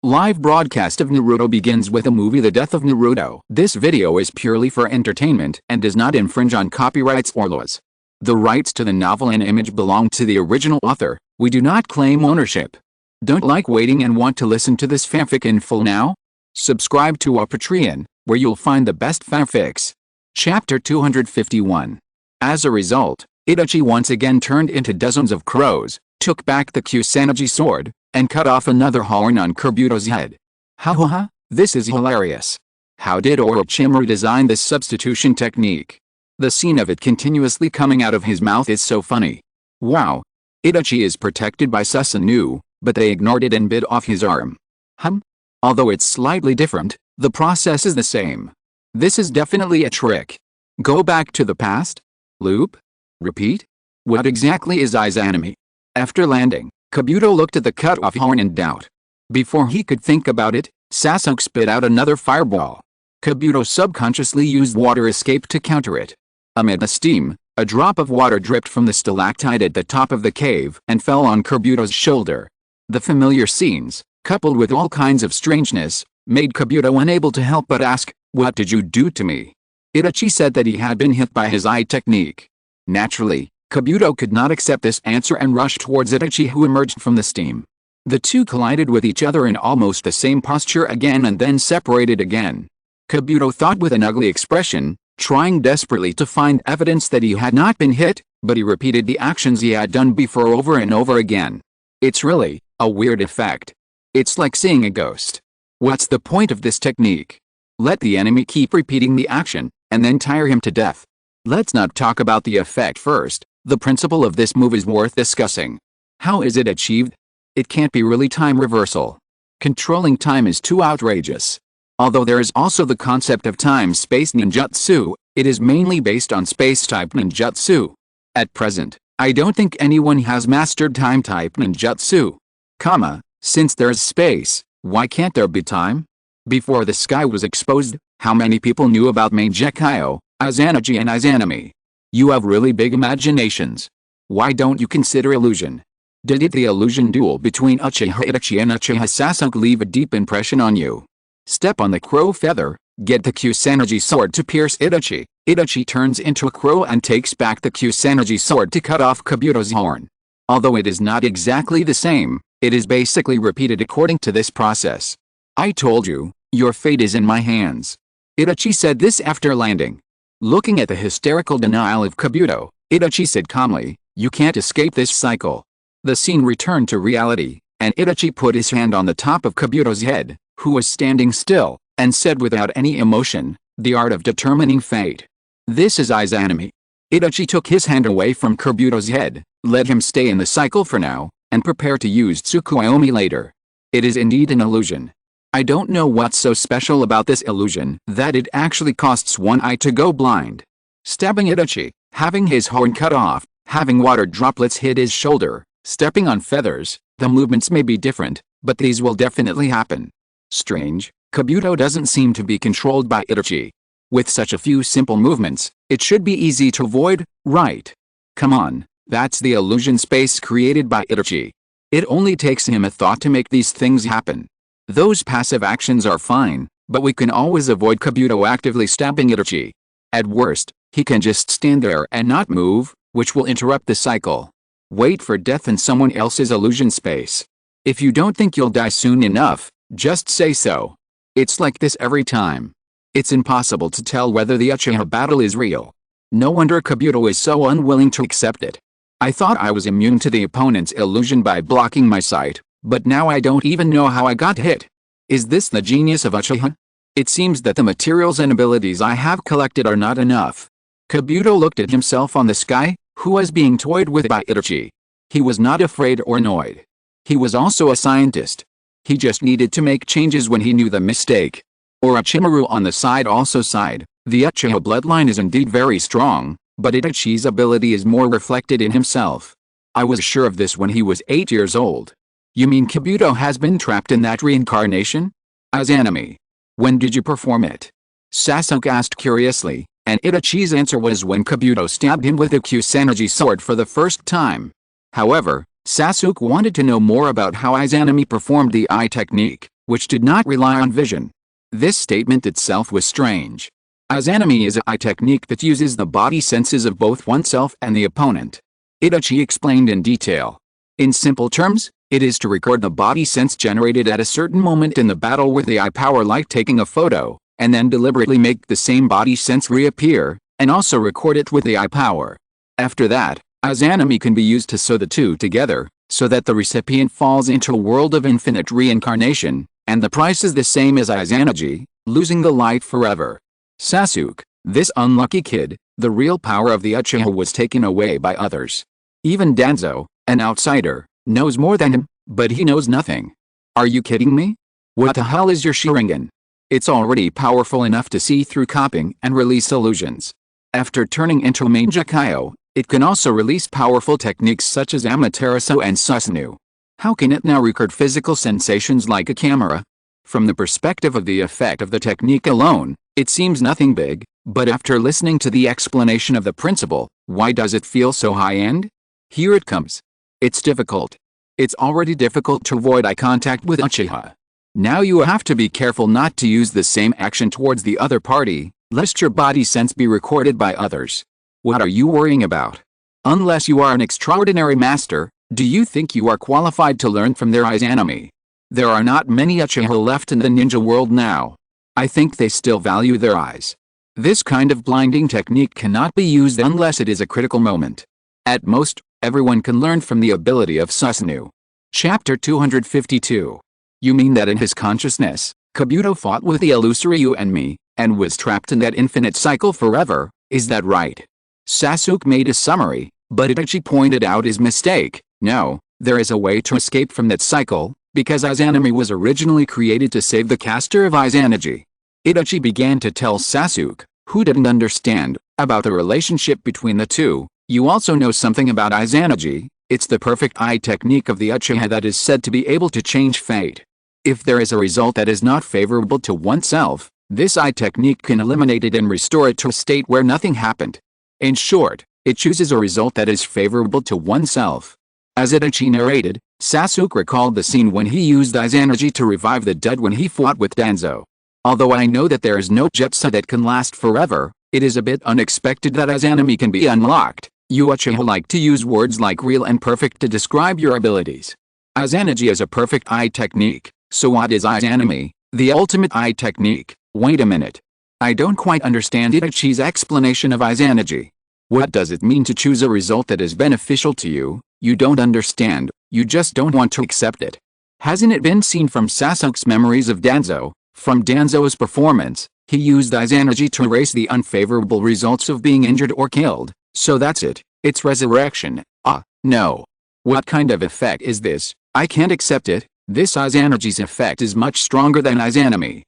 Live broadcast of Naruto begins with a movie The Death of Naruto. This video is purely for entertainment and does not infringe on copyrights or laws. The rights to the novel and image belong to the original author. We do not claim ownership. Don't like waiting and want to listen to this fanfic in full now? Subscribe to our Patreon, where you'll find the best fanfics. Chapter 251. As a result, Itachi once again turned into dozens of crows, took back the Kusanagi sword, and cut off another horn on Kabuto's head. Ha ha ha, this is hilarious. How did Orochimaru design this substitution technique? The scene of it continuously coming out of his mouth is so funny. Wow. Itachi is protected by Susanoo, but they ignored it and bit off his arm. Although it's slightly different, the process is the same. This is definitely a trick. Go back to the past? Loop? Repeat? What exactly is Izanami? After landing, Kabuto looked at the cut-off horn in doubt. Before he could think about it, Sasuke spit out another fireball. Kabuto subconsciously used water escape to counter it. Amid the steam, a drop of water dripped from the stalactite at the top of the cave and fell on Kabuto's shoulder. The familiar scenes, coupled with all kinds of strangeness, made Kabuto unable to help but ask, "What did you do to me?" Itachi said that he had been hit by his eye technique. Naturally, Kabuto could not accept this answer and rushed towards Itachi, who emerged from the steam. The two collided with each other in almost the same posture again and then separated again. Kabuto thought with an ugly expression, trying desperately to find evidence that he had not been hit, but he repeated the actions he had done before over and over again. It's really a weird effect. It's like seeing a ghost. What's the point of this technique? Let the enemy keep repeating the action, and then tire him to death. Let's not talk about the effect first. The principle of this move is worth discussing. How is it achieved? It can't be really time reversal. Controlling time is too outrageous. Although there is also the concept of time-space ninjutsu, it is mainly based on space-type ninjutsu. At present, I don't think anyone has mastered time-type ninjutsu. Since there's space, why can't there be time? Before the sky was exposed, how many people knew about Mangekyo, Izanagi and Izanami? You have really big imaginations. Why don't you consider illusion? Did the illusion duel between Uchiha Itachi and Uchiha Sasuke leave a deep impression on you? Step on the crow feather, get the Kusanagi sword to pierce Itachi. Itachi turns into a crow and takes back the Kusanagi sword to cut off Kabuto's horn. Although it is not exactly the same, it is basically repeated according to this process. I told you, your fate is in my hands. Itachi said this after landing. Looking at the hysterical denial of Kabuto, Itachi said calmly, "You can't escape this cycle." The scene returned to reality, and Itachi put his hand on the top of Kabuto's head, who was standing still, and said without any emotion, "The art of determining fate. This is Izanami." Itachi took his hand away from Kabuto's head, let him stay in the cycle for now, and prepare to use Tsukuyomi later. It is indeed an illusion. I don't know what's so special about this illusion that it actually costs one eye to go blind. Stabbing Itachi, having his horn cut off, having water droplets hit his shoulder, stepping on feathers, the movements may be different, but these will definitely happen. Strange, Kabuto doesn't seem to be controlled by Itachi. With such a few simple movements, it should be easy to avoid, right? Come on, that's the illusion space created by Itachi. It only takes him a thought to make these things happen. Those passive actions are fine, but we can always avoid Kabuto actively stabbing Itachi. At worst, he can just stand there and not move, which will interrupt the cycle. Wait for death in someone else's illusion space. If you don't think you'll die soon enough, just say so. It's like this every time. It's impossible to tell whether the Uchiha battle is real. No wonder Kabuto is so unwilling to accept it. I thought I was immune to the opponent's illusion by blocking my sight, but now I don't even know how I got hit. Is this the genius of Uchiha? It seems that the materials and abilities I have collected are not enough. Kabuto looked at himself on the sky, who was being toyed with by Itachi. He was not afraid or annoyed. He was also a scientist. He just needed to make changes when he knew the mistake. Orochimaru on the side also sighed. The Uchiha bloodline is indeed very strong, but Itachi's ability is more reflected in himself. I was sure of this when he was 8 years old. You mean Kabuto has been trapped in that reincarnation? Izanami. When did you perform it? Sasuke asked curiously, and Itachi's answer was when Kabuto stabbed him with the Kusanagi sword for the first time. However, Sasuke wanted to know more about how Izanami performed the eye technique, which did not rely on vision. This statement itself was strange. Izanami is a technique that uses the body senses of both oneself and the opponent. Itachi explained in detail. In simple terms, it is to record the body sense generated at a certain moment in the battle with the eye power, like taking a photo, and then deliberately make the same body sense reappear, and also record it with the eye power. After that, Izanami can be used to sew the two together, so that the recipient falls into a world of infinite reincarnation, and the price is the same as Izanagi, losing the light forever. Sasuke, this unlucky kid, the real power of the Uchiha was taken away by others. Even Danzo, an outsider, knows more than him, but he knows nothing. Are you kidding me? What the hell is your Sharingan? It's already powerful enough to see through copying and release illusions. After turning into a Mangekyo, it can also release powerful techniques such as Amaterasu and Susanoo. How can it now record physical sensations like a camera? From the perspective of the effect of the technique alone, it seems nothing big, but after listening to the explanation of the principle, why does it feel so high-end? Here it comes. It's difficult. It's already difficult to avoid eye contact with Uchiha. Now you have to be careful not to use the same action towards the other party, lest your body sense be recorded by others. What are you worrying about? Unless you are an extraordinary master, do you think you are qualified to learn from their Izanami? There are not many Uchiha left in the ninja world now. I think they still value their eyes. This kind of blinding technique cannot be used unless it is a critical moment. At most, everyone can learn from the ability of Susanoo. Chapter 252. You mean that in his consciousness, Kabuto fought with the illusory you and me, and was trapped in that infinite cycle forever, is that right? Sasuke made a summary, but Itachi pointed out his mistake. No, there is a way to escape from that cycle, because Izanami was originally created to save the caster of Izanagi. Itachi began to tell Sasuke, who didn't understand, about the relationship between the two. You also know something about Izanagi. It's the perfect eye technique of the Uchiha that is said to be able to change fate. If there is a result that is not favorable to oneself, this eye technique can eliminate it and restore it to a state where nothing happened. In short, it chooses a result that is favorable to oneself. As Itachi narrated, Sasuke recalled the scene when he used Izanagi to revive the dead when he fought with Danzo. Although I know that there is no jutsu that can last forever, it is a bit unexpected that Izanami can be unlocked. You Uchiha like to use words like real and perfect to describe your abilities. Izanagi is a perfect eye technique, so what is Izanami, the ultimate eye technique? Wait a minute. I don't quite understand Itachi's explanation of Izanagi. What does it mean to choose a result that is beneficial to you? You don't understand, you just don't want to accept it. Hasn't it been seen from Sasuke's memories of Danzo? From Danzo's performance, he used Izanagi to erase the unfavorable results of being injured or killed. So that's it, it's resurrection. No. What kind of effect is this? I can't accept it. This Izanagi's effect is much stronger than Izanami.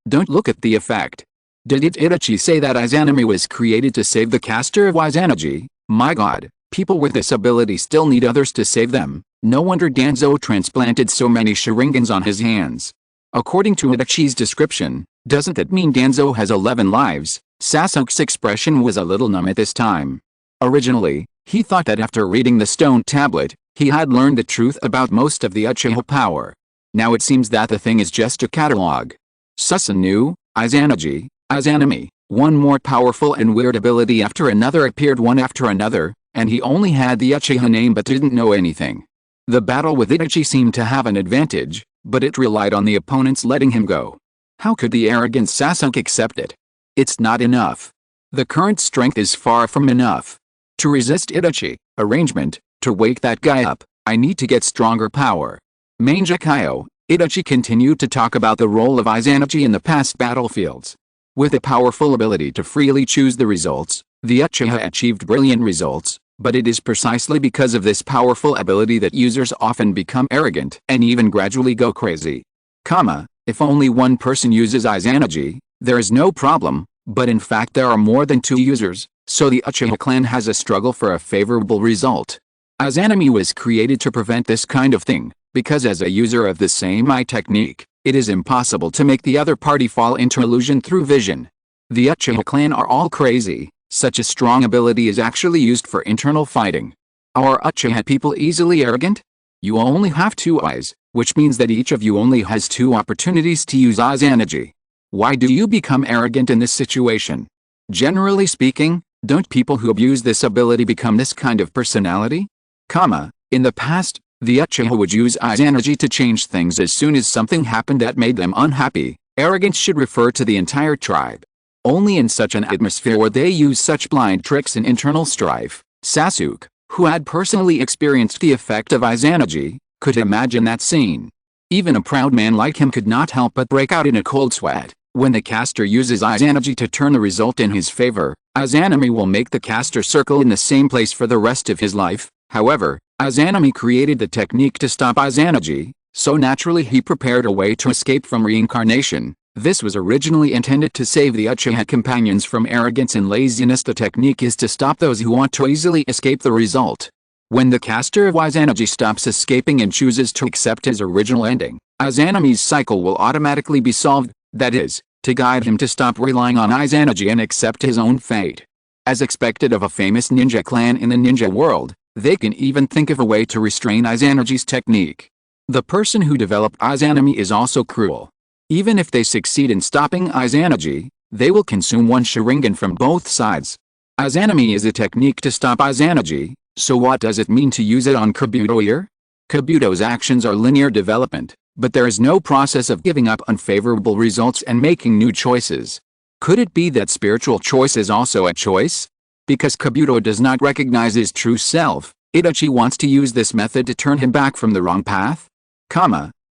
Don't look at the effect. Did Itachi say that Izanami was created to save the caster of Izanagi? My god, people with this ability still need others to save them. No wonder Danzo transplanted so many Sharingans on his hands. According to Itachi's description, doesn't that mean Danzo has 11 lives? Sasuke's expression was a little numb at this time. Originally, he thought that after reading the stone tablet, he had learned the truth about most of the Uchiha power. Now it seems that the thing is just a catalog. Susanoo, Izanagi, Izanami, one more powerful and weird ability after another appeared one after another, and he only had the Uchiha name but didn't know anything. The battle with Itachi seemed to have an advantage, but it relied on the opponents letting him go. How could the arrogant Sasuke accept it? It's not enough. The current strength is far from enough. To resist Itachi, arrangement, to wake that guy up, I need to get stronger power. Mangekyo, Itachi continued to talk about the role of Izanagi in the past battlefields. With a powerful ability to freely choose the results, the Uchiha achieved brilliant results, but it is precisely because of this powerful ability that users often become arrogant and even gradually go crazy. If only one person uses Izanagi, there is no problem, but in fact there are more than 2 users, so the Uchiha clan has a struggle for a favorable result. Izanami was created to prevent this kind of thing, because as a user of the same eye technique, it is impossible to make the other party fall into illusion through vision. The Uchiha clan are all crazy. Such a strong ability is actually used for internal fighting. Are Uchiha people easily arrogant? You only have 2 eyes, which means that each of you only has 2 opportunities to use eyes energy. Why do you become arrogant in this situation? Generally speaking, don't people who abuse this ability become this kind of personality? In the past, the Uchiha would use eyes energy to change things as soon as something happened that made them unhappy. Arrogance should refer to the entire tribe. Only in such an atmosphere would they use such blind tricks and internal strife. Sasuke, who had personally experienced the effect of eyes energy, could imagine that scene. Even a proud man like him could not help but break out in a cold sweat. When the caster uses eyes energy to turn the result in his favor, Izanami will make the caster circle in the same place for the rest of his life. However, Izanami created the technique to stop eyes energy, so naturally he prepared a way to escape from reincarnation. This was originally intended to save the Uchiha companions from arrogance and laziness. The technique is to stop those who want to easily escape the result. When the caster of eyes energy stops escaping and chooses to accept his original ending, Izanami's cycle will automatically be solved, that is, to guide him to stop relying on eyes energy and accept his own fate. As expected of a famous ninja clan in the ninja world, they can even think of a way to restrain eyes energy's technique. The person who developed Izanami is also cruel. Even if they succeed in stopping eyes energy, they will consume one Sharingan from both sides. Izanami is a technique to stop eyes energy, so what does it mean to use it on Kabuto here? Kabuto's actions are linear development, but there is no process of giving up unfavorable results and making new choices. Could it be that spiritual choice is also a choice? Because Kabuto does not recognize his true self, Itachi wants to use this method to turn him back from the wrong path?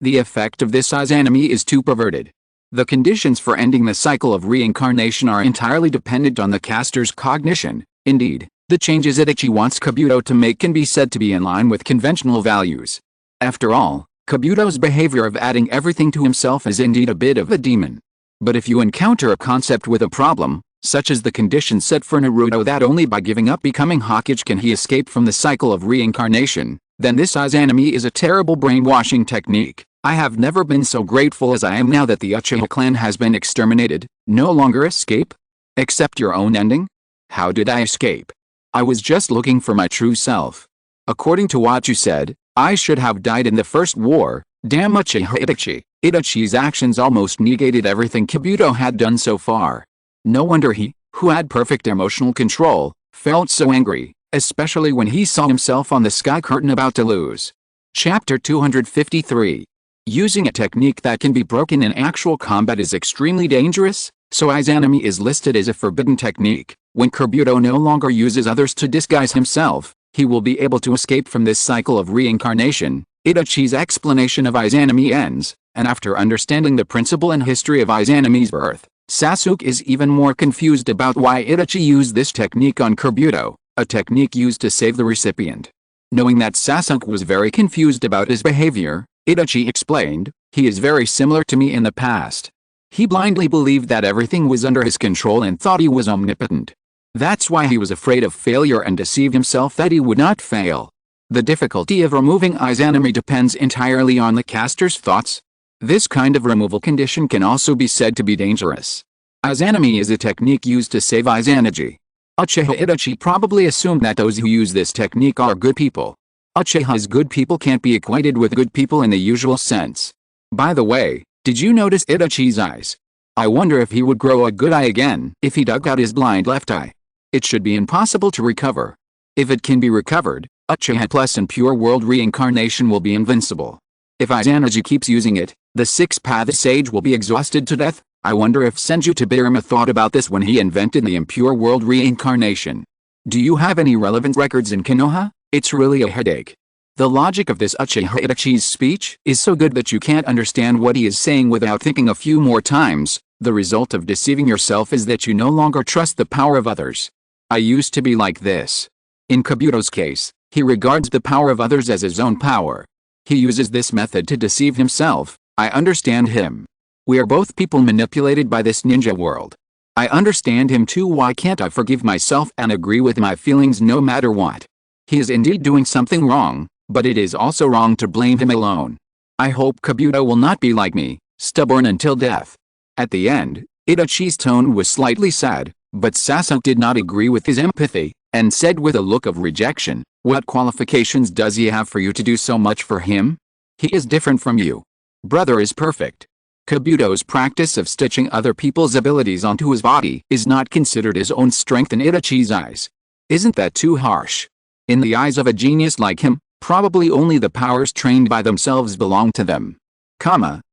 The effect of this Izanami is too perverted. The conditions for ending the cycle of reincarnation are entirely dependent on the caster's cognition. Indeed, the changes Itachi wants Kabuto to make can be said to be in line with conventional values. After all, Kabuto's behavior of adding everything to himself is indeed a bit of a demon. But if you encounter a concept with a problem, such as the condition set for Naruto that only by giving up becoming Hokage can he escape from the cycle of reincarnation, then this Izanami is a terrible brainwashing technique. I have never been so grateful as I am now that the Uchiha clan has been exterminated. No longer escape? Accept your own ending? How did I escape? I was just looking for my true self. According to what you said, I should have died in the first war. Damn Uchiha Itachi. Itachi's actions almost negated everything Kabuto had done so far. No wonder he, who had perfect emotional control, felt so angry, especially when he saw himself on the sky curtain about to lose. Chapter 253. Using a technique that can be broken in actual combat is extremely dangerous, so Izanami is listed as a forbidden technique. When Kabuto no longer uses others to disguise himself, he will be able to escape from this cycle of reincarnation. Itachi's explanation of Izanami ends, and after understanding the principle and history of Izanami's birth, Sasuke is even more confused about why Itachi used this technique on Kabuto, a technique used to save the recipient. Knowing that Sasuke was very confused about his behavior, Itachi explained, "He is very similar to me in the past. He blindly believed that everything was under his control and thought he was omnipotent. That's why he was afraid of failure and deceived himself that he would not fail. The difficulty of removing Izanami depends entirely on the caster's thoughts. This kind of removal condition can also be said to be dangerous. Izanami is a technique used to save Izanagi. Uchiha Itachi probably assumed that those who use this technique are good people. Uchiha's good people can't be equated with good people in the usual sense. By the way, did you notice Itachi's eyes? I wonder if he would grow a good eye again if he dug out his blind left eye. It should be impossible to recover. If it can be recovered, Uchiha Plus and Pure World Reincarnation will be invincible. If Izanagi keeps using it, the Six-Path Sage will be exhausted to death. I wonder if Senju Tobirama thought about this when he invented the Impure World Reincarnation. Do you have any relevant records in Konoha? It's really a headache. The logic of this Uchiha Itachi's speech is so good that you can't understand what he is saying without thinking a few more times. The result of deceiving yourself is that you no longer trust the power of others. I used to be like this. In Kabuto's case, he regards the power of others as his own power. He uses this method to deceive himself. I understand him. We are both people manipulated by this ninja world. I understand him too. Why can't I forgive myself and agree with my feelings no matter what? He is indeed doing something wrong, but it is also wrong to blame him alone. I hope Kabuto will not be like me, stubborn until death. At the end, Itachi's tone was slightly sad. But Sasuke did not agree with his empathy, and said with a look of rejection, "What qualifications does he have for you to do so much for him? He is different from you. Brother is perfect." Kabuto's practice of stitching other people's abilities onto his body is not considered his own strength in Itachi's eyes. Isn't that too harsh? In the eyes of a genius like him, probably only the powers trained by themselves belong to them.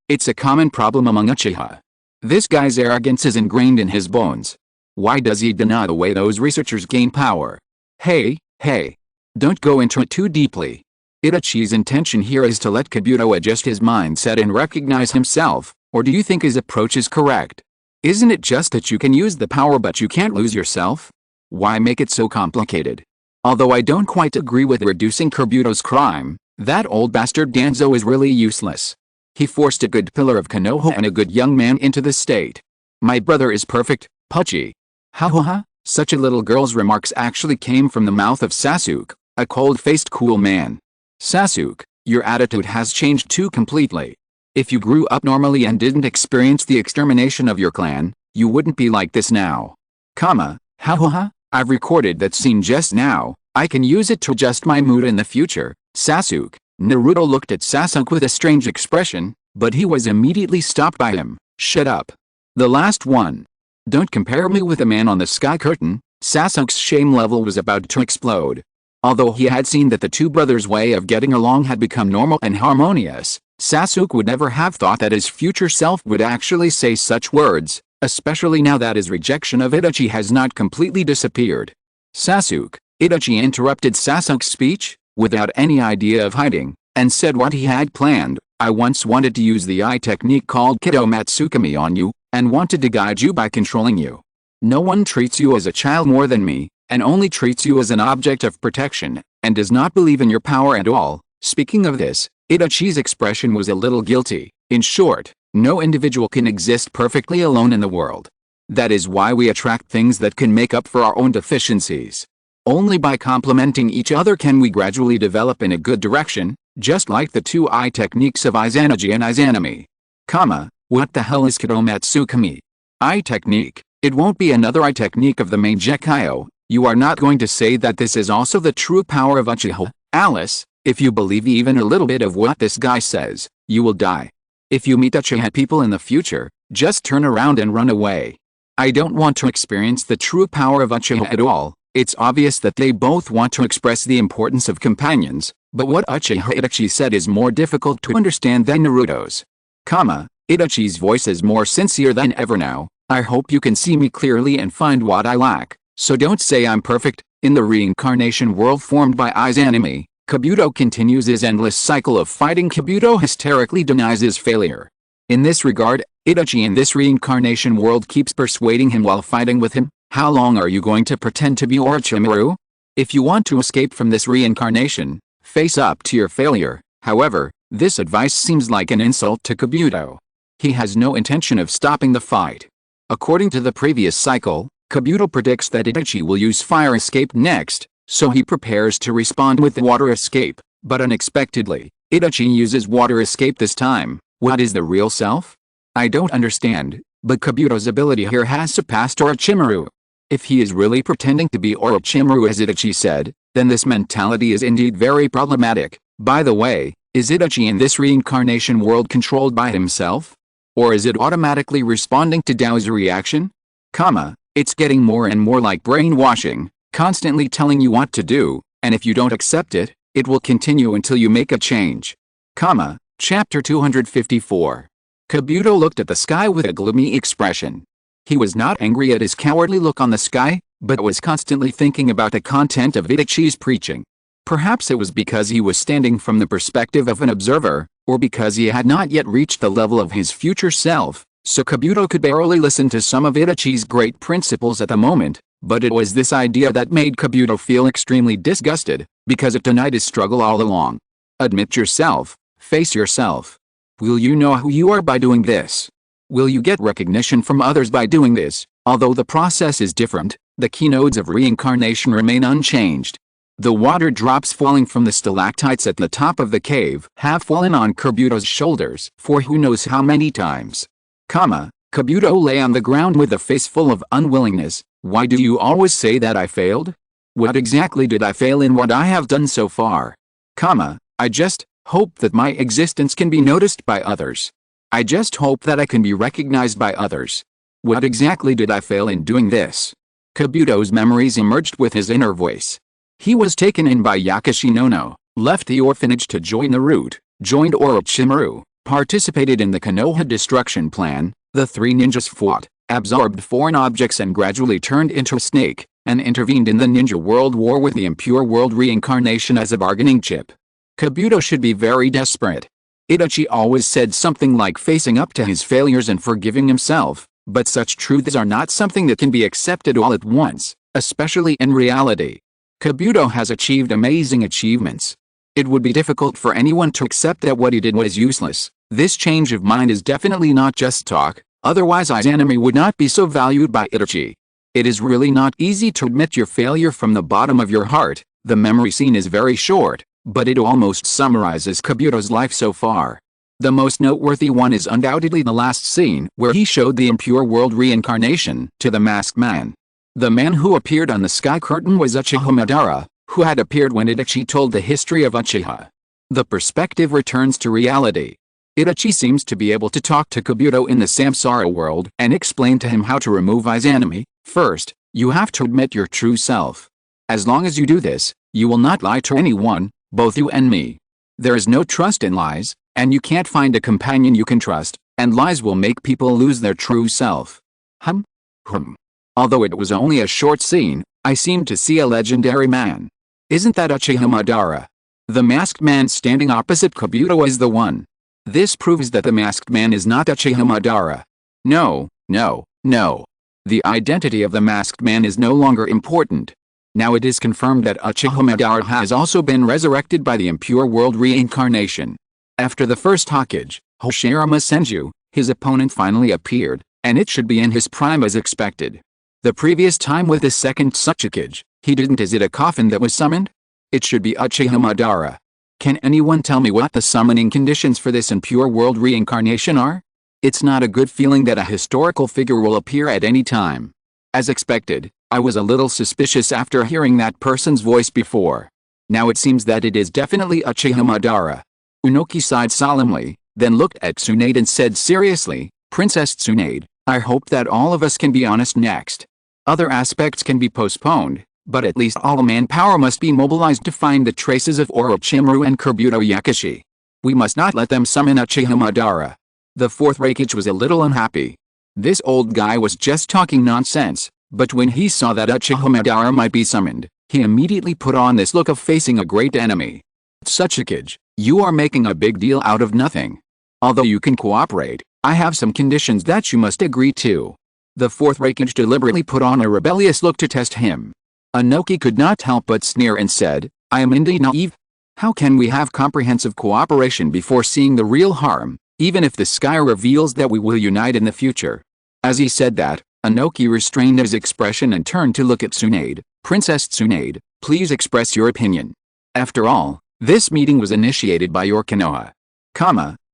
It's a common problem among Uchiha. This guy's arrogance is ingrained in his bones. Why does he deny the way those researchers gain power? Hey, don't go into it too deeply. Itachi's intention here is to let Kabuto adjust his mindset and recognize himself, or do you think his approach is correct? Isn't it just that you can use the power but you can't lose yourself? Why make it so complicated? Although I don't quite agree with reducing Kabuto's crime, that old bastard Danzo is really useless. He forced a good pillar of Konoha and a good young man into the state. My brother is perfect, Pucci. Ha. Such a little girl's remarks actually came from the mouth of Sasuke, a cold-faced cool man. Sasuke, your attitude has changed too completely. If you grew up normally and didn't experience the extermination of your clan, you wouldn't be like this now. Ha. I've recorded that scene just now. I can use it to adjust my mood in the future. Sasuke. Naruto looked at Sasuke with a strange expression, but he was immediately stopped by him. Shut up. The last one. Don't compare me with a man on the sky curtain. Sasuke's shame level was about to explode. Although he had seen that the two brothers' way of getting along had become normal and harmonious, Sasuke would never have thought that his future self would actually say such words, especially now that his rejection of Itachi has not completely disappeared. Sasuke, Itachi interrupted Sasuke's speech, without any idea of hiding, and said what he had planned. I once wanted to use the eye technique called Kido Matsukami on you, and wanted to guide you by controlling you. No one treats you as a child more than me, and only treats you as an object of protection, and does not believe in your power at all. Speaking of this, Itachi's expression was a little guilty. In short, no individual can exist perfectly alone in the world. That is why we attract things that can make up for our own deficiencies. Only by complementing each other can we gradually develop in a good direction, just like the two eye techniques of Izanagi and Izanami. What the hell is Kido Matsukami? Eye technique. It won't be another eye technique of the main Gekyo. You are not going to say that this is also the true power of Uchiha. Alice, if you believe even a little bit of what this guy says, you will die. If you meet Uchiha people in the future, just turn around and run away. I don't want to experience the true power of Uchiha at all. It's obvious that they both want to express the importance of companions, but what Uchiha Itachi said is more difficult to understand than Naruto's. Itachi's voice is more sincere than ever now. I hope you can see me clearly and find what I lack, so don't say I'm perfect. In the reincarnation world formed by Izanami, Kabuto continues his endless cycle of fighting. Kabuto hysterically denies his failure. In this regard, Itachi in this reincarnation world keeps persuading him while fighting with him. How long are you going to pretend to be Orochimaru? If you want to escape from this reincarnation, face up to your failure. However, this advice seems like an insult to Kabuto. He has no intention of stopping the fight. According to the previous cycle, Kabuto predicts that Itachi will use fire escape next, so he prepares to respond with water escape, but unexpectedly, Itachi uses water escape this time. What is the real self? I don't understand, but Kabuto's ability here has surpassed Orochimaru. If he is really pretending to be Orochimaru as Itachi said, then this mentality is indeed very problematic. By the way, is Itachi in this reincarnation world controlled by himself? Or is it automatically responding to Dao's reaction? It's getting more and more like brainwashing, constantly telling you what to do, and if you don't accept it, it will continue until you make a change. Chapter 254. Kabuto looked at the sky with a gloomy expression. He was not angry at his cowardly look on the sky, but was constantly thinking about the content of Itachi's preaching. Perhaps it was because he was standing from the perspective of an observer, or because he had not yet reached the level of his future self, so Kabuto could barely listen to some of Itachi's great principles at the moment, but it was this idea that made Kabuto feel extremely disgusted, because it denied his struggle all along. Admit yourself, face yourself. Will you know who you are by doing this? Will you get recognition from others by doing this? Although the process is different, the keynotes of reincarnation remain unchanged. The water drops falling from the stalactites at the top of the cave have fallen on Kabuto's shoulders for who knows how many times. Kabuto lay on the ground with a face full of unwillingness, Why do you always say that I failed? What exactly did I fail in what I have done so far? I just hope that my existence can be noticed by others. I just hope that I can be recognized by others. What exactly did I fail in doing this? Kabuto's memories emerged with his inner voice. He was taken in by Kakashi no, left the orphanage to join Naruto, joined Orochimaru, participated in the Konoha destruction plan, the three ninjas fought, absorbed foreign objects and gradually turned into a snake, and intervened in the Ninja World War with the Impure World reincarnation as a bargaining chip. Kabuto should be very desperate. Itachi always said something like facing up to his failures and forgiving himself, but such truths are not something that can be accepted all at once, especially in reality. Kabuto has achieved amazing achievements. It would be difficult for anyone to accept that what he did was useless. This change of mind is definitely not just talk, otherwise Izanami would not be so valued by Itachi. It is really not easy to admit your failure from the bottom of your heart. The memory scene is very short, but it almost summarizes Kabuto's life so far. The most noteworthy one is undoubtedly the last scene where he showed the Impure World reincarnation to the masked man. The man who appeared on the sky curtain was Uchiha Madara, who had appeared when Itachi told the history of Uchiha. The perspective returns to reality. Itachi seems to be able to talk to Kabuto in the Samsara world and explain to him how to remove Izanami. First, you have to admit your true self. As long as you do this, you will not lie to anyone, both you and me. There is no trust in lies, and you can't find a companion you can trust, and lies will make people lose their true self. Although it was only a short scene, I seemed to see a legendary man. Isn't that Uchiha Madara? The masked man standing opposite Kabuto is the one. This proves that the masked man is not Uchiha Madara. No. The identity of the masked man is no longer important. Now it is confirmed that Uchiha Madara has also been resurrected by the Impure World reincarnation. After the first Hokage, Hashirama Senju, his opponent finally appeared, and it should be in his prime as expected. The previous time with the second Hokage, he didn't. Is it a coffin that was summoned? It should be Uchiha Madara. Can anyone tell me what the summoning conditions for this Impure World reincarnation are? It's not a good feeling that a historical figure will appear at any time. As expected, I was a little suspicious after hearing that person's voice before. Now it seems that it is definitely Uchiha Madara. Unoki sighed solemnly, then looked at Tsunade and said seriously, Princess Tsunade, I hope that all of us can be honest next. Other aspects can be postponed, but at least all manpower must be mobilized to find the traces of Orochimaru and Kabuto Kakashi. We must not let them summon Uchiha Madara. The fourth Hokage was a little unhappy. This old guy was just talking nonsense, but when he saw that Uchiha Madara might be summoned, he immediately put on this look of facing a great enemy. Hokage, you are making a big deal out of nothing. Although you can cooperate, I have some conditions that you must agree to. The fourth Hokage deliberately put on a rebellious look to test him. Inoki could not help but sneer and said, I am indeed naive. How can we have comprehensive cooperation before seeing the real harm, even if the sky reveals that we will unite in the future? As he said that, Inoki restrained his expression and turned to look at Tsunade. Princess Tsunade, please express your opinion. After all, this meeting was initiated by your Konoha.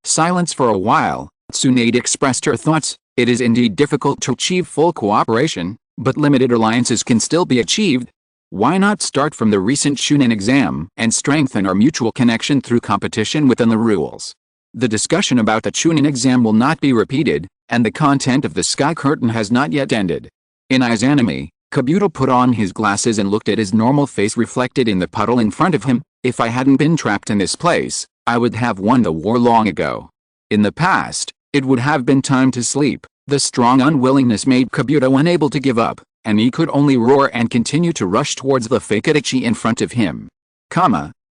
Silence for a while. Tsunade expressed her thoughts. It is indeed difficult to achieve full cooperation, but limited alliances can still be achieved. Why not start from the recent Chunin exam and strengthen our mutual connection through competition within the rules? The discussion about the Chunin exam will not be repeated, and the content of the sky curtain has not yet ended. In Izanami, Kabuto put on his glasses and looked at his normal face reflected in the puddle in front of him. If I hadn't been trapped in this place, I would have won the war long ago. In the past, it would have been time to sleep. The strong unwillingness made Kabuto unable to give up, and he could only roar and continue to rush towards the fake Itachi in front of him.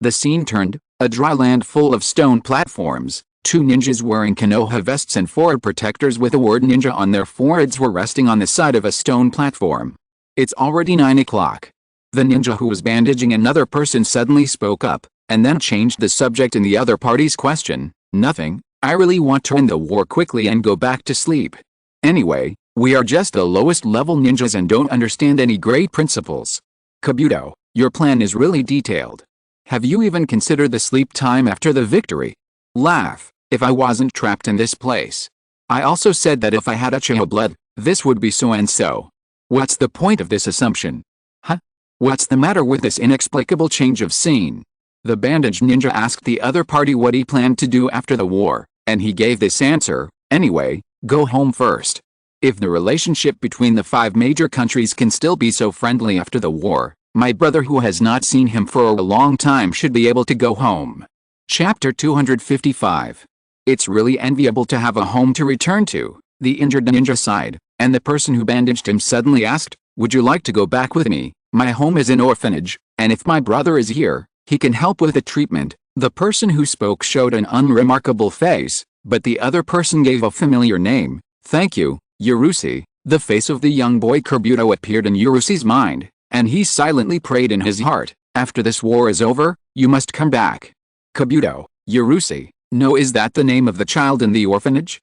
The scene turned, a dry land full of stone platforms. Two ninjas wearing Konoha vests and forehead protectors with the word ninja on their foreheads were resting on the side of a stone platform. It's already 9 o'clock. The ninja who was bandaging another person suddenly spoke up, and then changed the subject in the other party's question. Nothing, I really want to end the war quickly and go back to sleep. Anyway, we are just the lowest level ninjas and don't understand any great principles. Kabuto, your plan is really detailed. Have you even considered the sleep time after the victory? Laugh, if I wasn't trapped in this place. I also said that if I had Uchiha blood, this would be so and so. What's the point of this assumption? Huh? What's the matter with this inexplicable change of scene? The bandaged ninja asked the other party what he planned to do after the war, and he gave this answer: anyway, go home first. If the relationship between the 5 major countries can still be so friendly after the war, my brother who has not seen him for a long time should be able to go home. Chapter 255. It's really enviable to have a home to return to, the injured ninja sighed, and the person who bandaged him suddenly asked, would you like to go back with me? My home is an orphanage, and if my brother is here, he can help with the treatment. The person who spoke showed an unremarkable face, but the other person gave a familiar name. Thank you, Yurusi. The face of the young boy Kabuto appeared in Yurusi's mind, and he silently prayed in his heart, after this war is over, you must come back. Kabuto, Yurusi, no, is that the name of the child in the orphanage?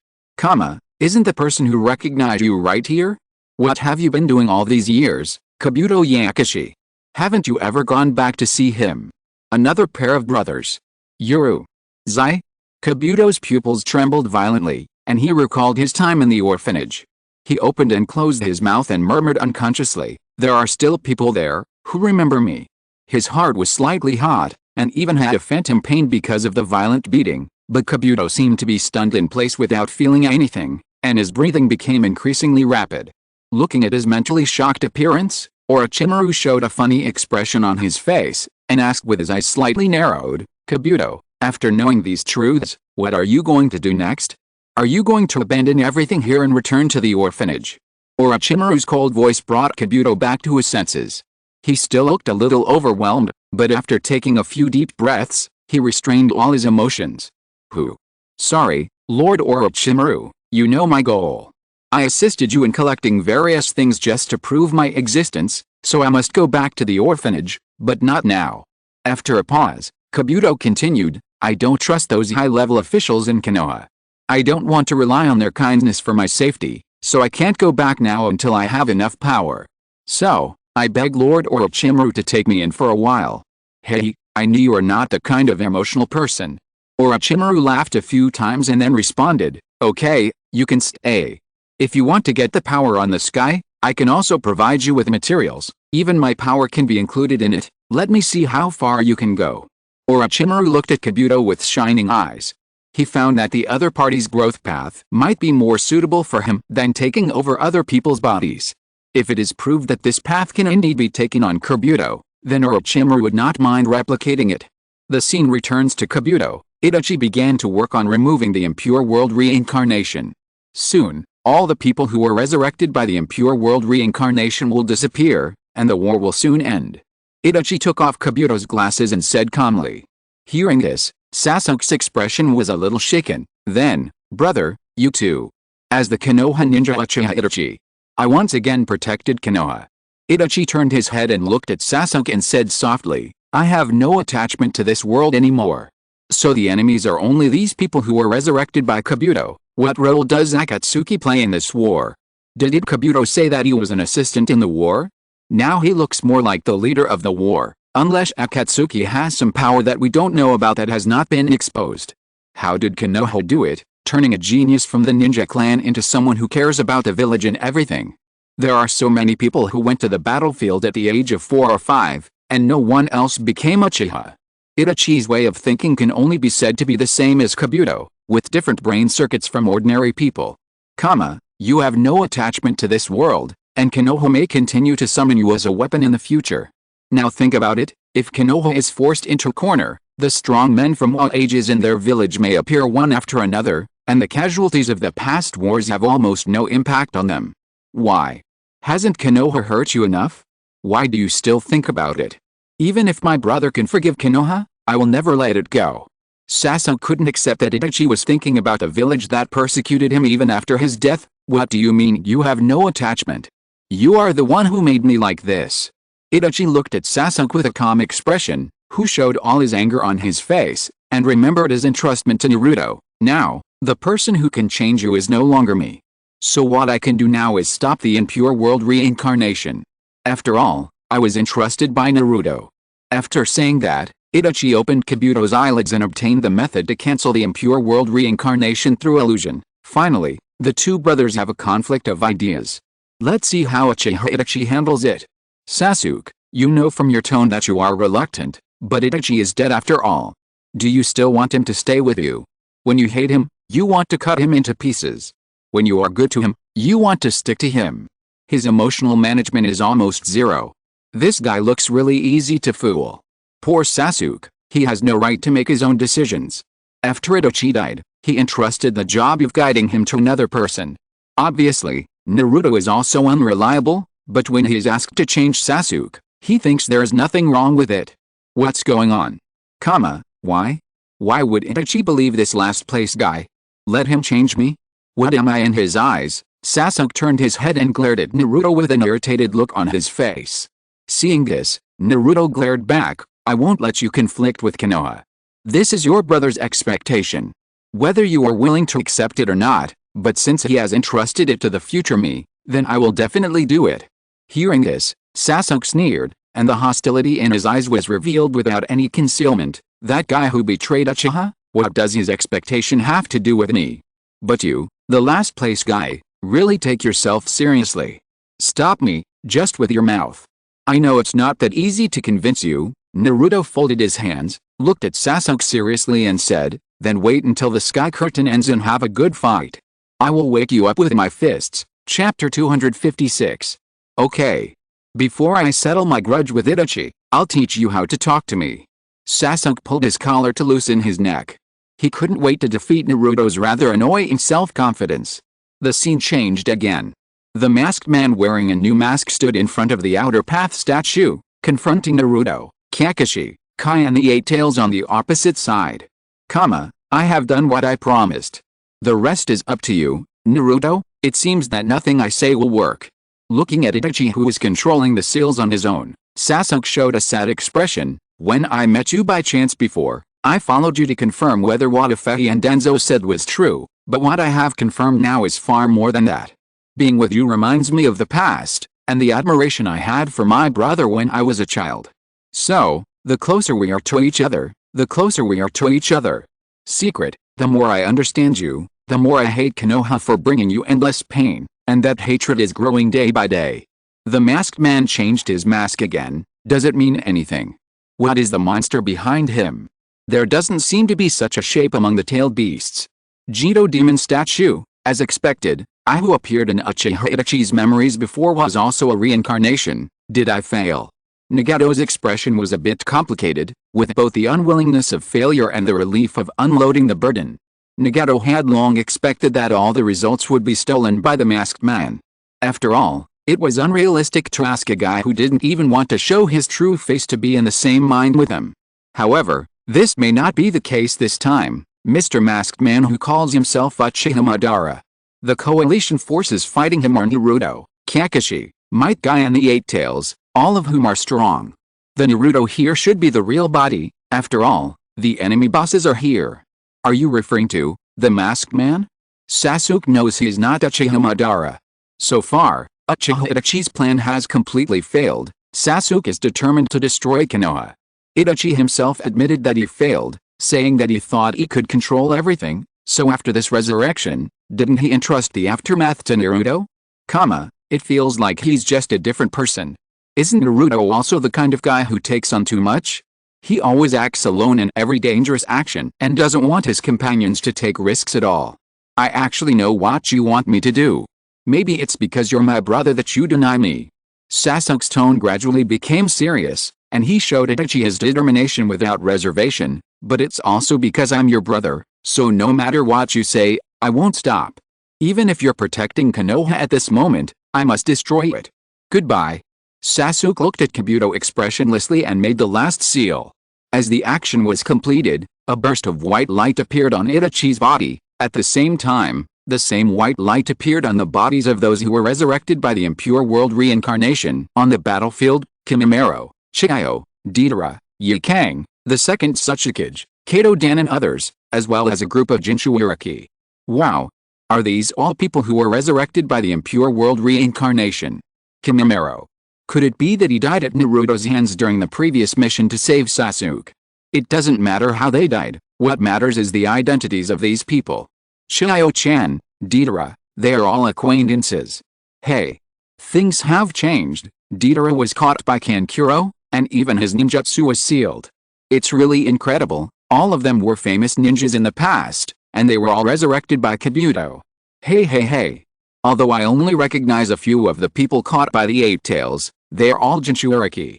Isn't the person who recognized you right here? What have you been doing all these years, Kabuto Kakashi? Haven't you ever gone back to see him? Another pair of brothers. Yuru. Zai? Kabuto's pupils trembled violently, and he recalled his time in the orphanage. He opened and closed his mouth and murmured unconsciously, there are still people there, who remember me. His heart was slightly hot, and even had a phantom pain because of the violent beating, but Kabuto seemed to be stunned in place without feeling anything, and his breathing became increasingly rapid. Looking at his mentally shocked appearance, Orochimaru showed a funny expression on his face, and asked with his eyes slightly narrowed, Kabuto, after knowing these truths, what are you going to do next? Are you going to abandon everything here and return to the orphanage? Orochimaru's cold voice brought Kabuto back to his senses. He still looked a little overwhelmed, but after taking a few deep breaths, he restrained all his emotions. Sorry, Lord Orochimaru, you know my goal. I assisted you in collecting various things just to prove my existence, so I must go back to the orphanage, but not now. After a pause, Kabuto continued, I don't trust those high-level officials in Konoha. I don't want to rely on their kindness for my safety, so I can't go back now until I have enough power. So, I beg Lord Orochimaru to take me in for a while. Hey, I knew you are not the kind of emotional person. Orochimaru laughed a few times and then responded, okay, you can stay. If you want to get the power on the sky, I can also provide you with materials, even my power can be included in it, let me see how far you can go. Orochimaru looked at Kabuto with shining eyes. He found that the other party's growth path might be more suitable for him than taking over other people's bodies. If it is proved that this path can indeed be taken on Kabuto, then Orochimaru would not mind replicating it. The scene returns to Kabuto. Itachi began to work on removing the impure world reincarnation. Soon, all the people who were resurrected by the impure world reincarnation will disappear, and the war will soon end. Itachi took off Kabuto's glasses and said calmly. Hearing this, Sasuke's expression was a little shaken. Then, brother, you too. As the Konoha ninja Uchiha Itachi, I once again protected Konoha. Itachi turned his head and looked at Sasuke and said softly, I have no attachment to this world anymore. So the enemies are only these people who were resurrected by Kabuto. What role does Akatsuki play in this war? Did Kabuto say that he was an assistant in the war? Now he looks more like the leader of the war, unless Akatsuki has some power that we don't know about that has not been exposed. How did Konoha do it, turning a genius from the ninja clan into someone who cares about the village and everything? There are so many people who went to the battlefield at the age of 4 or 5, and no one else became Uchiha. Itachi's way of thinking can only be said to be the same as Kabuto, with different brain circuits from ordinary people. You have no attachment to this world, and Konoha may continue to summon you as a weapon in the future. Now think about it, if Konoha is forced into a corner, the strong men from all ages in their village may appear one after another, and the casualties of the past wars have almost no impact on them. Why? Hasn't Konoha hurt you enough? Why do you still think about it? Even if my brother can forgive Konoha, I will never let it go. Sasuke couldn't accept that Itachi was thinking about the village that persecuted him even after his death. What do you mean you have no attachment? You are the one who made me like this. Itachi looked at Sasuke with a calm expression, who showed all his anger on his face, and remembered his entrustment to Naruto. Now, the person who can change you is no longer me. So what I can do now is stop the impure world reincarnation. After all, I was entrusted by Naruto. After saying that, Itachi opened Kabuto's eyelids and obtained the method to cancel the impure world reincarnation through illusion. Finally, the two brothers have a conflict of ideas. Let's see how Itachi handles it. Sasuke, you know from your tone that you are reluctant, but Itachi is dead after all. Do you still want him to stay with you? When you hate him, you want to cut him into pieces. When you are good to him, you want to stick to him. His emotional management is almost zero. This guy looks really easy to fool. Poor Sasuke, he has no right to make his own decisions. After Itachi died, he entrusted the job of guiding him to another person. Obviously, Naruto is also unreliable, but when he is asked to change Sasuke, he thinks there is nothing wrong with it. What's going on? Why? Why would Itachi believe this last place guy? Let him change me? What am I in his eyes? Sasuke turned his head and glared at Naruto with an irritated look on his face. Seeing this, Naruto glared back, I won't let you conflict with Konoha. This is your brother's expectation. Whether you are willing to accept it or not, but since he has entrusted it to the future me, then I will definitely do it. Hearing this, Sasuke sneered, and the hostility in his eyes was revealed without any concealment. That guy who betrayed Uchiha? What does his expectation have to do with me? But you, the last place guy, really take yourself seriously. Stop me, just with your mouth. I know it's not that easy to convince you. Naruto folded his hands, looked at Sasuke seriously and said, then wait until the sky curtain ends and have a good fight. I will wake you up with my fists. Chapter 256. Okay. Before I settle my grudge with Itachi, I'll teach you how to talk to me. Sasuke pulled his collar to loosen his neck. He couldn't wait to defeat Naruto's rather annoying self-confidence. The scene changed again. The masked man wearing a new mask stood in front of the outer path statue, confronting Naruto, Kakashi, Kai and the Eight Tails on the opposite side. I have done what I promised. The rest is up to you, Naruto. It seems that nothing I say will work. Looking at Itachi who was controlling the seals on his own, Sasuke showed a sad expression. When I met you by chance before, I followed you to confirm whether what Ifei and Denzo said was true, but what I have confirmed now is far more than that. Being with you reminds me of the past, and the admiration I had for my brother when I was a child. So, the closer we are to each other, the closer we are to each other. Secret, the more I understand you, the more I hate Konoha for bringing you endless pain, and that hatred is growing day by day. The masked man changed his mask again. Does it mean anything? What is the monster behind him? There doesn't seem to be such a shape among the tailed beasts. Gedo demon statue, as expected. I who appeared in Uchiha Itachi's memories before was also a reincarnation. Did I fail? Nagato's expression was a bit complicated, with both the unwillingness of failure and the relief of unloading the burden. Nagato had long expected that all the results would be stolen by the masked man. After all, it was unrealistic to ask a guy who didn't even want to show his true face to be in the same mind with him. However, this may not be the case this time. Mr. Masked Man who calls himself Uchiha Madara. The coalition forces fighting him are Naruto, Kakashi, Might Guy and the Eight Tails, all of whom are strong. The Naruto here should be the real body. After all, the enemy bosses are here. Are you referring to the Masked Man? Sasuke knows he is not Uchiha Madara. So far, Uchiha Itachi's plan has completely failed. Sasuke is determined to destroy Konoha. Itachi himself admitted that he failed, saying that he thought he could control everything, so after this resurrection, didn't he entrust the aftermath to Naruto? It feels like he's just a different person. Isn't Naruto also the kind of guy who takes on too much? He always acts alone in every dangerous action and doesn't want his companions to take risks at all. I actually know what you want me to do. Maybe it's because you're my brother that you deny me. Sasuke's tone gradually became serious, and he showed Itachi his determination without reservation, but it's also because I'm your brother, so no matter what you say, I won't stop. Even if you're protecting Konoha at this moment, I must destroy it. Goodbye. Sasuke looked at Kabuto expressionlessly and made the last seal. As the action was completed, a burst of white light appeared on Itachi's body. At the same time, the same white light appeared on the bodies of those who were resurrected by the impure world reincarnation. On the battlefield, Kimimaro, Chiyo, Deidara, Yikang, the second Tsuchikage, Kato Dan and others, as well as a group of Jinchuuriki. Wow! Are these all people who were resurrected by the impure world reincarnation? Kimimaro. Could it be that he died at Naruto's hands during the previous mission to save Sasuke? It doesn't matter how they died, what matters is the identities of these people. Chiyo-chan, Deidara, they are all acquaintances. Hey! Things have changed. Deidara was caught by Kankuro, and even his ninjutsu was sealed. It's really incredible. All of them were famous ninjas in the past, and they were all resurrected by Kabuto. Hey. Although I only recognize a few of the people caught by the Eight Tails, they are all Jinchuriki.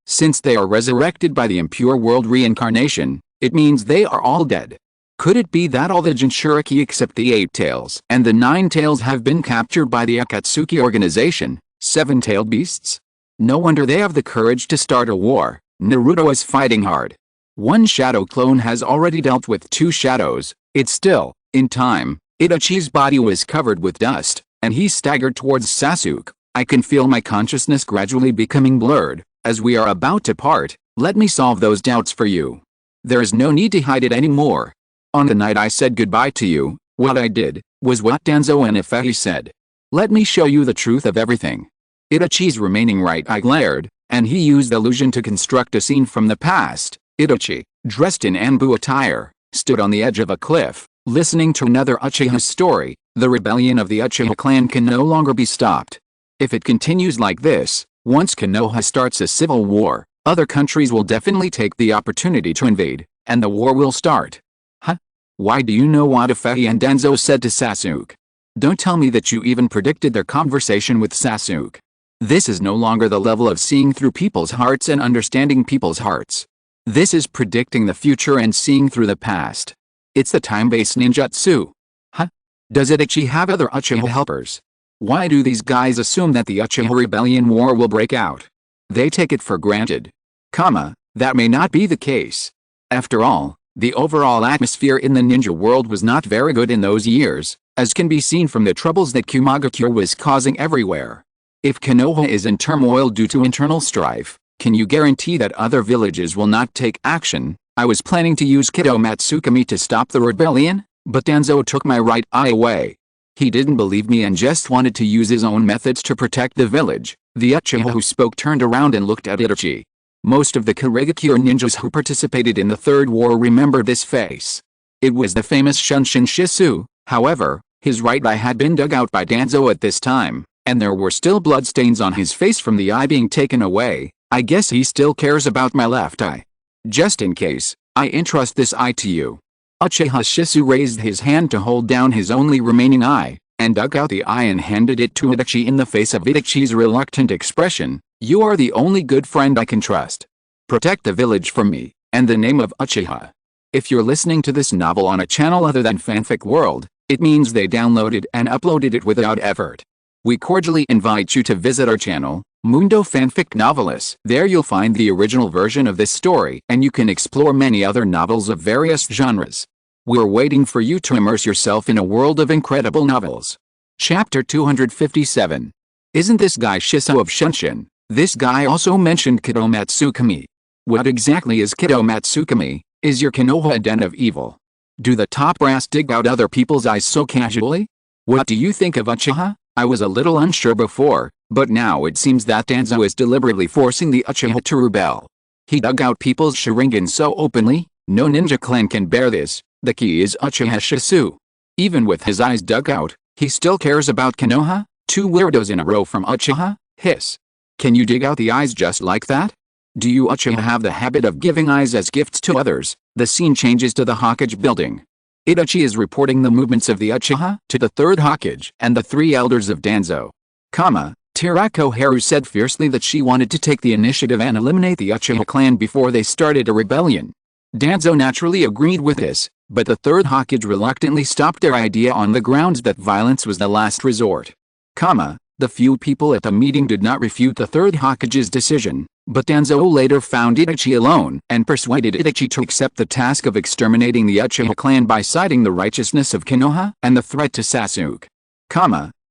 Since they are resurrected by the impure world reincarnation, it means they are all dead. Could it be that all the Jinchuriki except the Eight Tails and the Nine Tails have been captured by the Akatsuki organization, seven-tailed beasts? No wonder they have the courage to start a war. Naruto is fighting hard. One shadow clone has already dealt with two shadows. It's still, in time. Itachi's body was covered with dust, and he staggered towards Sasuke. I can feel my consciousness gradually becoming blurred. As we are about to part, let me solve those doubts for you. There is no need to hide it anymore. On the night I said goodbye to you, what I did was what Danzo and Ifehi said. Let me show you the truth of everything. Itachi's remaining right eye glared, and he used illusion to construct a scene from the past. Itachi, dressed in Anbu attire, stood on the edge of a cliff, listening to another Uchiha story. The rebellion of the Uchiha clan can no longer be stopped. If it continues like this, once Konoha starts a civil war, other countries will definitely take the opportunity to invade, and the war will start. Why do you know what Ifehi and Danzo said to Sasuke? Don't tell me that you even predicted their conversation with Sasuke. This is no longer the level of seeing through people's hearts and understanding people's hearts. This is predicting the future and seeing through the past. It's the time-based ninjutsu. Does Itachi have other Uchiha helpers? Why do these guys assume that the Uchiha rebellion war will break out? They take it for granted. That may not be the case. After all, the overall atmosphere in the ninja world was not very good in those years, as can be seen from the troubles that Kumagakure was causing everywhere. If Konoha is in turmoil due to internal strife, can you guarantee that other villages will not take action? I was planning to use Kido Matsukami to stop the rebellion, but Danzo took my right eye away. He didn't believe me and just wanted to use his own methods to protect the village. The Uchiha who spoke turned around and looked at Itachi. Most of the Kurigakure ninjas who participated in the Third War remember this face. It was the famous Shunshin Shisu. However, his right eye had been dug out by Danzo at this time, and there were still bloodstains on his face from the eye being taken away. I guess he still cares about my left eye. Just in case, I entrust this eye to you. Uchiha Shisu raised his hand to hold down his only remaining eye, and dug out the eye and handed it to Itachi. In the face of Itachi's reluctant expression, you are the only good friend I can trust. Protect the village from me, and the name of Uchiha. If you're listening to this novel on a channel other than Fanfic World, it means they downloaded and uploaded it without effort. We cordially invite you to visit our channel, Mundo Fanfic Novelis. There you'll find the original version of this story, and you can explore many other novels of various genres. We're waiting for you to immerse yourself in a world of incredible novels. Chapter 257. Isn't this guy Shiso of Shunshin? This guy also mentioned Kido Matsukami. What exactly is Kido Matsukami? Is your Konoha a den of evil? Do the top brass dig out other people's eyes so casually? What do you think of Uchiha? I was a little unsure before, but now it seems that Danzo is deliberately forcing the Uchiha to rebel. He dug out people's Sharingan so openly, no ninja clan can bear this. The key is Uchiha Shisu. Even with his eyes dug out, he still cares about Konoha? Two weirdos in a row from Uchiha? Hiss. Can you dig out the eyes just like that? Do you Uchiha have the habit of giving eyes as gifts to others? The scene changes to the Hokage building. Itachi is reporting the movements of the Uchiha to the third Hokage and the three elders of Danzo. Tirako Haru said fiercely that she wanted to take the initiative and eliminate the Uchiha clan before they started a rebellion. Danzo naturally agreed with this, but the third Hokage reluctantly stopped their idea on the grounds that violence was the last resort. The few people at the meeting did not refute the third Hokage's decision, but Danzo later found Itachi alone and persuaded Itachi to accept the task of exterminating the Uchiha clan by citing the righteousness of Konoha and the threat to Sasuke.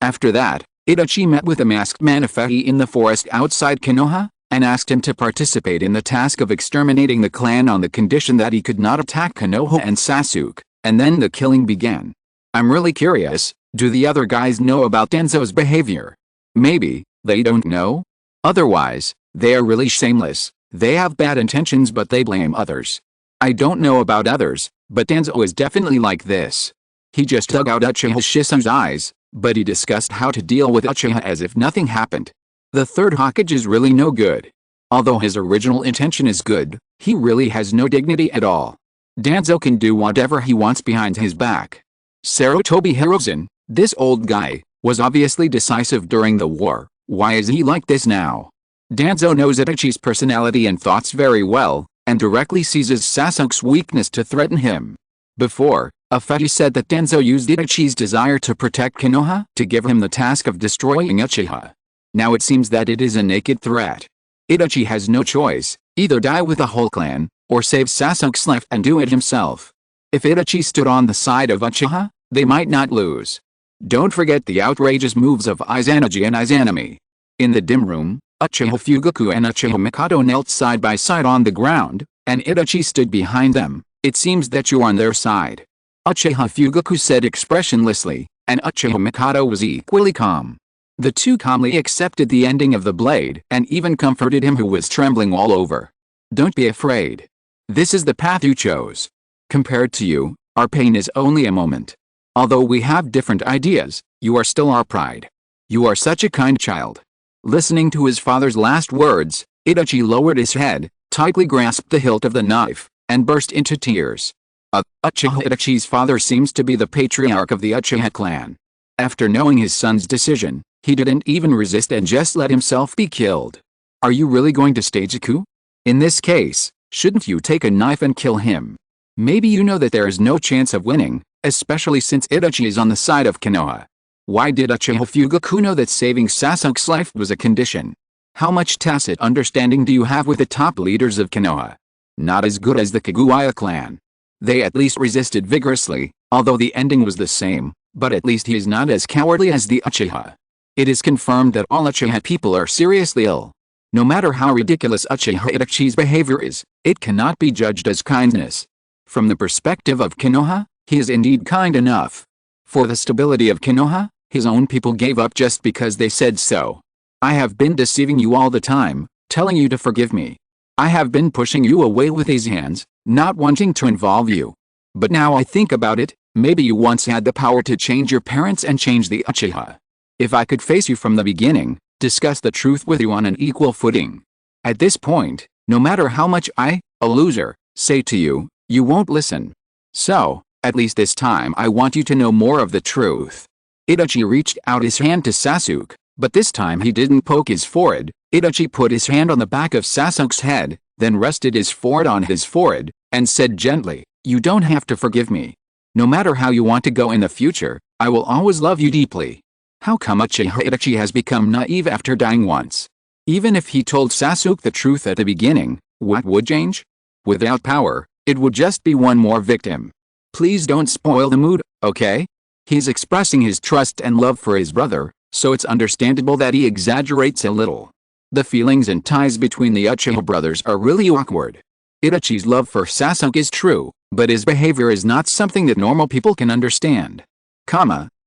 After that, Itachi met with the masked man Ifehi in the forest outside Konoha, and asked him to participate in the task of exterminating the clan on the condition that he could not attack Konoha and Sasuke, and then the killing began. I'm really curious, do the other guys know about Danzo's behavior? Maybe, they don't know? Otherwise, they are really shameless. They have bad intentions but they blame others. I don't know about others, but Danzo is definitely like this. He just dug out Uchiha Shisu's eyes, but he discussed how to deal with Uchiha as if nothing happened. The third Hokage is really no good. Although his original intention is good, he really has no dignity at all. Danzo can do whatever he wants behind his back. Sarutobi Hiruzen, this old guy, was obviously decisive during the war. Why is he like this now? Danzo knows Itachi's personality and thoughts very well, and directly seizes Sasuke's weakness to threaten him. Before, Afeji said that Danzo used Itachi's desire to protect Konoha to give him the task of destroying Uchiha. Now it seems that it is a naked threat. Itachi has no choice, either die with the whole clan, or save Sasuke's life and do it himself. If Itachi stood on the side of Uchiha, they might not lose. Don't forget the outrageous moves of Izanagi and Izanami. In the dim room, Uchiha Fugaku and Uchiha Mikado knelt side by side on the ground, and Itachi stood behind them. It seems that you're on their side. Uchiha Fugaku said expressionlessly, and Uchiha Mikado was equally calm. The two calmly accepted the ending of the blade and even comforted him, who was trembling all over. Don't be afraid. This is the path you chose. Compared to you, our pain is only a moment. Although we have different ideas, you are still our pride. You are such a kind child. Listening to his father's last words, Itachi lowered his head, tightly grasped the hilt of the knife, and burst into tears. Itachi's father seems to be the patriarch of the Uchiha clan. After knowing his son's decision, he didn't even resist and just let himself be killed. Are you really going to stage a coup? In this case, shouldn't you take a knife and kill him? Maybe you know that there is no chance of winning, especially since Itachi is on the side of Konoha. Why did Uchiha Fugaku know that saving Sasuke's life was a condition? How much tacit understanding do you have with the top leaders of Konoha? Not as good as the Kaguya clan. They at least resisted vigorously, although the ending was the same, but at least he is not as cowardly as the Uchiha. It is confirmed that all Uchiha people are seriously ill. No matter how ridiculous Uchiha Itachi's behavior is, it cannot be judged as kindness. From the perspective of Konoha, he is indeed kind enough. For the stability of Konoha, his own people gave up just because they said so. I have been deceiving you all the time, telling you to forgive me. I have been pushing you away with these hands, not wanting to involve you. But now I think about it, maybe you once had the power to change your parents and change the Uchiha. If I could face you from the beginning, discuss the truth with you on an equal footing. At this point, no matter how much I, a loser, say to you, you won't listen. So, at least this time I want you to know more of the truth. Itachi reached out his hand to Sasuke, but this time he didn't poke his forehead. Itachi put his hand on the back of Sasuke's head, then rested his forehead on his forehead, and said gently, you don't have to forgive me. No matter how you want to go in the future, I will always love you deeply. How come Uchiha Itachi has become naive after dying once? Even if he told Sasuke the truth at the beginning, what would change? Without power, it would just be one more victim. Please don't spoil the mood, okay? He's expressing his trust and love for his brother, so it's understandable that he exaggerates a little. The feelings and ties between the Uchiha brothers are really awkward. Itachi's love for Sasuke is true, but his behavior is not something that normal people can understand.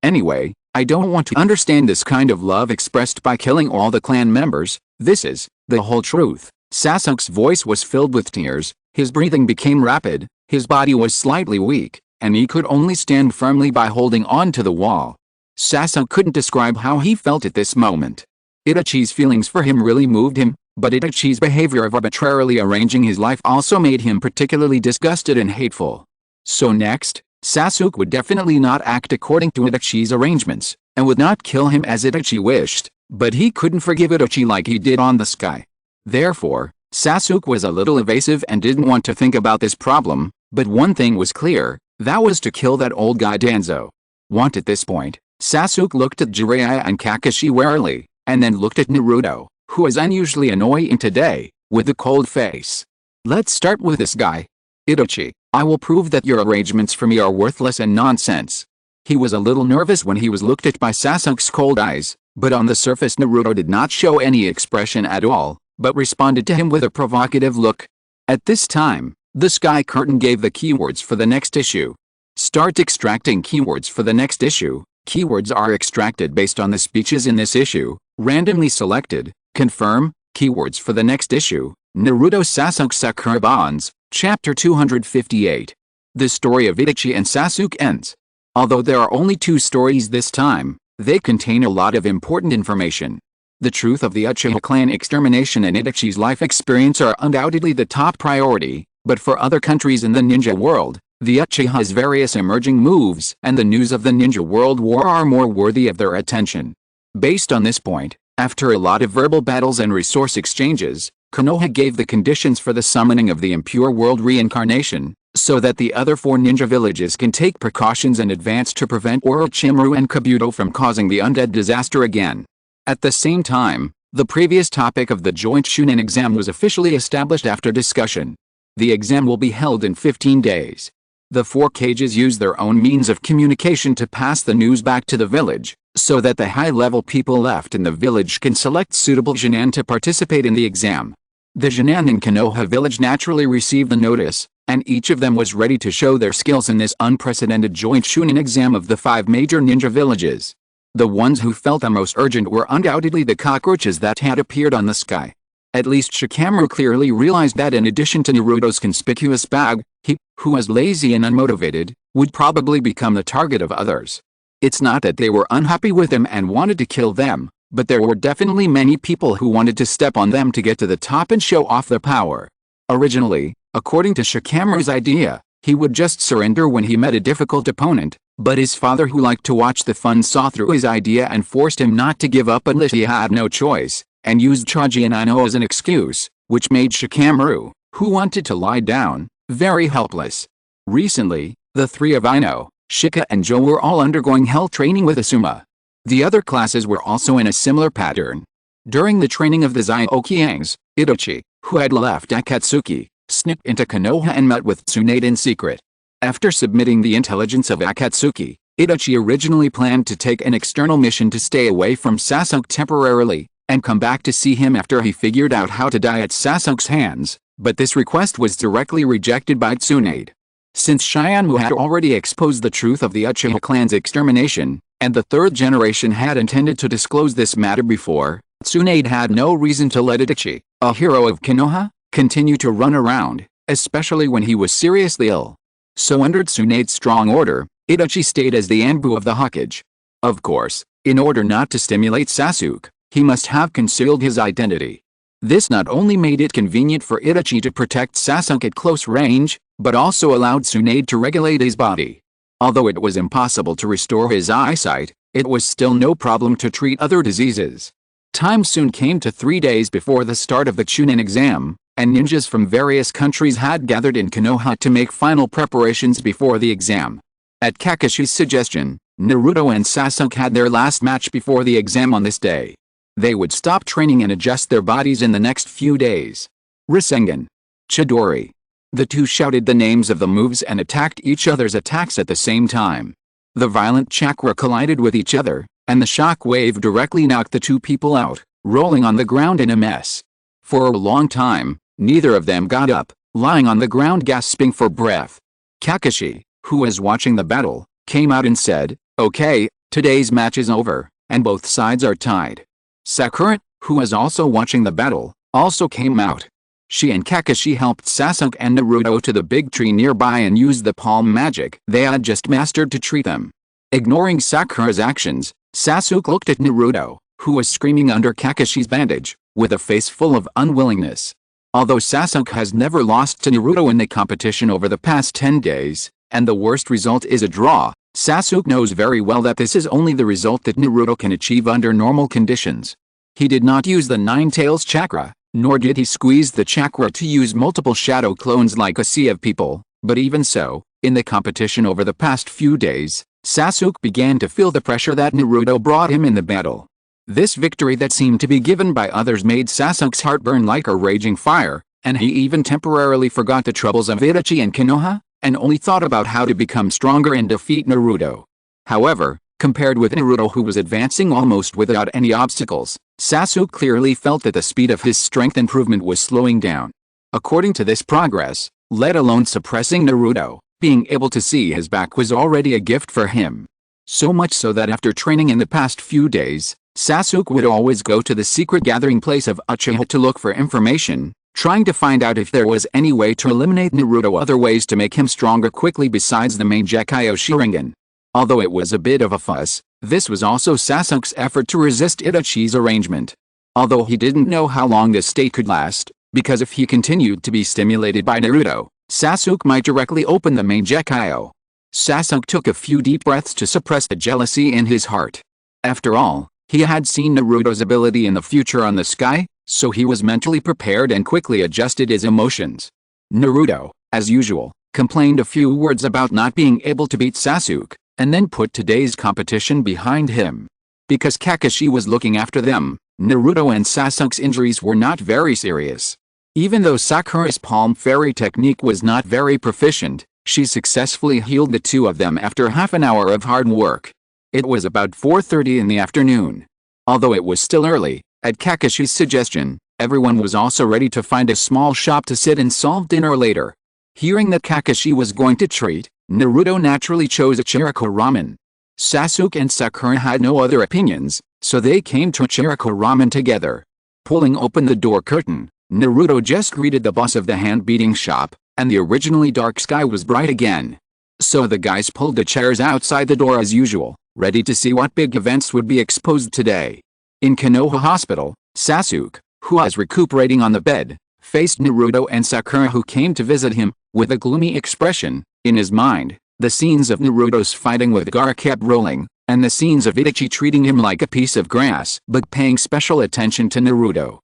Anyway, I don't want to understand this kind of love expressed by killing all the clan members. This is the whole truth. Sasuke's voice was filled with tears, his breathing became rapid, his body was slightly weak, and he could only stand firmly by holding on to the wall. Sasuke couldn't describe how he felt at this moment. Itachi's feelings for him really moved him, but Itachi's behavior of arbitrarily arranging his life also made him particularly disgusted and hateful. So next, Sasuke would definitely not act according to Itachi's arrangements, and would not kill him as Itachi wished, but he couldn't forgive Itachi like he did on the sky. Therefore, Sasuke was a little evasive and didn't want to think about this problem, but one thing was clear, that was to kill that old guy Danzo. At this point, Sasuke looked at Jiraiya and Kakashi warily, and then looked at Naruto, who is unusually annoying today, with a cold face. Let's start with this guy. Itachi, I will prove that your arrangements for me are worthless and nonsense. He was a little nervous when he was looked at by Sasuke's cold eyes, but on the surface Naruto did not show any expression at all, but responded to him with a provocative look. At this time, the Sky Curtain gave the keywords for the next issue. Start extracting keywords for the next issue. Keywords are extracted based on the speeches in this issue, randomly selected. Confirm, keywords for the next issue. Naruto Sasuke Sakura Bonds, Chapter 258. The story of Itachi and Sasuke ends. Although there are only 2 stories this time, They contain a lot of important information. The truth of the Uchiha clan extermination and Itachi's life experience are undoubtedly the top priority, but for other countries in the ninja world, the Uchiha's various emerging moves and the news of the Ninja World War are more worthy of their attention. Based on this point, after a lot of verbal battles and resource exchanges, Konoha gave the conditions for the summoning of the impure world reincarnation, so that the other 4 ninja villages can take precautions in advance to prevent Orochimaru and Kabuto from causing the undead disaster again. At the same time, the previous topic of the joint Chunin exam was officially established after discussion. The exam will be held in 15 days. The 4 cages use their own means of communication to pass the news back to the village, so that the high-level people left in the village can select suitable Genin to participate in the exam. The Genin in Konoha village naturally received the notice, and each of them was ready to show their skills in this unprecedented joint Chunin exam of the 5 major ninja villages. The ones who felt the most urgent were undoubtedly the cockroaches that had appeared on the sky. At least Shikamaru clearly realized that in addition to Naruto's conspicuous bag, he, who was lazy and unmotivated, would probably become the target of others. It's not that they were unhappy with him and wanted to kill them, but there were definitely many people who wanted to step on them to get to the top and show off their power. Originally, according to Shikamaru's idea, he would just surrender when he met a difficult opponent, but his father, who liked to watch the fun, saw through his idea and forced him not to give up unless he had no choice, and used Choji and Ino as an excuse, which made Shikamaru, who wanted to lie down, very helpless. Recently, the 3 of Ino, Shika and Joe were all undergoing hell training with Asuma. The other classes were also in a similar pattern. During the training of the Zyokiangs, Itachi, who had left Akatsuki, snipped into Konoha and met with Tsunade in secret. After submitting the intelligence of Akatsuki, Itachi originally planned to take an external mission to stay away from Sasuke temporarily, and come back to see him after he figured out how to die at Sasuke's hands, but this request was directly rejected by Tsunade. Since Shianmu had already exposed the truth of the Uchiha clan's extermination, and the 3rd generation had intended to disclose this matter before, Tsunade had no reason to let Itachi, a hero of Konoha, continue to run around, especially when he was seriously ill. So under Tsunade's strong order, Itachi stayed as the Anbu of the Hokage. Of course, in order not to stimulate Sasuke, he must have concealed his identity. This not only made it convenient for Itachi to protect Sasuke at close range, but also allowed Tsunade to regulate his body. Although it was impossible to restore his eyesight, it was still no problem to treat other diseases. Time soon came to 3 days before the start of the Chunin exam, and ninjas from various countries had gathered in Konoha to make final preparations before the exam. At Kakashi's suggestion, Naruto and Sasuke had their last match before the exam on this day. They would stop training and adjust their bodies in the next few days. Rasengan. Chidori. The two shouted the names of the moves and attacked each other's attacks at the same time. The violent chakra collided with each other, and the shock wave directly knocked the 2 people out, rolling on the ground in a mess. For a long time, neither of them got up, lying on the ground gasping for breath. Kakashi, who was watching the battle, came out and said, "Okay, today's match is over, and both sides are tied." Sakura, who was also watching the battle, also came out. She and Kakashi helped Sasuke and Naruto to the big tree nearby and used the palm magic they had just mastered to treat them. Ignoring Sakura's actions, Sasuke looked at Naruto, who was screaming under Kakashi's bandage, with a face full of unwillingness. Although Sasuke has never lost to Naruto in the competition over the past 10 days, and the worst result is a draw, Sasuke knows very well that this is only the result that Naruto can achieve under normal conditions. He did not use the Nine Tails chakra, nor did he squeeze the chakra to use multiple shadow clones like a sea of people, but even so, in the competition over the past few days, Sasuke began to feel the pressure that Naruto brought him in the battle. This victory that seemed to be given by others made Sasuke's heart burn like a raging fire, and he even temporarily forgot the troubles of Itachi and Konoha, and only thought about how to become stronger and defeat Naruto. However, compared with Naruto, who was advancing almost without any obstacles, Sasuke clearly felt that the speed of his strength improvement was slowing down. According to this progress, let alone suppressing Naruto, being able to see his back was already a gift for him. So much so that after training in the past few days, Sasuke would always go to the secret gathering place of Uchiha to look for information, trying to find out if there was any way to eliminate Naruto, other ways to make him stronger quickly besides the main Gekyo Sharingan. Although it was a bit of a fuss, This was also Sasuke's effort to resist Itachi's arrangement. Although he didn't know how long this state could last, because if he continued to be stimulated by Naruto, Sasuke might directly open the Mangekyo. Sasuke took a few deep breaths to suppress the jealousy in his heart. After all, he had seen Naruto's ability in the future on the sky, so he was mentally prepared and quickly adjusted his emotions. Naruto, as usual, complained a few words about not being able to beat Sasuke, and then put today's competition behind him. Because Kakashi was looking after them, Naruto and Sasuke's injuries were not very serious. Even though Sakura's palm fairy technique was not very proficient, she successfully healed the two of them after half an hour of hard work. It was about 4:30 in the afternoon. Although it was still early, at Kakashi's suggestion, everyone was also ready to find a small shop to sit and solve dinner later. Hearing that Kakashi was going to treat, Naruto naturally chose Ichiriko Ramen. Sasuke and Sakura had no other opinions, so they came to Ichiriko Ramen together. Pulling open the door curtain, Naruto just greeted the boss of the hand-beating shop, and the originally dark sky was bright again. So the guys pulled the chairs outside the door as usual, ready to see what big events would be exposed today. In Konoha Hospital, Sasuke, who was recuperating on the bed, faced Naruto and Sakura who came to visit him, with a gloomy expression. In his mind, the scenes of Naruto's fighting with Gaara kept rolling, and the scenes of Itachi treating him like a piece of grass but paying special attention to Naruto.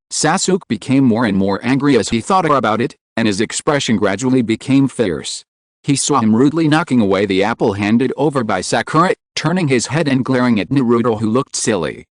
Sasuke became more and more angry as he thought about it, and his expression gradually became fierce. He saw him rudely knocking away the apple handed over by Sakura, turning his head and glaring at Naruto who looked silly.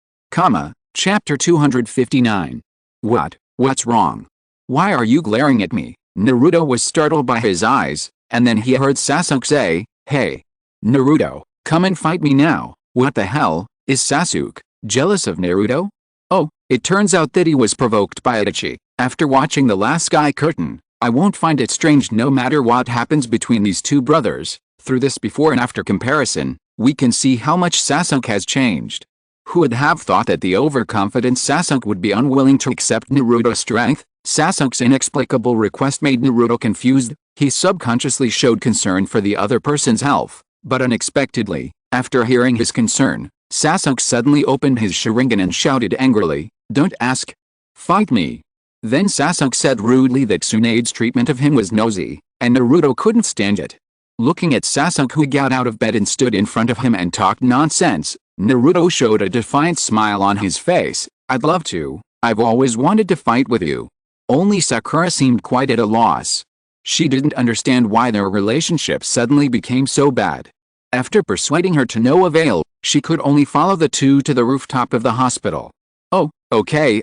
Chapter 259. What's wrong? Why are you glaring at me? Naruto was startled by his eyes, and then he heard Sasuke say, "Hey, Naruto, come and fight me now." What the hell, is Sasuke jealous of Naruto? Oh, it turns out that he was provoked by Itachi. After watching the last sky curtain, I won't find it strange no matter what happens between these two brothers. Through this before and after comparison, we can see how much Sasuke has changed. Who would have thought that the overconfident Sasuke would be unwilling to accept Naruto's strength? Sasuke's inexplicable request made Naruto confused. He subconsciously showed concern for the other person's health, but unexpectedly, after hearing his concern, Sasuke suddenly opened his Sharingan and shouted angrily, "Don't ask. Fight me." Then Sasuke said rudely that Tsunade's treatment of him was nosy, and Naruto couldn't stand it. Looking at Sasuke who got out of bed and stood in front of him and talked nonsense, Naruto showed a defiant smile on his face. "I'd love to. I've always wanted to fight with you." Only Sakura seemed quite at a loss. She didn't understand why their relationship suddenly became so bad. After persuading her to no avail, she could only follow the two to the rooftop of the hospital. "Oh, okay,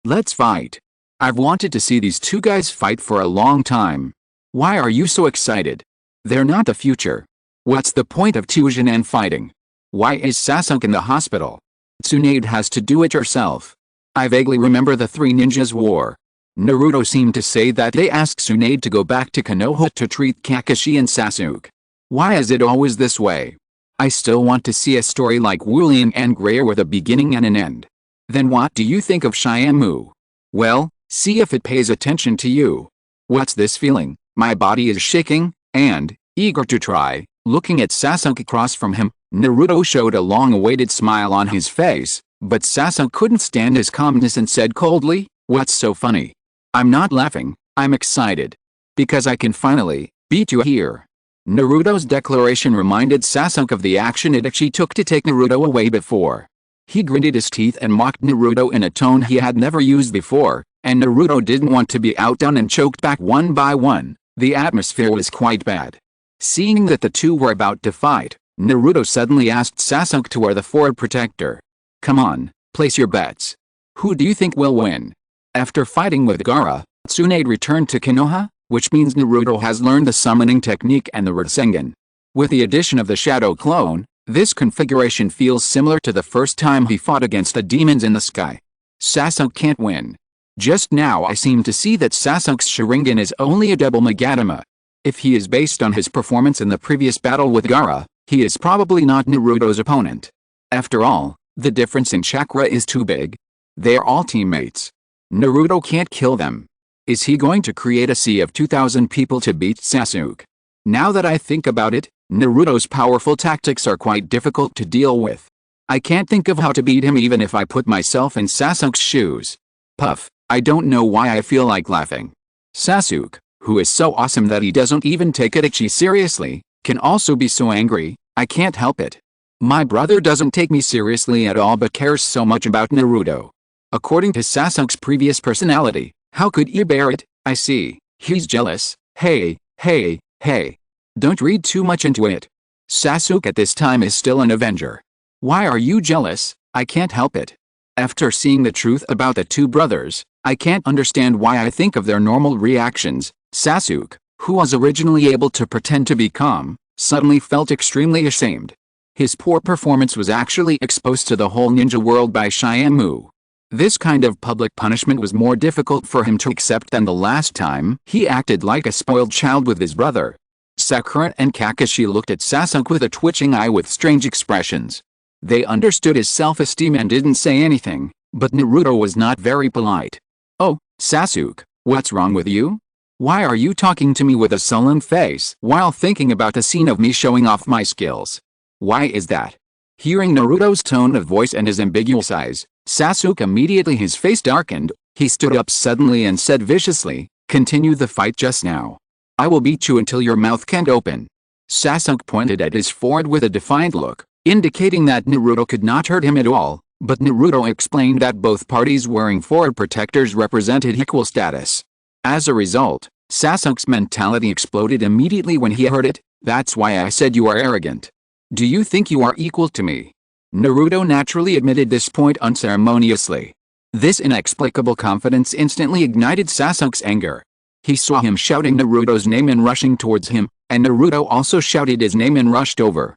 let's fight. I've wanted to see these two guys fight for a long time. Why are you so excited? They're not the future. What's the point of Tujin and fighting? Why is Sasuke in the hospital? Tsunade has to do it herself. I vaguely remember the Three Ninjas War. Naruto seemed to say that they asked Tsunade to go back to Konoha to treat Kakashi and Sasuke. Why is it always this way? I still want to see a story like Wulian and Greyer with a beginning and an end. Then what do you think of Shiamu? Well, see if it pays attention to you. What's this feeling? My body is shaking, and, eager to try, looking at Sasuke across from him, Naruto showed a long-awaited smile on his face, but Sasuke couldn't stand his calmness and said coldly, "What's so funny? I'm not laughing, I'm excited. Because I can finally beat you here." Naruto's declaration reminded Sasuke of the action Itachi took to take Naruto away before. He gritted his teeth and mocked Naruto in a tone he had never used before, and Naruto didn't want to be outdone and choked back one by one. The atmosphere was quite bad. Seeing that the two were about to fight, Naruto suddenly asked Sasuke to wear the Forward Protector. "Come on, place your bets. Who do you think will win?" After fighting with Gaara, Tsunade returned to Konoha, which means Naruto has learned the summoning technique and the Rasengan. With the addition of the Shadow Clone, this configuration feels similar to the first time he fought against the demons in the sky. Sasuke can't win. Just now I seem to see that Sasuke's Sharingan is only a double Magatama. If he is based on his performance in the previous battle with Gaara, he is probably not Naruto's opponent. After all, the difference in chakra is too big. They are all teammates. Naruto can't kill them. Is he going to create a sea of 2,000 people to beat Sasuke? Now that I think about it, Naruto's powerful tactics are quite difficult to deal with. I can't think of how to beat him even if I put myself in Sasuke's shoes. Puff, I don't know why I feel like laughing. Sasuke, who is so awesome that he doesn't even take Itachi seriously, can also be so angry. I can't help it. My brother doesn't take me seriously at all but cares so much about Naruto. According to Sasuke's previous personality, how could he bear it? I see. He's jealous. Hey. Don't read too much into it. Sasuke at this time is still an Avenger. Why are you jealous? I can't help it. After seeing the truth about the two brothers, I can't understand why I think of their normal reactions. Sasuke, who was originally able to pretend to be calm, suddenly felt extremely ashamed. His poor performance was actually exposed to the whole ninja world by Shyamamu. This kind of public punishment was more difficult for him to accept than the last time he acted like a spoiled child with his brother. Sakura and Kakashi looked at Sasuke with a twitching eye with strange expressions. They understood his self-esteem and didn't say anything, but Naruto was not very polite. Oh, Sasuke, what's wrong with you? Why are you talking to me with a sullen face while thinking about the scene of me showing off my skills? Why is that? Hearing Naruto's tone of voice and his ambiguous eyes, Sasuke immediately his face darkened. He stood up suddenly and said viciously, "Continue the fight just now. I will beat you until your mouth can't open." Sasuke pointed at his forehead with a defiant look, indicating that Naruto could not hurt him at all, but Naruto explained that both parties wearing forehead protectors represented equal status. As a result, Sasuke's mentality exploded immediately when he heard it. "That's why I said you are arrogant. Do you think you are equal to me?" Naruto naturally admitted this point unceremoniously. This inexplicable confidence instantly ignited Sasuke's anger. He saw him shouting Naruto's name and rushing towards him, and Naruto also shouted his name and rushed over.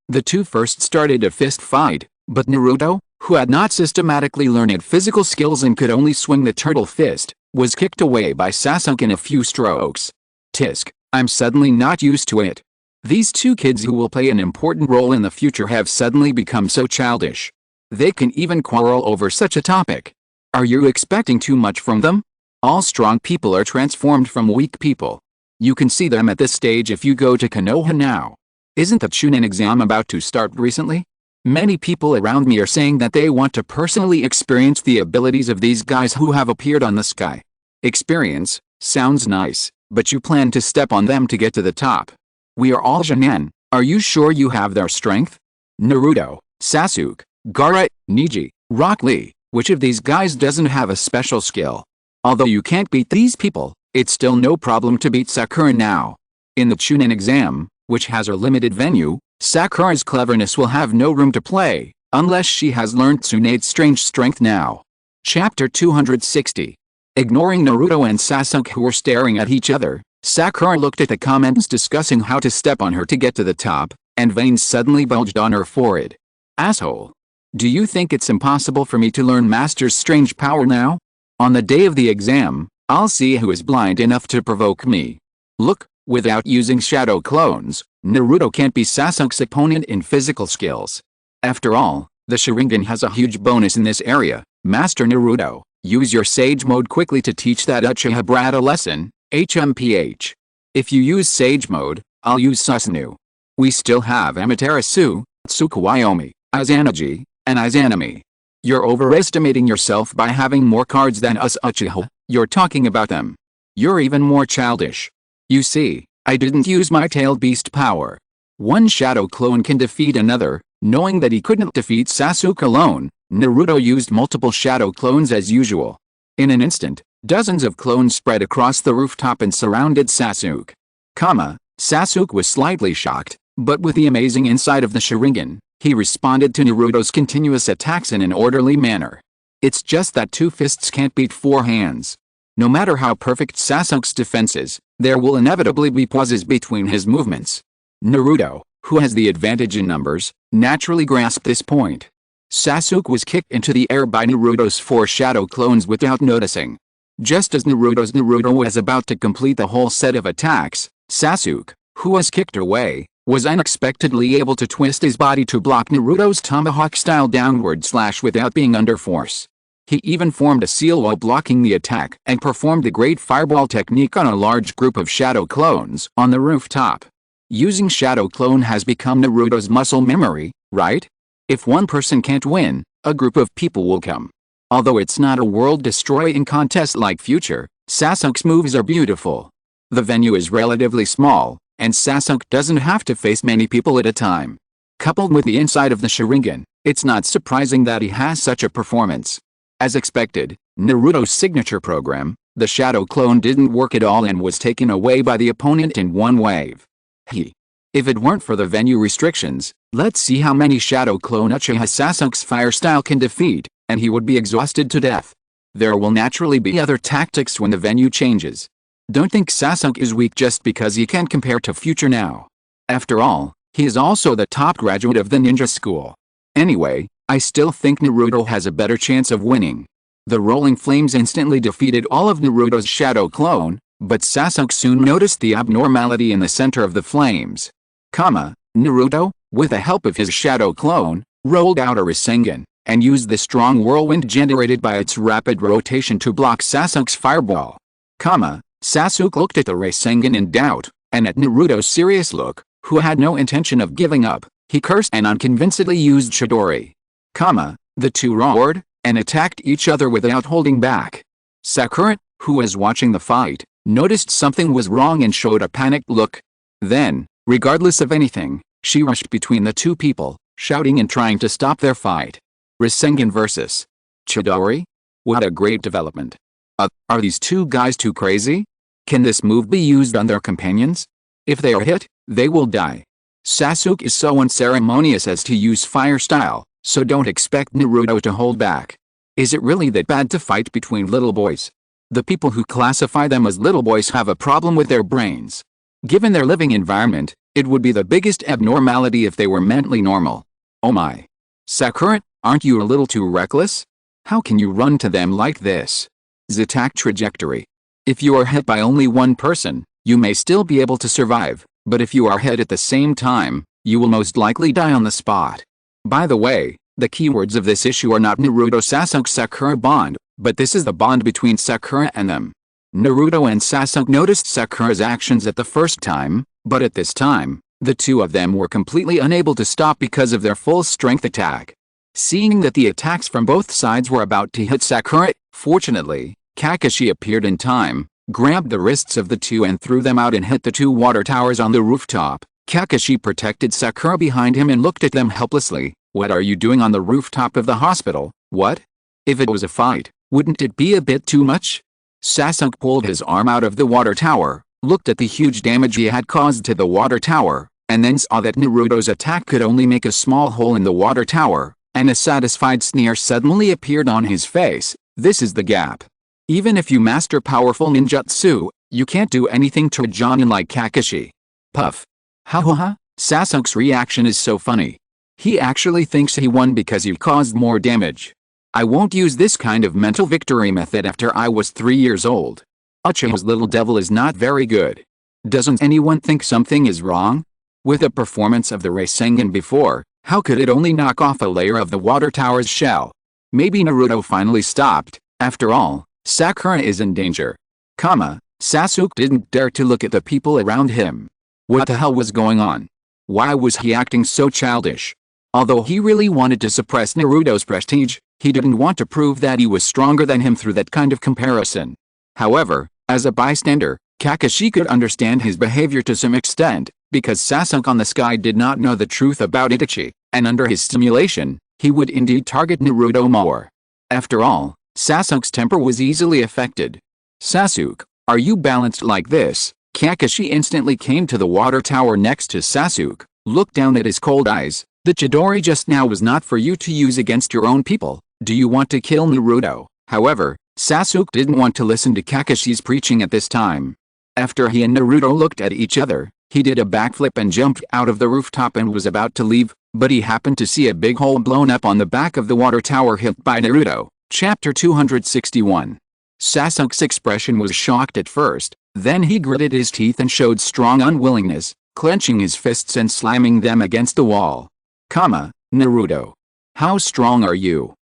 The two first started a fist fight, but Naruto, who had not systematically learned physical skills and could only swing the turtle fist, was kicked away by Sasuke in a few strokes. Tisk, I'm suddenly not used to it. These two kids who will play an important role in the future have suddenly become so childish. They can even quarrel over such a topic. Are you expecting too much from them? All strong people are transformed from weak people. You can see them at this stage if you go to Konoha now. Isn't the Chunin exam about to start recently? Many people around me are saying that they want to personally experience the abilities of these guys who have appeared on the sky. Experience, sounds nice, but you plan to step on them to get to the top. We are all Jonin. Are you sure you have their strength? Naruto, Sasuke, Gaara, Neji, Rock Lee, which of these guys doesn't have a special skill? Although you can't beat these people, it's still no problem to beat Sakura now. In the Chunin exam, which has a limited venue, Sakura's cleverness will have no room to play, unless she has learned Tsunade's strange strength now. Chapter 260. Ignoring Naruto and Sasuke who were staring at each other, Sakura looked at the comments discussing how to step on her to get to the top, and veins suddenly bulged on her forehead. Asshole. Do you think it's impossible for me to learn Master's strange power now? On the day of the exam, I'll see who is blind enough to provoke me. Look, without using shadow clones, Naruto can't be Sasuke's opponent in physical skills. After all, the Sharingan has a huge bonus in this area. Master Naruto, use your Sage Mode quickly to teach that Uchiha brat a lesson. HMPH. If you use Sage Mode, I'll use Susanoo. We still have Amaterasu, Tsukuyomi, Izanagi, and Izanami. You're overestimating yourself by having more cards than us Uchiha. You're talking about them. You're even more childish. You see, I didn't use my tailed beast power. One shadow clone can defeat another. Knowing that he couldn't defeat Sasuke alone, Naruto used multiple shadow clones as usual. In an instant, dozens of clones spread across the rooftop and surrounded Sasuke. Sasuke was slightly shocked, but with the amazing insight of the Sharingan, he responded to Naruto's continuous attacks in an orderly manner. It's just that two fists can't beat four hands. No matter how perfect Sasuke's defense is, there will inevitably be pauses between his movements. Naruto, who has the advantage in numbers, naturally grasped this point. Sasuke was kicked into the air by Naruto's four shadow clones without noticing. Just as Naruto was about to complete the whole set of attacks, Sasuke, who was kicked away, was unexpectedly able to twist his body to block Naruto's tomahawk-style downward slash without being under force. He even formed a seal while blocking the attack and performed the great fireball technique on a large group of shadow clones on the rooftop. Using shadow clone has become Naruto's muscle memory, right? If one person can't win, a group of people will come. Although it's not a world-destroying contest like Future, Sasuke's moves are beautiful. The venue is relatively small, and Sasuke doesn't have to face many people at a time. Coupled with the inside of the Sharingan, it's not surprising that he has such a performance. As expected, Naruto's signature program, the Shadow Clone, didn't work at all and was taken away by the opponent in one wave. If it weren't for the venue restrictions, let's see how many Shadow Clone Uchiha Sasuke's fire style can defeat, and he would be exhausted to death. There will naturally be other tactics when the venue changes. Don't think Sasuke is weak just because he can't compare to Future now. After all, he is also the top graduate of the ninja school. Anyway, I still think Naruto has a better chance of winning. The Rolling Flames instantly defeated all of Naruto's Shadow Clone, but Sasuke soon noticed the abnormality in the center of the flames. Naruto, with the help of his Shadow Clone, rolled out a Rasengan, and used the strong whirlwind generated by its rapid rotation to block Sasuke's fireball. Sasuke looked at the Rasengan in doubt, and at Naruto's serious look, who had no intention of giving up, he cursed and unconvincedly used Chidori. The two roared, and attacked each other without holding back. Sakura, who was watching the fight, noticed something was wrong and showed a panicked look. Then, regardless of anything, she rushed between the two people, shouting and trying to stop their fight. Rasengan vs. Chidori? What a great development. Are these two guys too crazy? Can this move be used on their companions? If they are hit, they will die. Sasuke is so unceremonious as to use fire style, so don't expect Naruto to hold back. Is it really that bad to fight between little boys? The people who classify them as little boys have a problem with their brains. Given their living environment, it would be the biggest abnormality if they were mentally normal. Oh my. Sakura, aren't you a little too reckless? How can you run to them like this? Attack trajectory. If you are hit by only one person, you may still be able to survive, but if you are hit at the same time, you will most likely die on the spot. By the way, the keywords of this issue are not Naruto-Sasuke-Sakura bond, but this is the bond between Sakura and them. Naruto and Sasuke noticed Sakura's actions at the first time, but at this time, the two of them were completely unable to stop because of their full strength attack. Seeing that the attacks from both sides were about to hit Sakura, fortunately, Kakashi appeared in time, grabbed the wrists of the two and threw them out and hit the two water towers on the rooftop. Kakashi protected Sakura behind him and looked at them helplessly. What are you doing on the rooftop of the hospital? What? If it was a fight, wouldn't it be a bit too much? Sasuke pulled his arm out of the water tower, looked at the huge damage he had caused to the water tower, and then saw that Naruto's attack could only make a small hole in the water tower, and a satisfied sneer suddenly appeared on his face. This is the gap. Even if you master powerful ninjutsu, you can't do anything to a Jonin like Kakashi. Puff. Ha ha ha. Sasuke's reaction is so funny. He actually thinks he won because he caused more damage. I won't use this kind of mental victory method after I was 3 years old. Uchiha's little devil is not very good. Doesn't anyone think something is wrong? With the performance of the Rasengan before, how could it only knock off a layer of the water tower's shell? Maybe Naruto finally stopped. After all, Sakura is in danger. Sasuke didn't dare to look at the people around him. What the hell was going on? Why was he acting so childish? Although he really wanted to suppress Naruto's prestige, he didn't want to prove that he was stronger than him through that kind of comparison. However, as a bystander, Kakashi could understand his behavior to some extent, because Sasuke on the sky did not know the truth about Itachi, and under his stimulation, he would indeed target Naruto more. After all, Sasuke's temper was easily affected. Sasuke, are you balanced like this? Kakashi instantly came to the water tower next to Sasuke, looked down at his cold eyes. The Chidori just now was not for you to use against your own people. Do you want to kill Naruto? However, Sasuke didn't want to listen to Kakashi's preaching at this time. After he and Naruto looked at each other, he did a backflip and jumped out of the rooftop and was about to leave, but he happened to see a big hole blown up on the back of the water tower hit by Naruto. Chapter 261. Sasuke's expression was shocked at first, then he gritted his teeth and showed strong unwillingness, clenching his fists and slamming them against the wall. Naruto. How strong are you?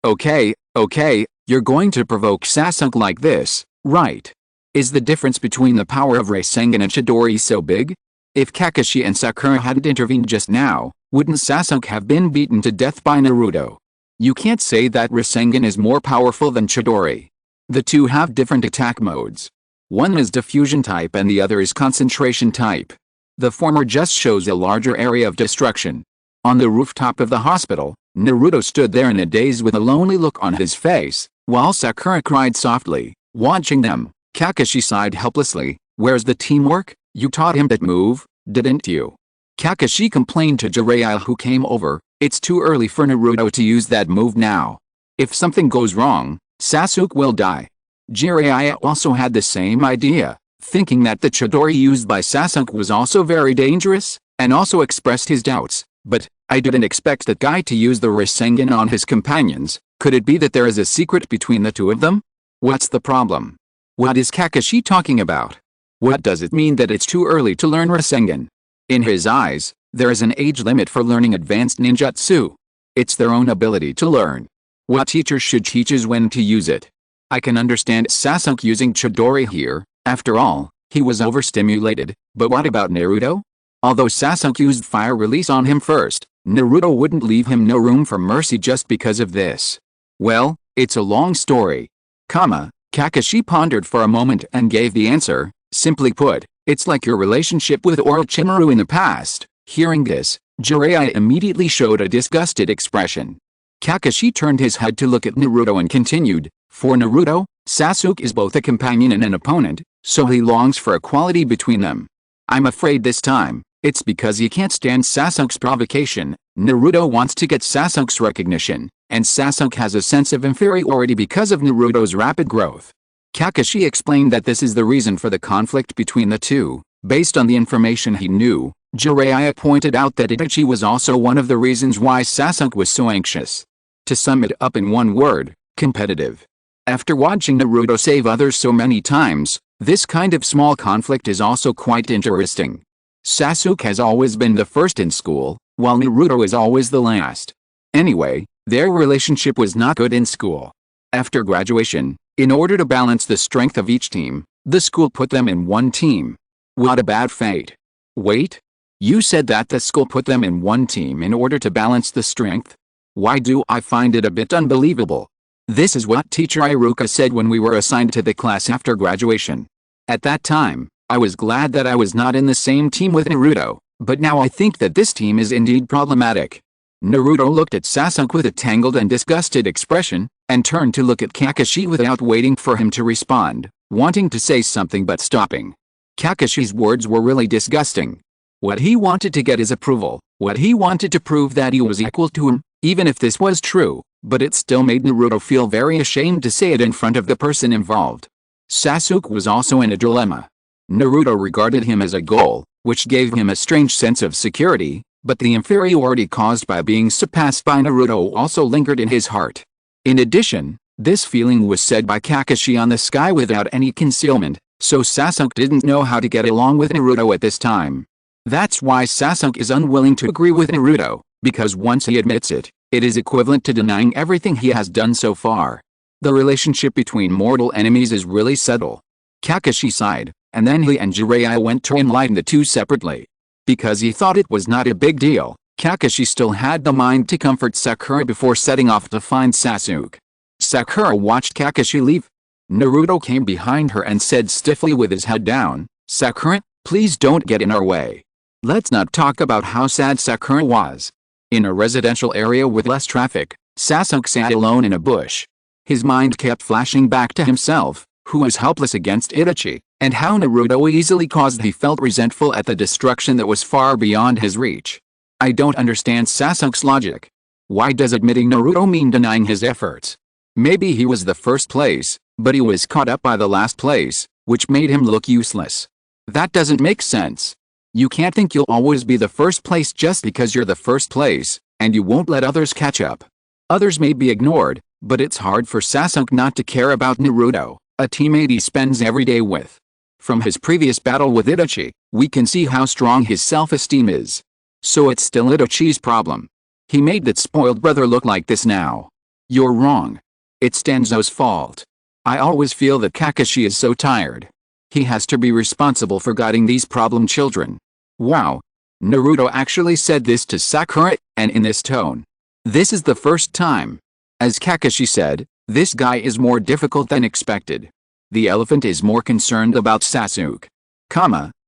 Okay, Okay, you're going to provoke Sasuke like this, right? Is the difference between the power of Rasengan and Chidori so big? If Kakashi and Sakura hadn't intervened just now, wouldn't Sasuke have been beaten to death by Naruto? You can't say that Rasengan is more powerful than Chidori. The two have different attack modes. One is diffusion type and the other is concentration type. The former just shows a larger area of destruction. On the rooftop of the hospital, Naruto stood there in a daze with a lonely look on his face, while Sakura cried softly, watching them. Kakashi sighed helplessly. Where's the teamwork? You taught him that move, didn't you? Kakashi complained to Jiraiya, who came over. It's too early for Naruto to use that move now. If something goes wrong, Sasuke will die. Jiraiya also had the same idea, thinking that the Chidori used by Sasuke was also very dangerous, and also expressed his doubts. But, I didn't expect that guy to use the Rasengan on his companions. Could it be that there is a secret between the two of them? What's the problem? What is Kakashi talking about? What does it mean that it's too early to learn Rasengan? In his eyes, there is an age limit for learning advanced ninjutsu. It's their own ability to learn. What teacher should teach is when to use it. I can understand Sasuke using Chidori here. After all, he was overstimulated. But what about Naruto? Although Sasuke used fire release on him first, Naruto wouldn't leave him no room for mercy just because of this. Well, it's a long story. Kakashi pondered for a moment and gave the answer. Simply put, it's like your relationship with Orochimaru in the past. Hearing this, Jiraiya immediately showed a disgusted expression. Kakashi turned his head to look at Naruto and continued, for Naruto, Sasuke is both a companion and an opponent, so he longs for equality between them. I'm afraid this time, it's because he can't stand Sasuke's provocation. Naruto wants to get Sasuke's recognition, and Sasuke has a sense of inferiority because of Naruto's rapid growth. Kakashi explained that this is the reason for the conflict between the two. Based on the information he knew, Jiraiya pointed out that Itachi was also one of the reasons why Sasuke was so anxious. To sum it up in one word, competitive. After watching Naruto save others so many times, this kind of small conflict is also quite interesting. Sasuke has always been the first in school, while Naruto is always the last. Anyway, their relationship was not good in school. After graduation, in order to balance the strength of each team, the school put them in one team. What a bad fate. Wait? You said that the school put them in one team in order to balance the strength? Why do I find it a bit unbelievable? This is what Teacher Iruka said when we were assigned to the class after graduation. At that time, I was glad that I was not in the same team with Naruto, but now I think that this team is indeed problematic. Naruto looked at Sasuke with a tangled and disgusted expression, and turned to look at Kakashi without waiting for him to respond, wanting to say something but stopping. Kakashi's words were really disgusting. What he wanted to get is approval, what he wanted to prove that he was equal to him, even if this was true, but it still made Naruto feel very ashamed to say it in front of the person involved. Sasuke was also in a dilemma. Naruto regarded him as a goal, which gave him a strange sense of security, but the inferiority caused by being surpassed by Naruto also lingered in his heart. In addition, this feeling was said by Kakashi on the sky without any concealment, so Sasuke didn't know how to get along with Naruto at this time. That's why Sasuke is unwilling to agree with Naruto, because once he admits it, it is equivalent to denying everything he has done so far. The relationship between mortal enemies is really subtle. Kakashi sighed, and then he and Jiraiya went to enlighten the two separately. Because he thought it was not a big deal, Kakashi still had the mind to comfort Sakura before setting off to find Sasuke. Sakura watched Kakashi leave. Naruto came behind her and said stiffly with his head down, "Sakura, please don't get in our way." Let's not talk about how sad Sakura was. In a residential area with less traffic, Sasuke sat alone in a bush. His mind kept flashing back to himself, who was helpless against Itachi, and how Naruto easily caused he felt resentful at the destruction that was far beyond his reach. I don't understand Sasuke's logic. Why does admitting Naruto mean denying his efforts? Maybe he was the first place, but he was caught up by the last place, which made him look useless. That doesn't make sense. You can't think you'll always be the first place just because you're the first place, and you won't let others catch up. Others may be ignored, but it's hard for Sasuke not to care about Naruto, a teammate he spends every day with. From his previous battle with Itachi, we can see how strong his self-esteem is. So it's still Itachi's problem. He made that spoiled brother look like this now. You're wrong. It's Danzo's fault. I always feel that Kakashi is so tired. He has to be responsible for guiding these problem children. Wow. Naruto actually said this to Sakura, and in this tone. This is the first time. As Kakashi said, this guy is more difficult than expected. The elephant is more concerned about Sasuke.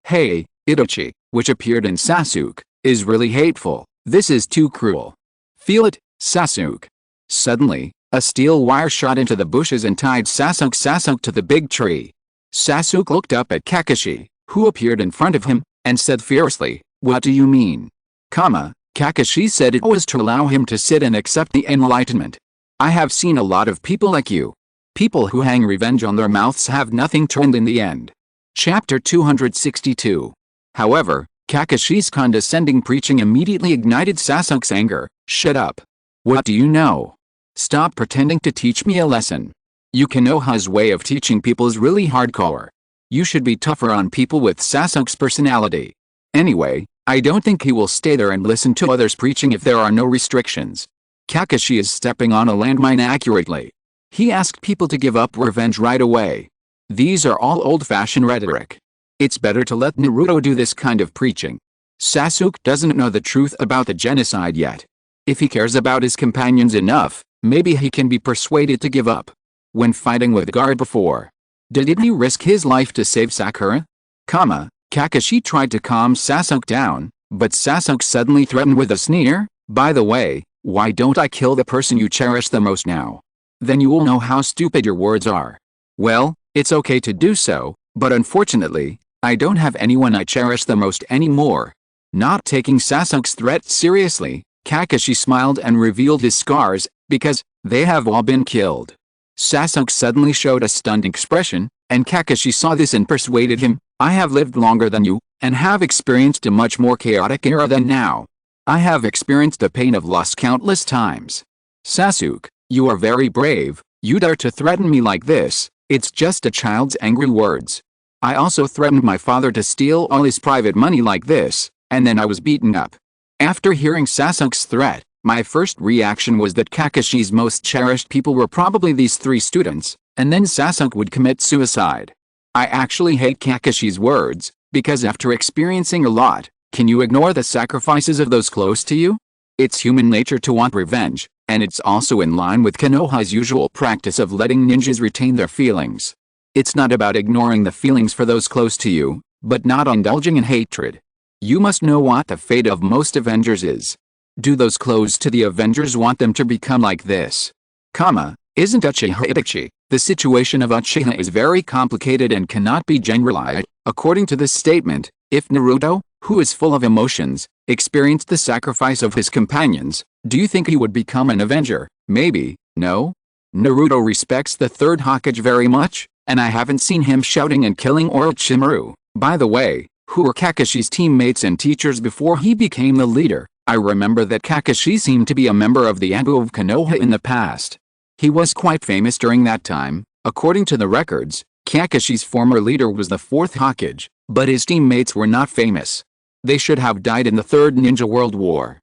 Hey, Itachi, which appeared in Sasuke, is really hateful. This is too cruel. Feel it, Sasuke. Suddenly, a steel wire shot into the bushes and tied Sasuke to the big tree. Sasuke looked up at Kakashi, who appeared in front of him, and said fiercely, "What do you mean?" Kakashi said it was to allow him to sit and accept the enlightenment. I have seen a lot of people like you. People who hang revenge on their mouths have nothing turned in the end. Chapter 262. However, Kakashi's condescending preaching immediately ignited Sasuke's anger. Shut up. What do you know? Stop pretending to teach me a lesson. Konoha's way of teaching people is really hardcore. You should be tougher on people with Sasuke's personality. Anyway, I don't think he will stay there and listen to others preaching if there are no restrictions. Kakashi is stepping on a landmine accurately. He asked people to give up revenge right away. These are all old-fashioned rhetoric. It's better to let Naruto do this kind of preaching. Sasuke doesn't know the truth about the genocide yet. If he cares about his companions enough, maybe he can be persuaded to give up. When fighting with Guard before, didn't he risk his life to save Sakura? Kakashi tried to calm Sasuke down, but Sasuke suddenly threatened with a sneer, "By the way, why don't I kill the person you cherish the most now? Then you will know how stupid your words are." Well, it's okay to do so, but unfortunately, I don't have anyone I cherish the most anymore. Not taking Sasuke's threat seriously, Kakashi smiled and revealed his scars, because they have all been killed. Sasuke suddenly showed a stunned expression, and Kakashi saw this and persuaded him, "I have lived longer than you, and have experienced a much more chaotic era than now. I have experienced the pain of loss countless times. Sasuke, you are very brave. You dare to threaten me like this. It's just a child's angry words. I also threatened my father to steal all his private money like this, and then I was beaten up." After hearing Sasuke's threat, my first reaction was that Kakashi's most cherished people were probably these three students, and then Sasuke would commit suicide. I actually hate Kakashi's words, because after experiencing a lot, can you ignore the sacrifices of those close to you? It's human nature to want revenge, and it's also in line with Konoha's usual practice of letting ninjas retain their feelings. It's not about ignoring the feelings for those close to you, but not indulging in hatred. You must know what the fate of most Avengers is. Do those close to the Avengers want them to become like this? Isn't Uchiha Itachi? The situation of Uchiha is very complicated and cannot be generalized. According to this statement, if Naruto, who is full of emotions, experienced the sacrifice of his companions, do you think he would become an Avenger? Maybe, no? Naruto respects the third Hokage very much, and I haven't seen him shouting and killing Orochimaru. By the way, who were Kakashi's teammates and teachers before he became the leader? I remember that Kakashi seemed to be a member of the Anbu of Konoha in the past. He was quite famous during that time. According to the records, Kakashi's former leader was the fourth Hokage, but his teammates were not famous. They should have died in the Third Ninja World War.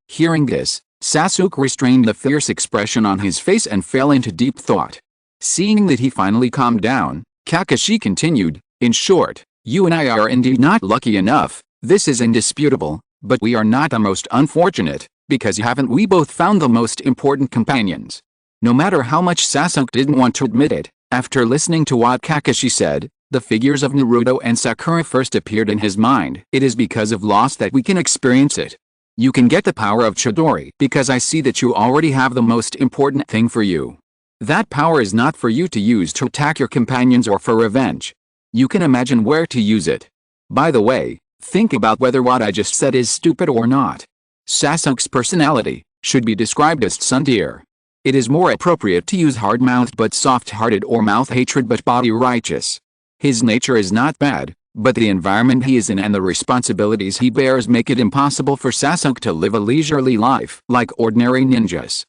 Hearing this, Sasuke restrained the fierce expression on his face and fell into deep thought. Seeing that he finally calmed down, Kakashi continued, "In short, you and I are indeed not lucky enough, this is indisputable, but we are not the most unfortunate, because haven't we both found the most important companions?" No matter how much Sasuke didn't want to admit it, after listening to what Kakashi said, the figures of Naruto and Sakura first appeared in his mind. It is because of loss that we can experience it. You can get the power of Chidori because I see that you already have the most important thing for you. That power is not for you to use to attack your companions or for revenge. You can imagine where to use it. By the way, think about whether what I just said is stupid or not. Sasuke's personality should be described as tsundere. It is more appropriate to use hard-mouthed but soft-hearted or mouth hatred but body righteous. His nature is not bad, but the environment he is in and the responsibilities he bears make it impossible for Sasuke to live a leisurely life like ordinary ninjas.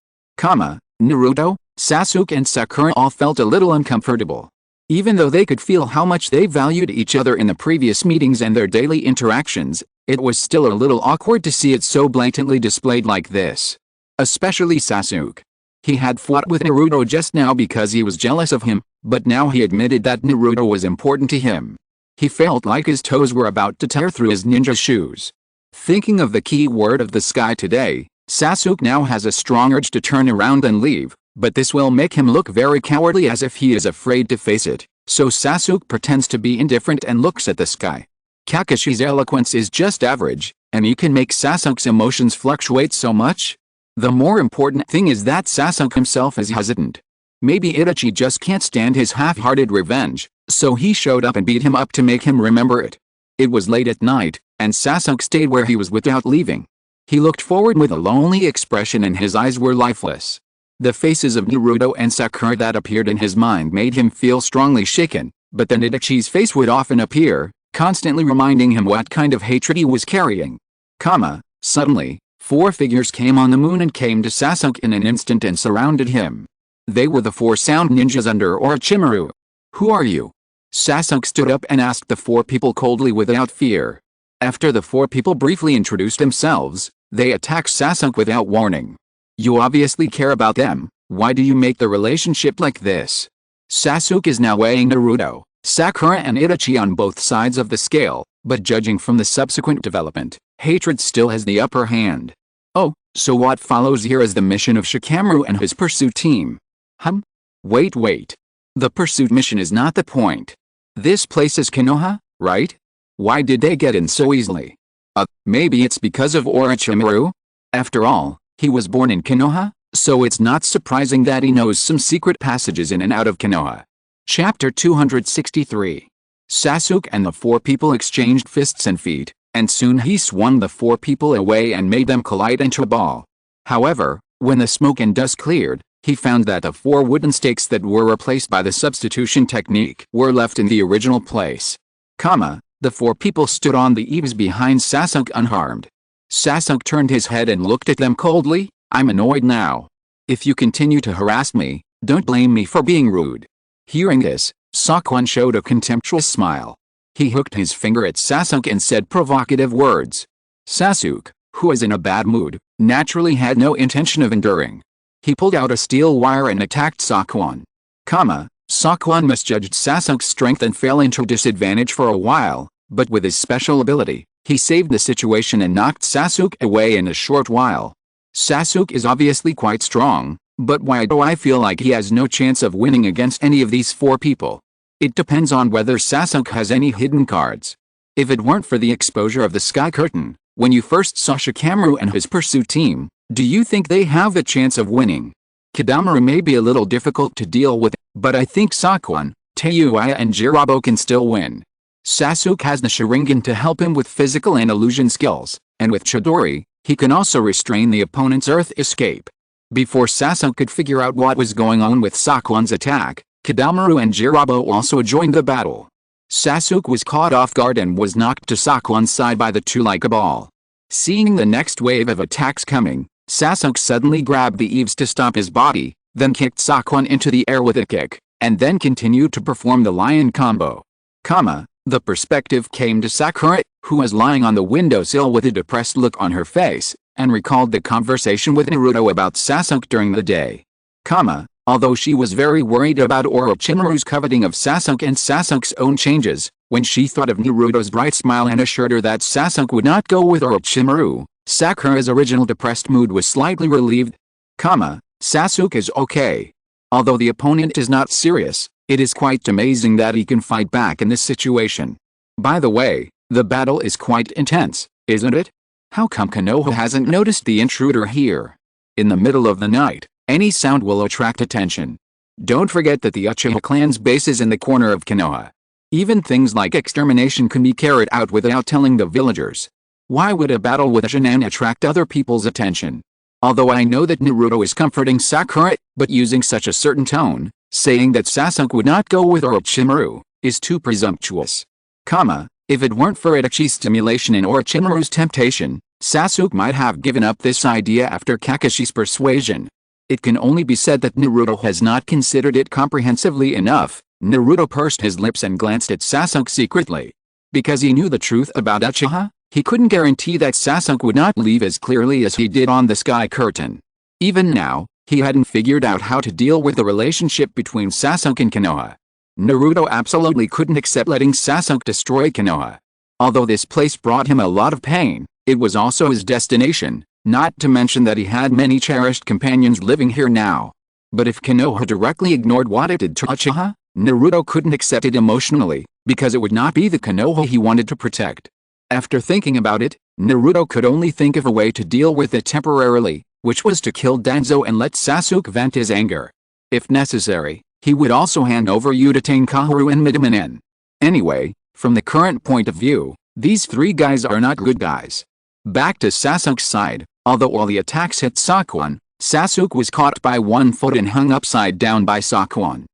Naruto, Sasuke and Sakura all felt a little uncomfortable. Even though they could feel how much they valued each other in the previous meetings and their daily interactions, it was still a little awkward to see it so blatantly displayed like this. Especially Sasuke. He had fought with Naruto just now because he was jealous of him, but now he admitted that Naruto was important to him. He felt like his toes were about to tear through his ninja shoes. Thinking of the key word of the sky today, Sasuke now has a strong urge to turn around and leave, but this will make him look very cowardly as if he is afraid to face it, so Sasuke pretends to be indifferent and looks at the sky. Kakashi's eloquence is just average, and he can make Sasuke's emotions fluctuate so much. The more important thing is that Sasuke himself is hesitant. Maybe Itachi just can't stand his half-hearted revenge, so he showed up and beat him up to make him remember it. It was late at night, and Sasuke stayed where he was without leaving. He looked forward with a lonely expression and his eyes were lifeless. The faces of Naruto and Sakura that appeared in his mind made him feel strongly shaken, but then Itachi's face would often appear, constantly reminding him what kind of hatred he was carrying. Suddenly, 4 figures came on the moon and came to Sasuke in an instant and surrounded him. They were the 4 sound ninjas under Orochimaru. "Who are you?" Sasuke stood up and asked the 4 people coldly without fear. After the 4 people briefly introduced themselves, they attacked Sasuke without warning. "You obviously care about them, why do you make the relationship like this?" Sasuke is now weighing Naruto, Sakura and Itachi on both sides of the scale, but judging from the subsequent development, hatred still has the upper hand. Oh, so what follows here is the mission of Shikamaru and his pursuit team. Wait. The pursuit mission is not the point. This place is Konoha, right? Why did they get in so easily? Maybe it's because of Orochimaru? After all, he was born in Konoha, so it's not surprising that he knows some secret passages in and out of Konoha. Chapter 263. Sasuke and the 4 people exchanged fists and feet, and soon he swung the 4 people away and made them collide into a ball. However, when the smoke and dust cleared, he found that the 4 wooden stakes that were replaced by the substitution technique were left in the original place. The 4 people stood on the eaves behind Sasuke unharmed. Sasuke turned his head and looked at them coldly. "I'm annoyed now. If you continue to harass me, don't blame me for being rude." Hearing this, Sakura showed a contemptuous smile. He hooked his finger at Sasuke and said provocative words. Sasuke, who was in a bad mood, naturally had no intention of enduring. He pulled out a steel wire and attacked Sakura. Sakura misjudged Sasuke's strength and fell into disadvantage for a while, but with his special ability, he saved the situation and knocked Sasuke away in a short while. Sasuke is obviously quite strong, but why do I feel like he has no chance of winning against any of these 4 people? It depends on whether Sasuke has any hidden cards. If it weren't for the exposure of the sky curtain, when you first saw Shikamaru and his pursuit team, do you think they have a chance of winning? Kidamaru may be a little difficult to deal with, but I think Sakura, Teiuya and Jiraiya can still win. Sasuke has the Sharingan to help him with physical and illusion skills, and with Chidori, he can also restrain the opponent's earth escape. Before Sasuke could figure out what was going on with Sakura's attack, Kidamaru and Jiraiya also joined the battle. Sasuke was caught off guard and was knocked to Sakura's side by the 2 like a ball. Seeing the next wave of attacks coming, Sasuke suddenly grabbed the eaves to stop his body, then kicked Sakura into the air with a kick, and then continued to perform the lion combo. The perspective came to Sakura, who was lying on the windowsill with a depressed look on her face, and recalled the conversation with Naruto about Sasuke during the day. Although she was very worried about Orochimaru's coveting of Sasuke and Sasuke's own changes, when she thought of Naruto's bright smile and assured her that Sasuke would not go with Orochimaru, Sakura's original depressed mood was slightly relieved. Sasuke is okay. Although the opponent is not serious, it is quite amazing that he can fight back in this situation. By the way, the battle is quite intense, isn't it? How come Konoha hasn't noticed the intruder here? In the middle of the night, any sound will attract attention. Don't forget that the Uchiha clan's base is in the corner of Konoha. Even things like extermination can be carried out without telling the villagers. Why would a battle with a Sharingan attract other people's attention? Although I know that Naruto is comforting Sakura, but using such a certain tone, saying that Sasuke would not go with Orochimaru, is too presumptuous. If it weren't for Itachi's stimulation and Orochimaru's temptation, Sasuke might have given up this idea after Kakashi's persuasion. It can only be said that Naruto has not considered it comprehensively enough. Naruto pursed his lips and glanced at Sasuke secretly. Because he knew the truth about Uchiha, he couldn't guarantee that Sasuke would not leave as clearly as he did on the sky curtain. Even now, He hadn't figured out how to deal with the relationship between Sasuke and Konoha. Naruto absolutely couldn't accept letting Sasuke destroy Konoha. Although this place brought him a lot of pain, it was also his destination, not to mention that he had many cherished companions living here now. But if Konoha directly ignored what it did to Uchiha, Naruto couldn't accept it emotionally, because it would not be the Konoha he wanted to protect. After thinking about it, Naruto could only think of a way to deal with it temporarily, which was to kill Danzo and let Sasuke vent his anger. If necessary, he would also hand over Udatain Kaoru and Midamanen. Anyway, from the current point of view, these three guys are not good guys. Back to Sasuke's side, although all the attacks hit Sakuan, Sasuke was caught by one foot and hung upside down by Sakuan.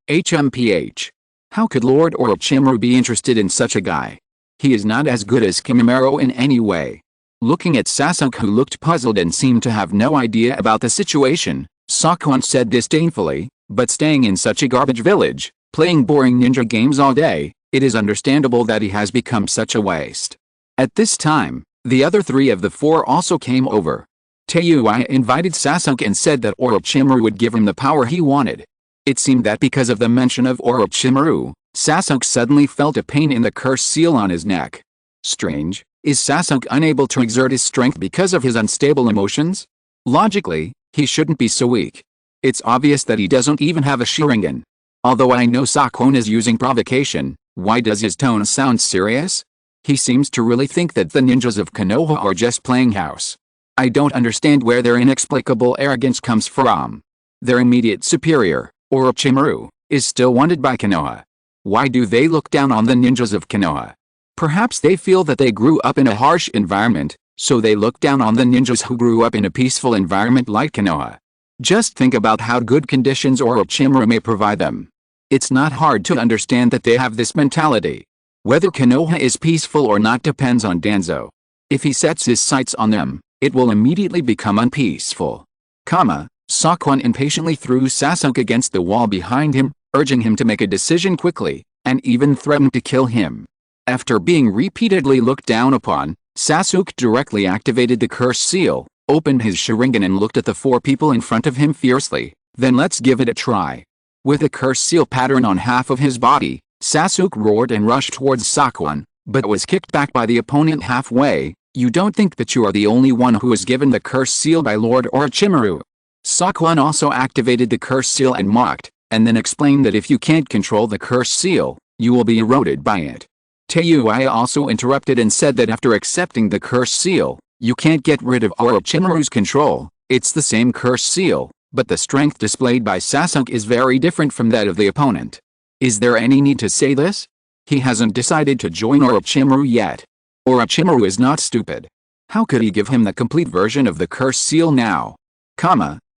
HMPH. How could Lord Orochimaru be interested in such a guy? He is not as good as Kimimaro in any way. Looking at Sasuke, who looked puzzled and seemed to have no idea about the situation, Sakuan said disdainfully, "But staying in such a garbage village, playing boring ninja games all day, it is understandable that he has become such a waste." At this time, the other three of the four also came over. Teiuya invited Sasuke and said that Orochimaru would give him the power he wanted. It seemed that because of the mention of Orochimaru, Sasuke suddenly felt a pain in the curse seal on his neck. Strange, is Sasuke unable to exert his strength because of his unstable emotions? Logically, he shouldn't be so weak. It's obvious that he doesn't even have a Sharingan. Although I know Sakuan is using provocation, why does his tone sound serious? He seems to really think that the ninjas of Konoha are just playing house. I don't understand where their inexplicable arrogance comes from. Their immediate superior, Orochimaru, is still wanted by Konoha. Why do they look down on the ninjas of Konoha? Perhaps they feel that they grew up in a harsh environment, so they look down on the ninjas who grew up in a peaceful environment like Konoha. Just think about how good conditions Orochimaru may provide them. It's not hard to understand that they have this mentality. Whether Konoha is peaceful or not depends on Danzo. If he sets his sights on them, it will immediately become unpeaceful. Sakuan impatiently threw Sasuke against the wall behind him, urging him to make a decision quickly, and even threatened to kill him. After being repeatedly looked down upon, Sasuke directly activated the curse seal, opened his Sharingan and looked at the four people in front of him fiercely. Then let's give it a try. With a curse seal pattern on half of his body, Sasuke roared and rushed towards Sakuan, but was kicked back by the opponent halfway. You don't think that you are the only one who was given the curse seal by Lord Orochimaru? Sakuan also activated the curse seal and mocked, and then explained that if you can't control the curse seal, you will be eroded by it. Teiuya also interrupted and said that after accepting the curse seal, you can't get rid of Orochimaru's control. It's the same curse seal, but the strength displayed by Sasuke is very different from that of the opponent. Is there any need to say this? He hasn't decided to join Orochimaru yet. Orochimaru is not stupid. How could he give him the complete version of the curse seal now?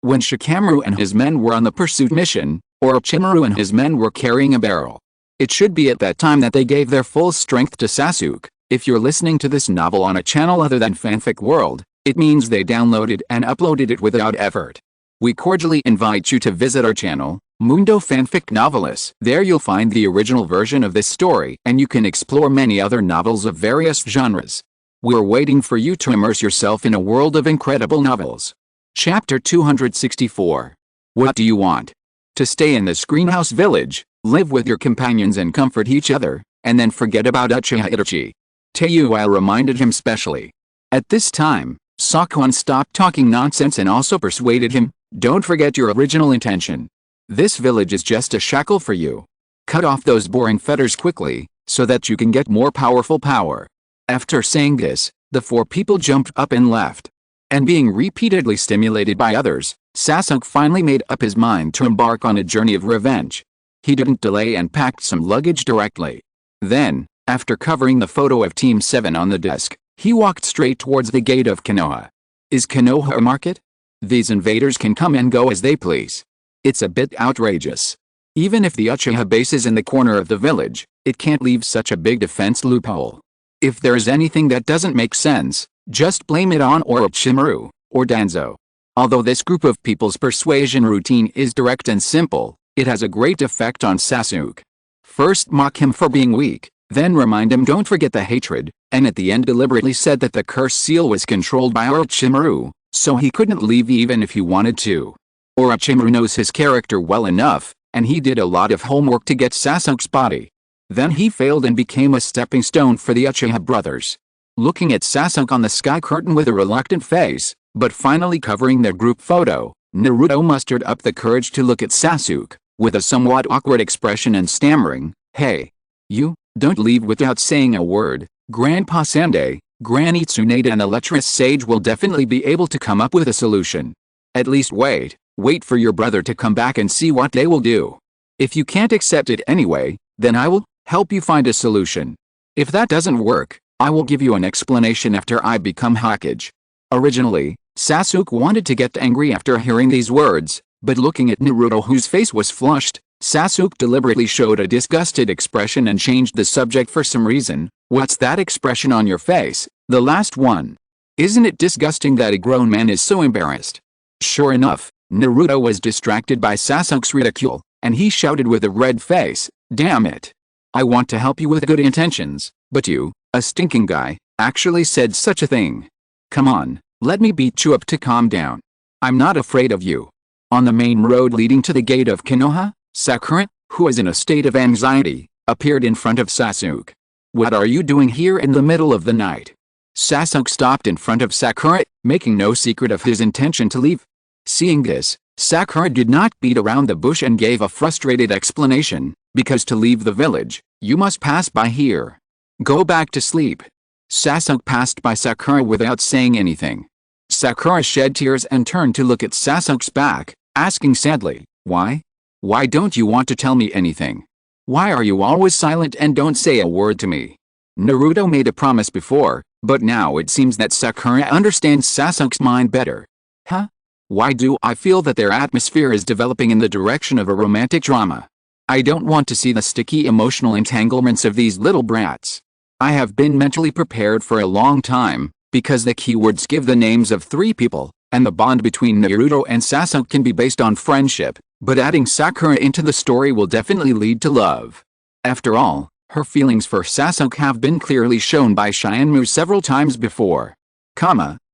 When Shikamaru and his men were on the pursuit mission, Orochimaru and his men were carrying a barrel. It should be at that time that they gave their full strength to Sasuke. If you're listening to this novel on a channel other than Fanfic World, it means they downloaded and uploaded it without effort. We cordially invite you to visit our channel, Mundo Fanfic Novelist. There you'll find the original version of this story, and you can explore many other novels of various genres. We're waiting for you to immerse yourself in a world of incredible novels. Chapter 264. What do you want? To stay in the Screenhouse Village, live with your companions and comfort each other, and then forget about Uchiha Itachi. Teiuya reminded him specially. At this time, Sakuan stopped talking nonsense and also persuaded him, don't forget your original intention. This village is just a shackle for you. Cut off those boring fetters quickly, so that you can get more powerful power. After saying this, the four people jumped up and left. And being repeatedly stimulated by others, Sasuke finally made up his mind to embark on a journey of revenge. He didn't delay and packed some luggage directly. Then, after covering the photo of Team 7 on the desk, he walked straight towards the gate of Konoha. Is Konoha a market? These invaders can come and go as they please. It's a bit outrageous. Even if the Uchiha base is in the corner of the village, it can't leave such a big defense loophole. If there is anything that doesn't make sense, just blame it on Orochimaru, or Danzo. Although this group of people's persuasion routine is direct and simple, it has a great effect on Sasuke. First mock him for being weak, then remind him don't forget the hatred, and at the end deliberately said that the curse seal was controlled by Orochimaru, So he couldn't leave even if he wanted to. Orochimaru knows his character well enough, and he did a lot of homework to get Sasuke's body. Then he failed and became a stepping stone for the Uchiha brothers. Looking at Sasuke on the sky curtain with a reluctant face, but finally covering their group photo, Naruto mustered up the courage to look at Sasuke, with a somewhat awkward expression and stammering, "Hey. You, don't leave without saying a word. Grandpa Sande, Granny Tsunade and the lecherous sage will definitely be able to come up with a solution. At least wait for your brother to come back and see what they will do. If you can't accept it anyway, then I will help you find a solution. If that doesn't work, I will give you an explanation after I become Hokage." Originally, Sasuke wanted to get angry after hearing these words, but looking at Naruto whose face was flushed, Sasuke deliberately showed a disgusted expression and changed the subject for some reason. "What's that expression on your face, the last one? Isn't it disgusting that a grown man is so embarrassed?" Sure enough, Naruto was distracted by Sasuke's ridicule, and he shouted with a red face, "Damn it. I want to help you with good intentions, but you, a stinking guy, actually said such a thing. Come on, let me beat you up to calm down. I'm not afraid of you." On the main road leading to the gate of Konoha, Sakura, who was in a state of anxiety, appeared in front of Sasuke. "What are you doing here in the middle of the night?" Sasuke stopped in front of Sakura, making no secret of his intention to leave. Seeing this, Sakura did not beat around the bush and gave a frustrated explanation, "Because to leave the village, you must pass by here. Go back to sleep." Sasuke passed by Sakura without saying anything. Sakura shed tears and turned to look at Sasuke's back, asking sadly, "Why? Why don't you want to tell me anything? Why are you always silent and don't say a word to me?" Naruto made a promise before, but now it seems that Sakura understands Sasuke's mind better. Huh? Why do I feel that their atmosphere is developing in the direction of a romantic drama? I don't want to see the sticky emotional entanglements of these little brats. I have been mentally prepared for a long time, because the keywords give the names of 3 people, and the bond between Naruto and Sasuke can be based on friendship, but adding Sakura into the story will definitely lead to love. After all, her feelings for Sasuke have been clearly shown by Shinmu several times before.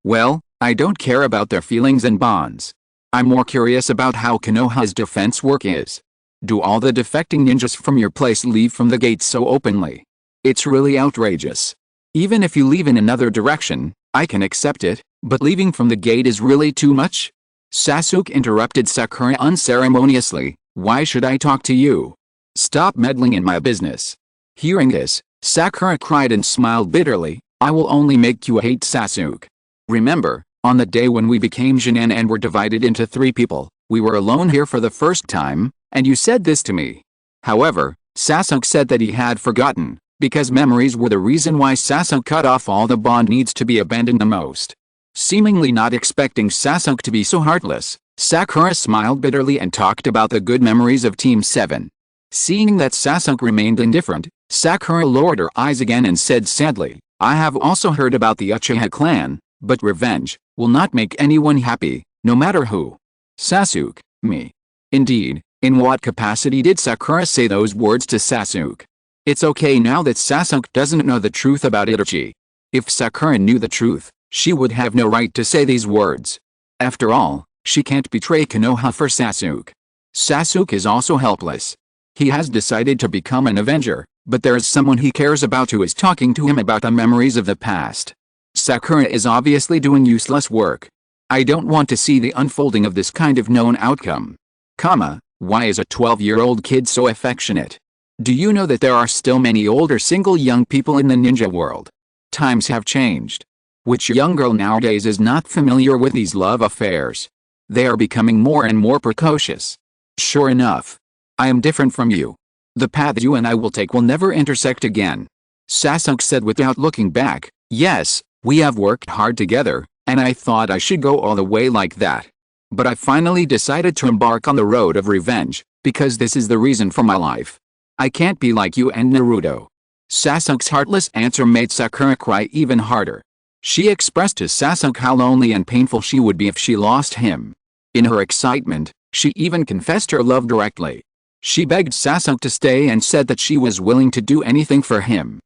Well, I don't care about their feelings and bonds. I'm more curious about how Konoha's defense work is. Do all the defecting ninjas from your place leave from the gate so openly? It's really outrageous. Even if you leave in another direction, I can accept it, but leaving from the gate is really too much? Sasuke interrupted Sakura unceremoniously, "Why should I talk to you? Stop meddling in my business." Hearing this, Sakura cried and smiled bitterly, "I will only make you hate Sasuke. Remember, on the day when we became Jonin and were divided into 3 people, we were alone here for the first time, and you said this to me." However, Sasuke said that he had forgotten, because memories were the reason why Sasuke cut off all the bond needs to be abandoned the most. Seemingly not expecting Sasuke to be so heartless, Sakura smiled bitterly and talked about the good memories of Team 7. Seeing that Sasuke remained indifferent, Sakura lowered her eyes again and said sadly, "I have also heard about the Uchiha clan, but revenge will not make anyone happy, no matter who." Sasuke, me. Indeed, in what capacity did Sakura say those words to Sasuke? It's okay now that Sasuke doesn't know the truth about Itachi. If Sakura knew the truth, she would have no right to say these words. After all, she can't betray Konoha for Sasuke. Sasuke is also helpless. He has decided to become an Avenger, but there is someone he cares about who is talking to him about the memories of the past. Sakura is obviously doing useless work. I don't want to see the unfolding of this kind of known outcome. Why is a 12-year-old kid so affectionate? Do you know that there are still many older single young people in the ninja world? Times have changed. Which young girl nowadays is not familiar with these love affairs? They are becoming more and more precocious. Sure enough. I am different from you. The path you and I will take will never intersect again. Sasuke said without looking back, "Yes, we have worked hard together, and I thought I should go all the way like that. But I finally decided to embark on the road of revenge, because this is the reason for my life. I can't be like you and Naruto." Sasuke's heartless answer made Sakura cry even harder. She expressed to Sasuke how lonely and painful she would be if she lost him. In her excitement, she even confessed her love directly. She begged Sasuke to stay and said that she was willing to do anything for him.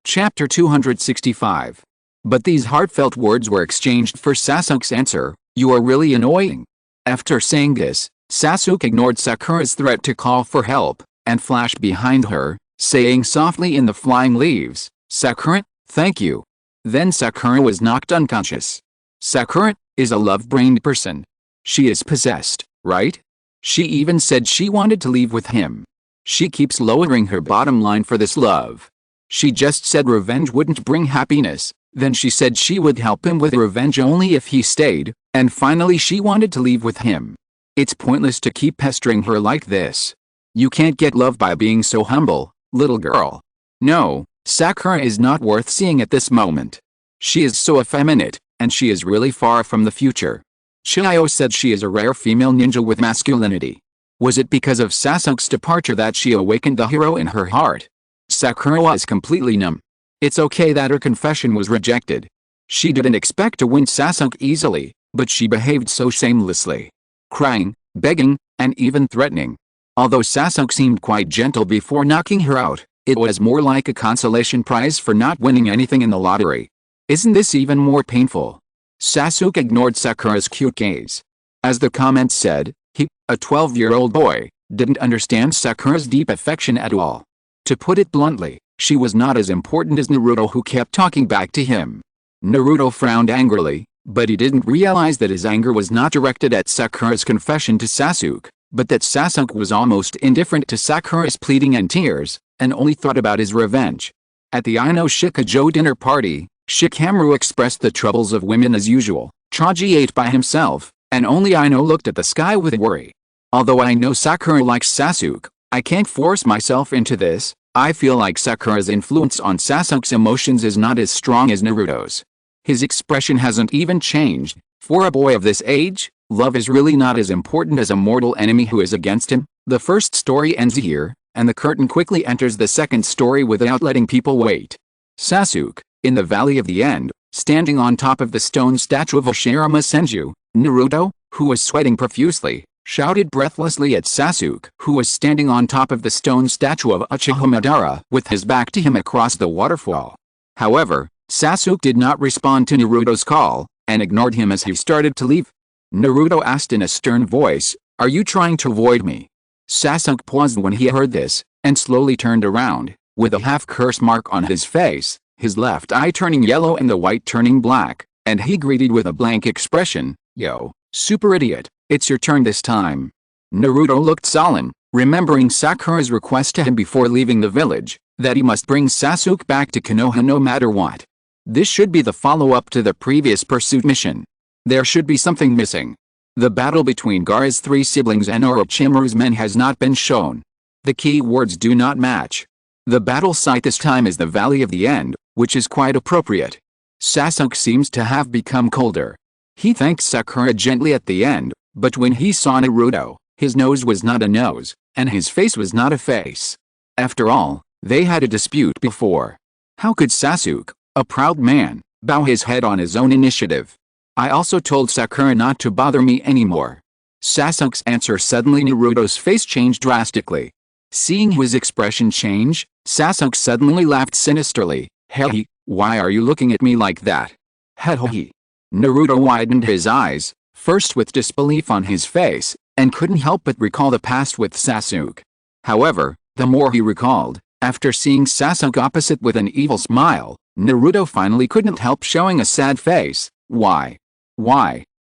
Chapter 265. But these heartfelt words were exchanged for Sasuke's answer, "You are really annoying." After saying this, Sasuke ignored Sakura's threat to call for help, and flashed behind her, saying softly in the flying leaves, "Sakura, thank you." Then Sakura was knocked unconscious. Sakura is a love-brained person. She is possessed, right? She even said she wanted to leave with him. She keeps lowering her bottom line for this love. She just said revenge wouldn't bring happiness, then she said she would help him with revenge only if he stayed, and finally she wanted to leave with him. It's pointless to keep pestering her like this. You can't get love by being so humble, little girl. No, Sakura is not worth seeing at this moment. She is so effeminate, and she is really far from the future. Chiyo said she is a rare female ninja with masculinity. Was it because of Sasuke's departure that she awakened the hero in her heart? Sakura was completely numb. It's okay that her confession was rejected. She didn't expect to win Sasuke easily, but she behaved so shamelessly. Crying, begging, and even threatening. Although Sasuke seemed quite gentle before knocking her out, it was more like a consolation prize for not winning anything in the lottery. Isn't this even more painful? Sasuke ignored Sakura's cute gaze. As the comment said, he, a 12-year-old boy, didn't understand Sakura's deep affection at all. To put it bluntly, she was not as important as Naruto, who kept talking back to him. Naruto frowned angrily, but he didn't realize that his anger was not directed at Sakura's confession to Sasuke, but that Sasuke was almost indifferent to Sakura's pleading and tears, and only thought about his revenge. At the Ino Shikajo dinner party, Shikamaru expressed the troubles of women as usual. Choji ate by himself, and only Ino looked at the sky with worry. Although I know Sakura likes Sasuke, I can't force myself into this. I feel like Sakura's influence on Sasuke's emotions is not as strong as Naruto's. His expression hasn't even changed. For a boy of this age, love is really not as important as a mortal enemy who is against him. The first story ends here, and the curtain quickly enters the second story without letting people wait. Sasuke, in the Valley of the End, standing on top of the stone statue of Oshirama Senju, Naruto, who was sweating profusely, shouted breathlessly at Sasuke, who was standing on top of the stone statue of Uchiha Madara with his back to him across the waterfall. However, Sasuke did not respond to Naruto's call, and ignored him as he started to leave. Naruto asked in a stern voice, "Are you trying to avoid me?" Sasuke paused when he heard this, and slowly turned around, with a half-curse mark on his face, his left eye turning yellow and the white turning black, and he greeted with a blank expression, "Yo, super idiot, it's your turn this time." Naruto looked solemn, remembering Sakura's request to him before leaving the village, that he must bring Sasuke back to Konoha no matter what. This should be the follow-up to the previous pursuit mission. There should be something missing. The battle between Gaara's three siblings and Orochimaru's men has not been shown. The key words do not match. The battle site this time is the Valley of the End, which is quite appropriate. Sasuke seems to have become colder. He thanked Sakura gently at the end, but when he saw Naruto, his nose was not a nose, and his face was not a face. After all, they had a dispute before. How could Sasuke, a proud man, bow his head on his own initiative? I also told Sakura not to bother me anymore. Sasuke's answer suddenly Naruto's face changed drastically. Seeing his expression change, Sasuke suddenly laughed sinisterly. "Hey, why are you looking at me like that?" "Hehe." Naruto widened his eyes, first with disbelief on his face, and couldn't help but recall the past with Sasuke. However, the more he recalled, after seeing Sasuke opposite with an evil smile, Naruto finally couldn't help showing a sad face. Why,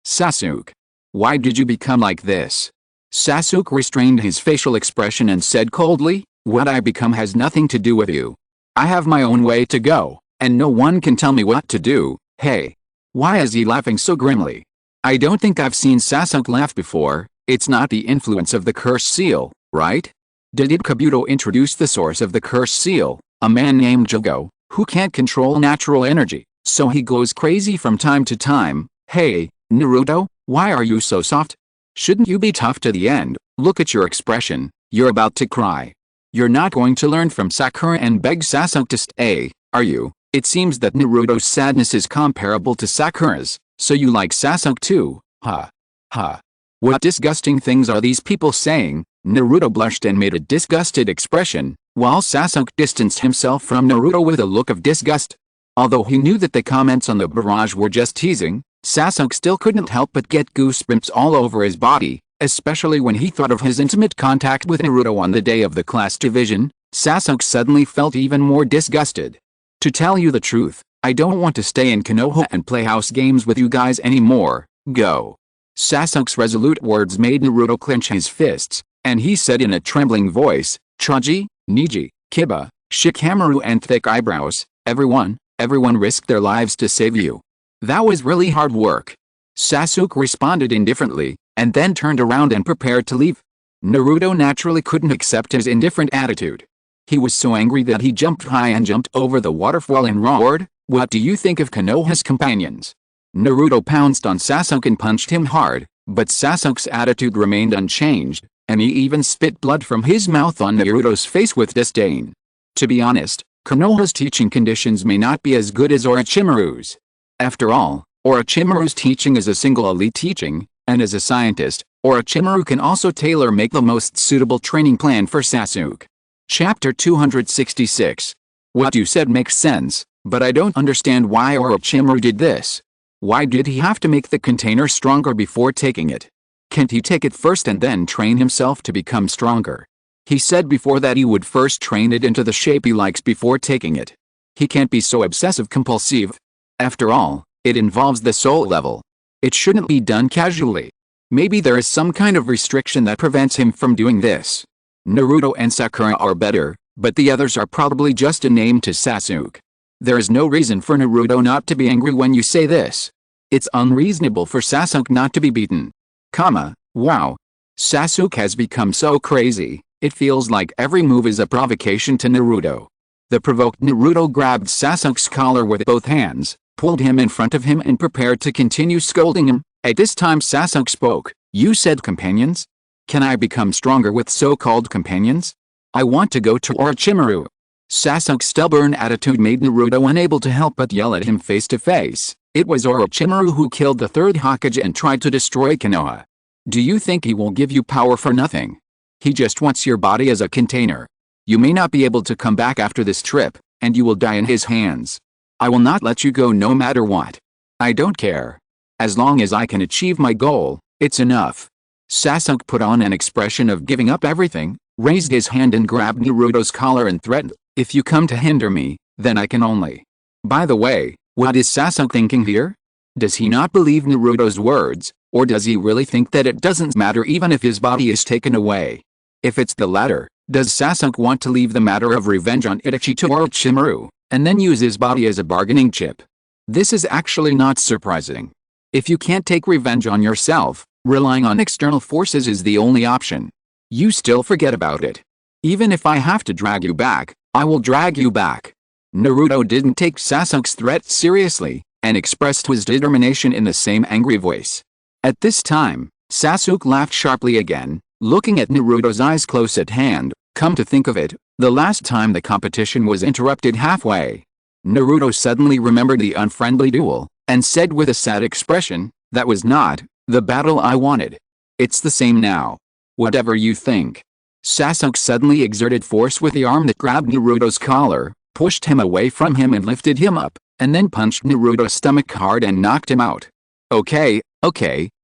Sasuke? Why did you become like this?" Sasuke restrained his facial expression and said coldly, "What I become has nothing to do with you. I have my own way to go, and no one can tell me what to do." "Hey." Why is he laughing so grimly? I don't think I've seen Sasuke laugh before. It's not the influence of the curse seal, right? Did Kabuto introduce the source of the curse seal, a man named Jogo, who can't control natural energy, so he goes crazy from time to time? Hey, Naruto, why are you so soft? Shouldn't you be tough to the end? Look at your expression, you're about to cry. You're not going to learn from Sakura and beg Sasuke to stay, are you? It seems that Naruto's sadness is comparable to Sakura's, so you like Sasuke too, huh? Huh. What disgusting things are these people saying? Naruto blushed and made a disgusted expression, while Sasuke distanced himself from Naruto with a look of disgust. Although he knew that the comments on the barrage were just teasing, Sasuke still couldn't help but get goosebumps all over his body, especially when he thought of his intimate contact with Naruto on the day of the class division. Sasuke suddenly felt even more disgusted. To tell you the truth, I don't want to stay in Konoha and play house games with you guys anymore. Go. Sasuke's resolute words made Naruto clench his fists, and he said in a trembling voice, Choji, Niji, Kiba, Shikamaru and Thick Eyebrows, everyone risked their lives to save you. That was really hard work. Sasuke responded indifferently, and then turned around and prepared to leave. Naruto naturally couldn't accept his indifferent attitude. He was so angry that he jumped high and jumped over the waterfall and roared, "What do you think of Konoha's companions?" Naruto pounced on Sasuke and punched him hard, but Sasuke's attitude remained unchanged, and he even spit blood from his mouth on Naruto's face with disdain. To be honest, Konoha's teaching conditions may not be as good as Orochimaru's. After all, Orochimaru's teaching is a single elite teaching, and as a scientist, Orochimaru can also tailor-make the most suitable training plan for Sasuke. Chapter 266. What you said makes sense, but I don't understand why Orochimaru did this. Why did he have to make the container stronger before taking it? Can't he take it first and then train himself to become stronger? He said before that he would first train it into the shape he likes before taking it. He can't be so obsessive-compulsive. After all, it involves the soul level. It shouldn't be done casually. Maybe there is some kind of restriction that prevents him from doing this. Naruto and Sakura are better, but the others are probably just a name to Sasuke. There is no reason for Naruto not to be angry when you say this. It's unreasonable for Sasuke not to be beaten. Wow. Sasuke has become so crazy, it feels like every move is a provocation to Naruto. The provoked Naruto grabbed Sasuke's collar with both hands, pulled him in front of him and prepared to continue scolding him. At this time Sasuke spoke, "You said companions? Can I become stronger with so-called companions? I want to go to Orochimaru." Sasuke's stubborn attitude made Naruto unable to help but yell at him face to face. It was Orochimaru who killed the third Hokage and tried to destroy Konoha. Do you think he will give you power for nothing? He just wants your body as a container. You may not be able to come back after this trip, and you will die in his hands. I will not let you go no matter what. I don't care. As long as I can achieve my goal, it's enough. Sasuke put on an expression of giving up everything, raised his hand and grabbed Naruto's collar and threatened, "If you come to hinder me, then I can only." By the way, what is Sasuke thinking here? Does he not believe Naruto's words, or does he really think that it doesn't matter even if his body is taken away? If it's the latter, does Sasuke want to leave the matter of revenge on Itachi to Orochimaru, and then use his body as a bargaining chip? This is actually not surprising. If you can't take revenge on yourself, relying on external forces is the only option. You still forget about it. Even if I have to drag you back, I will drag you back. Naruto didn't take Sasuke's threat seriously, and expressed his determination in the same angry voice. At this time, Sasuke laughed sharply again, looking at Naruto's eyes close at hand. Come to think of it, the last time the competition was interrupted halfway. Naruto suddenly remembered the unfriendly duel, and said with a sad expression, "That was not the battle I wanted. It's the same now. Whatever you think." Sasuke suddenly exerted force with the arm that grabbed Naruto's collar, pushed him away from him and lifted him up, and then punched Naruto's stomach hard and knocked him out. Okay,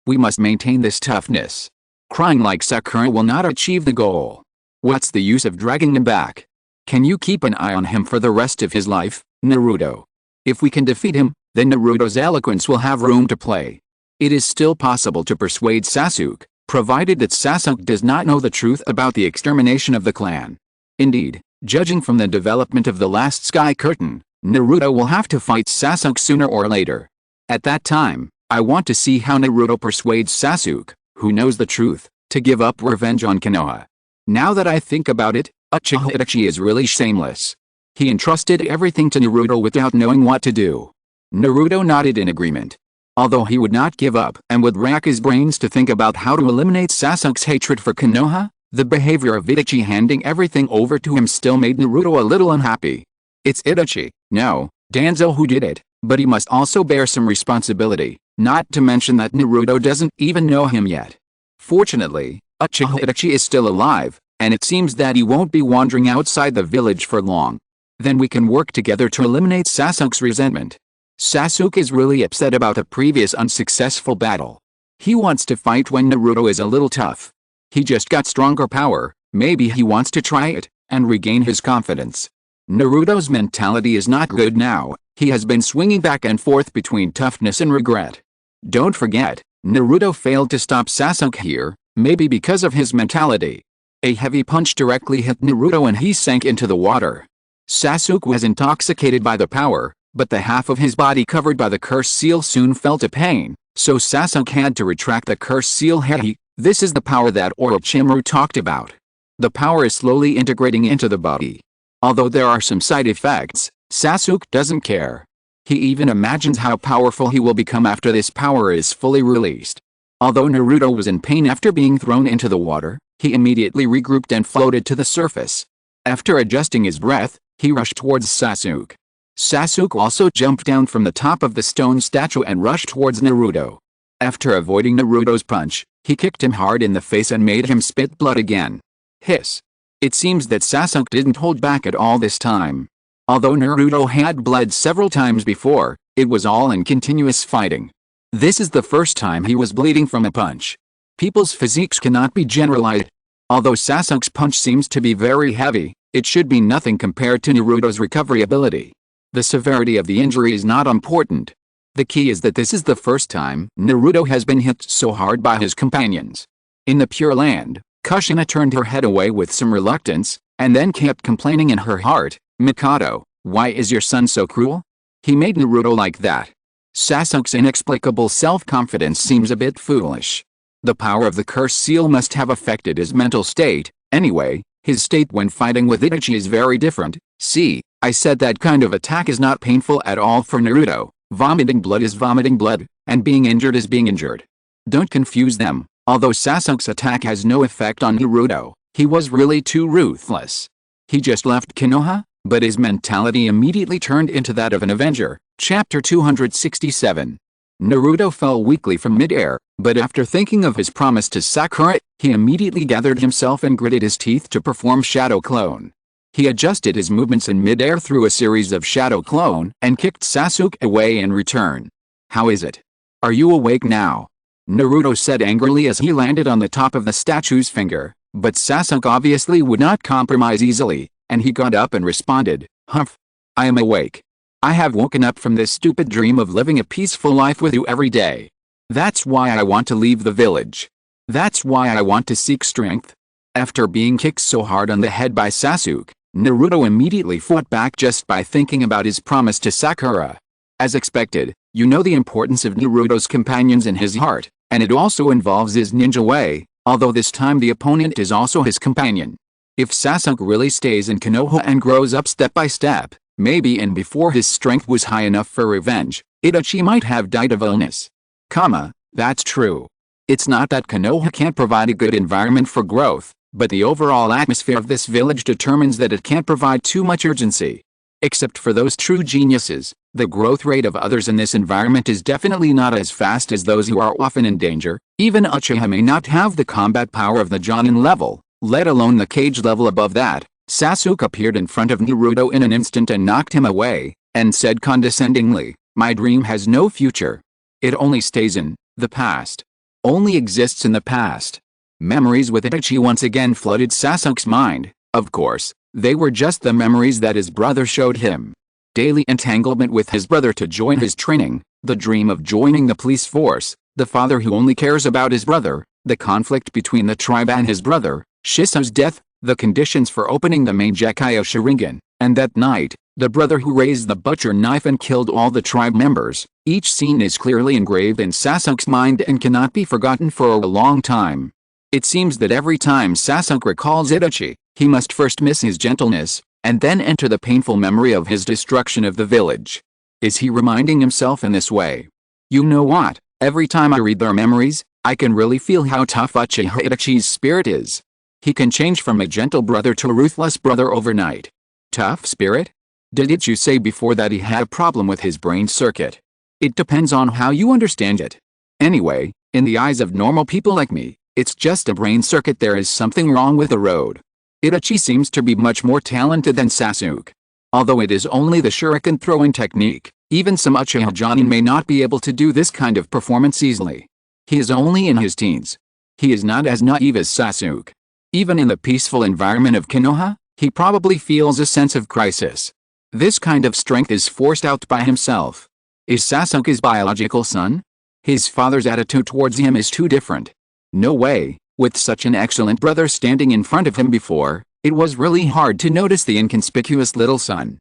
we must maintain this toughness. Crying like Sakura will not achieve the goal. What's the use of dragging him back? Can you keep an eye on him for the rest of his life, Naruto? If we can defeat him, then Naruto's eloquence will have room to play. It is still possible to persuade Sasuke, provided that Sasuke does not know the truth about the extermination of the clan. Indeed, judging from the development of the last Sky Curtain, Naruto will have to fight Sasuke sooner or later. At that time, I want to see how Naruto persuades Sasuke, who knows the truth, to give up revenge on Konoha. Now that I think about it, Uchiha Itachi is really shameless. He entrusted everything to Naruto without knowing what to do. Naruto nodded in agreement. Although he would not give up and would rack his brains to think about how to eliminate Sasuke's hatred for Konoha, the behavior of Itachi handing everything over to him still made Naruto a little unhappy. It's Itachi, no, Danzo who did it, but he must also bear some responsibility, not to mention that Naruto doesn't even know him yet. Fortunately, Uchiha Itachi is still alive, and it seems that he won't be wandering outside the village for long. Then we can work together to eliminate Sasuke's resentment. Sasuke is really upset about the previous unsuccessful battle. He wants to fight when Naruto is a little tough. He just got stronger power, maybe he wants to try it, and regain his confidence. Naruto's mentality is not good now, he has been swinging back and forth between toughness and regret. Don't forget, Naruto failed to stop Sasuke here, maybe because of his mentality. A heavy punch directly hit Naruto and he sank into the water. Sasuke was intoxicated by the power, but the half of his body covered by the curse seal soon felt a pain, so Sasuke had to retract the curse seal. Hey, this is the power that Orochimaru talked about. The power is slowly integrating into the body. Although there are some side effects, Sasuke doesn't care. He even imagines how powerful he will become after this power is fully released. Although Naruto was in pain after being thrown into the water, he immediately regrouped and floated to the surface. After adjusting his breath, he rushed towards Sasuke. Sasuke also jumped down from the top of the stone statue and rushed towards Naruto. After avoiding Naruto's punch, he kicked him hard in the face and made him spit blood again. Hiss. It seems that Sasuke didn't hold back at all this time. Although Naruto had bled several times before, it was all in continuous fighting. This is the first time he was bleeding from a punch. People's physiques cannot be generalized. Although Sasuke's punch seems to be very heavy, it should be nothing compared to Naruto's recovery ability. The severity of the injury is not important. The key is that this is the first time Naruto has been hit so hard by his companions. In the Pure Land, Kushina turned her head away with some reluctance, and then kept complaining in her heart, "Mikado, why is your son so cruel? He made Naruto like that." Sasuke's inexplicable self-confidence seems a bit foolish. The power of the curse seal must have affected his mental state. Anyway, his state when fighting with Itachi is very different. See, I said that kind of attack is not painful at all for Naruto. Vomiting blood is vomiting blood, and being injured is being injured. Don't confuse them. Although Sasuke's attack has no effect on Naruto, he was really too ruthless. He just left Konoha, but his mentality immediately turned into that of an avenger. Chapter 267. Naruto fell weakly from mid-air, but after thinking of his promise to Sakura, he immediately gathered himself and gritted his teeth to perform Shadow Clone. He adjusted his movements in mid-air through a series of Shadow Clone and kicked Sasuke away in return. "How is it? Are you awake now?" Naruto said angrily as he landed on the top of the statue's finger, but Sasuke obviously would not compromise easily, and he got up and responded, "Humph. I am awake. I have woken up from this stupid dream of living a peaceful life with you every day. That's why I want to leave the village. That's why I want to seek strength." After being kicked so hard on the head by Sasuke, Naruto immediately fought back just by thinking about his promise to Sakura. As expected, you know the importance of Naruto's companions in his heart, and it also involves his ninja way, although this time the opponent is also his companion. If Sasuke really stays in Konoha and grows up step by step, maybe and before his strength was high enough for revenge, Itachi might have died of illness. That's true. It's not that Konoha can't provide a good environment for growth, but the overall atmosphere of this village determines that it can't provide too much urgency. Except for those true geniuses, the growth rate of others in this environment is definitely not as fast as those who are often in danger. Even Uchiha may not have the combat power of the Jonin level, let alone the Kage level above that. Sasuke appeared in front of Naruto in an instant and knocked him away, and said condescendingly, "My dream has no future. It only stays in the past. Only exists in the past." Memories with Itachi once again flooded Sasuke's mind. Of course, they were just the memories that his brother showed him. Daily entanglement with his brother to join his training, the dream of joining the police force, the father who only cares about his brother, the conflict between the tribe and his brother, Shiso's death, the conditions for opening the main Gekyo Sharingan, and that night, the brother who raised the butcher knife and killed all the tribe members. Each scene is clearly engraved in Sasuke's mind and cannot be forgotten for a long time. It seems that every time Sasuke recalls Itachi, he must first miss his gentleness, and then enter the painful memory of his destruction of the village. Is he reminding himself in this way? You know what, every time I read their memories, I can really feel how tough Uchiha Itachi's spirit is. He can change from a gentle brother to a ruthless brother overnight. Tough spirit? Did you say before that he had a problem with his brain circuit? It depends on how you understand it. Anyway, in the eyes of normal people like me, it's just a brain circuit. There is something wrong with the road. Itachi seems to be much more talented than Sasuke. Although it is only the shuriken throwing technique, even some Uchiha Jonin may not be able to do this kind of performance easily. He is only in his teens. He is not as naive as Sasuke. Even in the peaceful environment of Konoha, he probably feels a sense of crisis. This kind of strength is forced out by himself. Is Sasuke's biological son? His father's attitude towards him is too different. No way, with such an excellent brother standing in front of him before, it was really hard to notice the inconspicuous little son.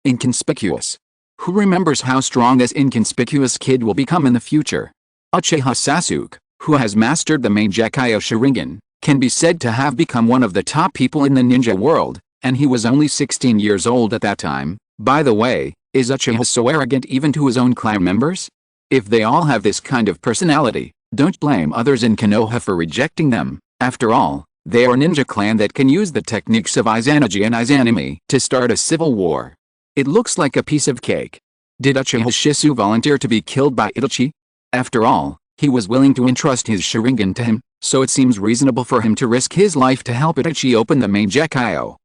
Inconspicuous. Who remembers how strong this inconspicuous kid will become in the future? Uchiha Sasuke, who has mastered the Mangekyou Sharingan, can be said to have become one of the top people in the ninja world, and he was only 16 years old at that time. By the way, is Uchiha so arrogant even to his own clan members? If they all have this kind of personality, don't blame others in Konoha for rejecting them. After all, they are a ninja clan that can use the techniques of Izanagi and Izanami to start a civil war. It looks like a piece of cake. Did Uchiha Shisu volunteer to be killed by Itachi? After all, he was willing to entrust his Sharingan to him, so it seems reasonable for him to risk his life to help Itachi open the Mangekyou.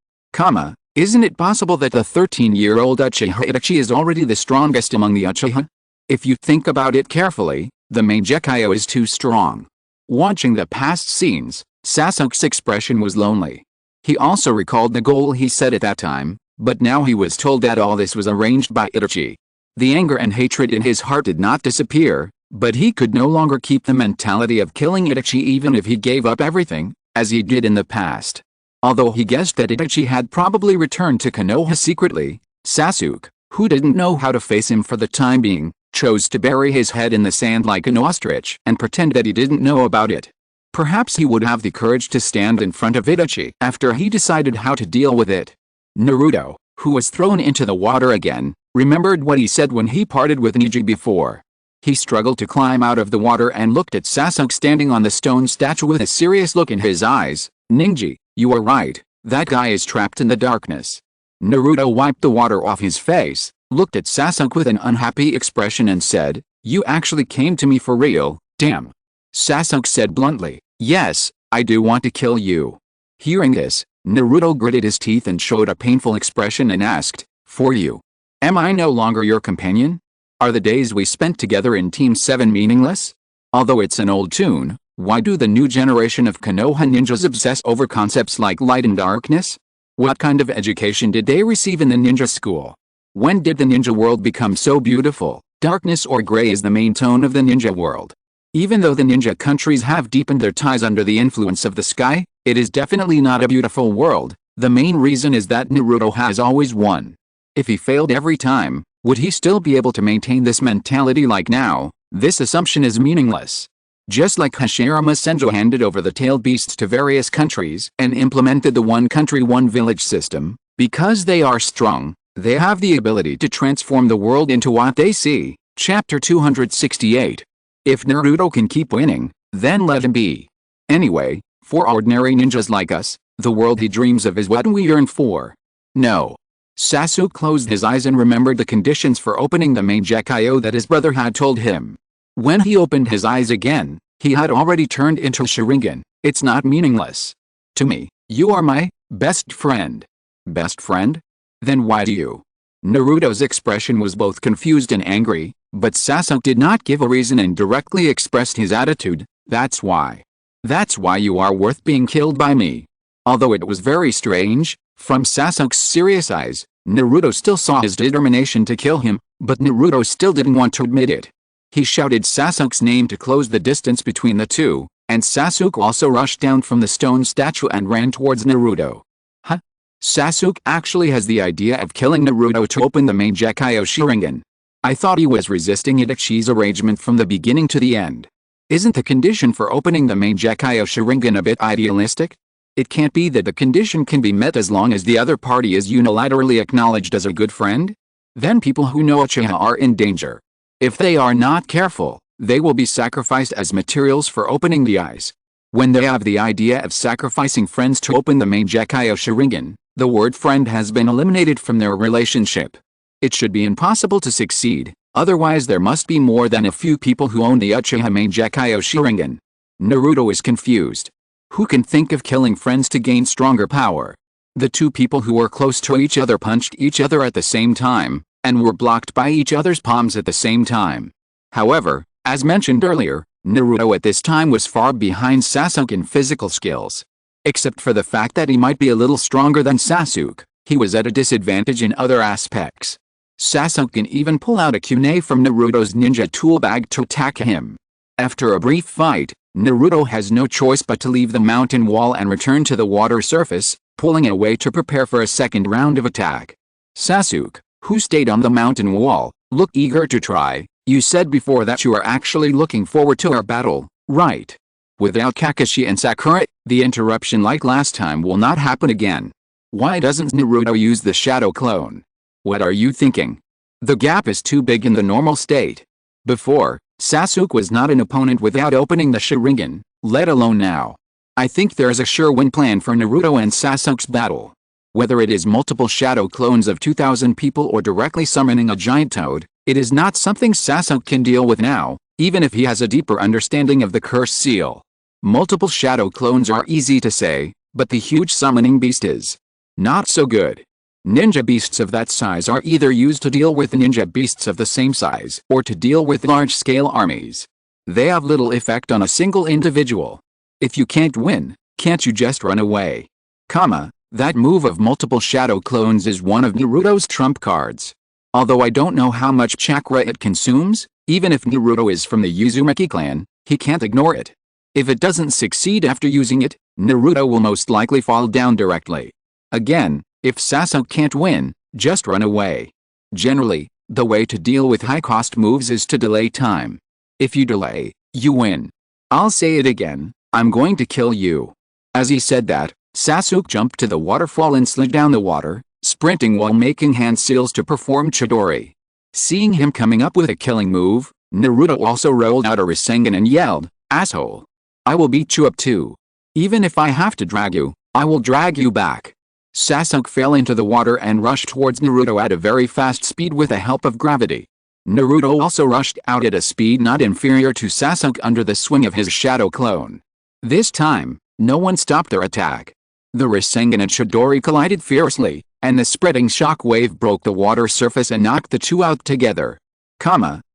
Isn't it possible that the 13-year-old Uchiha Itachi is already the strongest among the Uchiha? If you think about it carefully, the Mangekyou is too strong. Watching the past scenes, Sasuke's expression was lonely. He also recalled the goal he set at that time, but now he was told that all this was arranged by Itachi. The anger and hatred in his heart did not disappear, but he could no longer keep the mentality of killing Itachi even if he gave up everything, as he did in the past. Although he guessed that Itachi had probably returned to Konoha secretly, Sasuke, who didn't know how to face him for the time being, chose to bury his head in the sand like an ostrich and pretend that he didn't know about it. Perhaps he would have the courage to stand in front of Itachi after he decided how to deal with it. Naruto, who was thrown into the water again, remembered what he said when he parted with Neji before. He struggled to climb out of the water and looked at Sasuke standing on the stone statue with a serious look in his eyes. Neji, you are right, that guy is trapped in the darkness. Naruto wiped the water off his face, looked at Sasuke with an unhappy expression and said, "You actually came to me for real, damn." Sasuke said bluntly, "Yes, I do want to kill you." Hearing this, Naruto gritted his teeth and showed a painful expression and asked, "For you? Am I no longer your companion? Are the days we spent together in Team 7 meaningless?" Although it's an old tune, why do the new generation of Konoha ninjas obsess over concepts like light and darkness? What kind of education did they receive in the ninja school? When did the ninja world become so beautiful? Darkness or gray is the main tone of the ninja world. Even though the ninja countries have deepened their ties under the influence of the sky, it is definitely not a beautiful world. The main reason is that Naruto has always won. If he failed every time, would he still be able to maintain this mentality like now? This assumption is meaningless. Just like Hashirama Senju handed over the tailed beasts to various countries and implemented the one country one village system, because they are strong, they have the ability to transform the world into what they see. Chapter 268. If Naruto can keep winning, then let him be. Anyway, for ordinary ninjas like us, the world he dreams of is what we yearn for. No. Sasuke closed his eyes and remembered the conditions for opening the Mangekyou that his brother had told him. When he opened his eyes again, he had already turned into Sharingan. It's not meaningless. To me, you are my best friend. Best friend? Then why do you? Naruto's expression was both confused and angry, but Sasuke did not give a reason and directly expressed his attitude. That's why. That's why you are worth being killed by me. Although it was very strange, from Sasuke's serious eyes, Naruto still saw his determination to kill him, but Naruto still didn't want to admit it. He shouted Sasuke's name to close the distance between the two, and Sasuke also rushed down from the stone statue and ran towards Naruto. Huh? Sasuke actually has the idea of killing Naruto to open the Mangekyou Sharingan. I thought he was resisting Itachi's arrangement from the beginning to the end. Isn't the condition for opening the Mangekyou Sharingan a bit idealistic? It can't be that the condition can be met as long as the other party is unilaterally acknowledged as a good friend? Then people who know Uchiha are in danger. If they are not careful, they will be sacrificed as materials for opening the eyes. When they have the idea of sacrificing friends to open the Mangekyou Sharingan, the word friend has been eliminated from their relationship. It should be impossible to succeed, otherwise there must be more than a few people who own the Uchiha Mangekyou Sharingan. Naruto is confused. Who can think of killing friends to gain stronger power? The two people who were close to each other punched each other at the same time, and were blocked by each other's palms at the same time. However, as mentioned earlier, Naruto at this time was far behind Sasuke in physical skills. Except for the fact that he might be a little stronger than Sasuke, he was at a disadvantage in other aspects. Sasuke can even pull out a kunai from Naruto's ninja tool bag to attack him. After a brief fight, Naruto has no choice but to leave the mountain wall and return to the water surface, pulling away to prepare for a second round of attack. Sasuke, who stayed on the mountain wall, looked eager to try. You said before that you are actually looking forward to our battle, right? Without Kakashi and Sakura, the interruption like last time will not happen again. Why doesn't Naruto use the shadow clone? What are you thinking? The gap is too big in the normal state. Before, Sasuke was not an opponent without opening the Sharingan, let alone now. I think there's a sure win plan for Naruto and Sasuke's battle. Whether it is multiple shadow clones of 2,000 people or directly summoning a giant toad, it is not something Sasuke can deal with now, even if he has a deeper understanding of the curse seal. Multiple shadow clones are easy to say, but the huge summoning beast is not so good. Ninja beasts of that size are either used to deal with ninja beasts of the same size or to deal with large-scale armies. They have little effect on a single individual. If you can't win, can't you just run away? That move of multiple shadow clones is one of Naruto's trump cards. Although I don't know how much chakra it consumes, even if Naruto is from the Uzumaki clan, he can't ignore it. If it doesn't succeed after using it, Naruto will most likely fall down directly. Again, if Sasuke can't win, just run away. Generally, the way to deal with high-cost moves is to delay time. If you delay, you win. I'll say it again, I'm going to kill you. As he said that, Sasuke jumped to the waterfall and slid down the water, sprinting while making hand seals to perform Chidori. Seeing him coming up with a killing move, Naruto also rolled out a Rasengan and yelled, "Asshole! I will beat you up too. Even if I have to drag you, I will drag you back." Sasuke fell into the water and rushed towards Naruto at a very fast speed with the help of gravity. Naruto also rushed out at a speed not inferior to Sasuke under the swing of his shadow clone. This time, no one stopped their attack. The Rasengan and Chidori collided fiercely, and the spreading shock wave broke the water surface and knocked the two out together.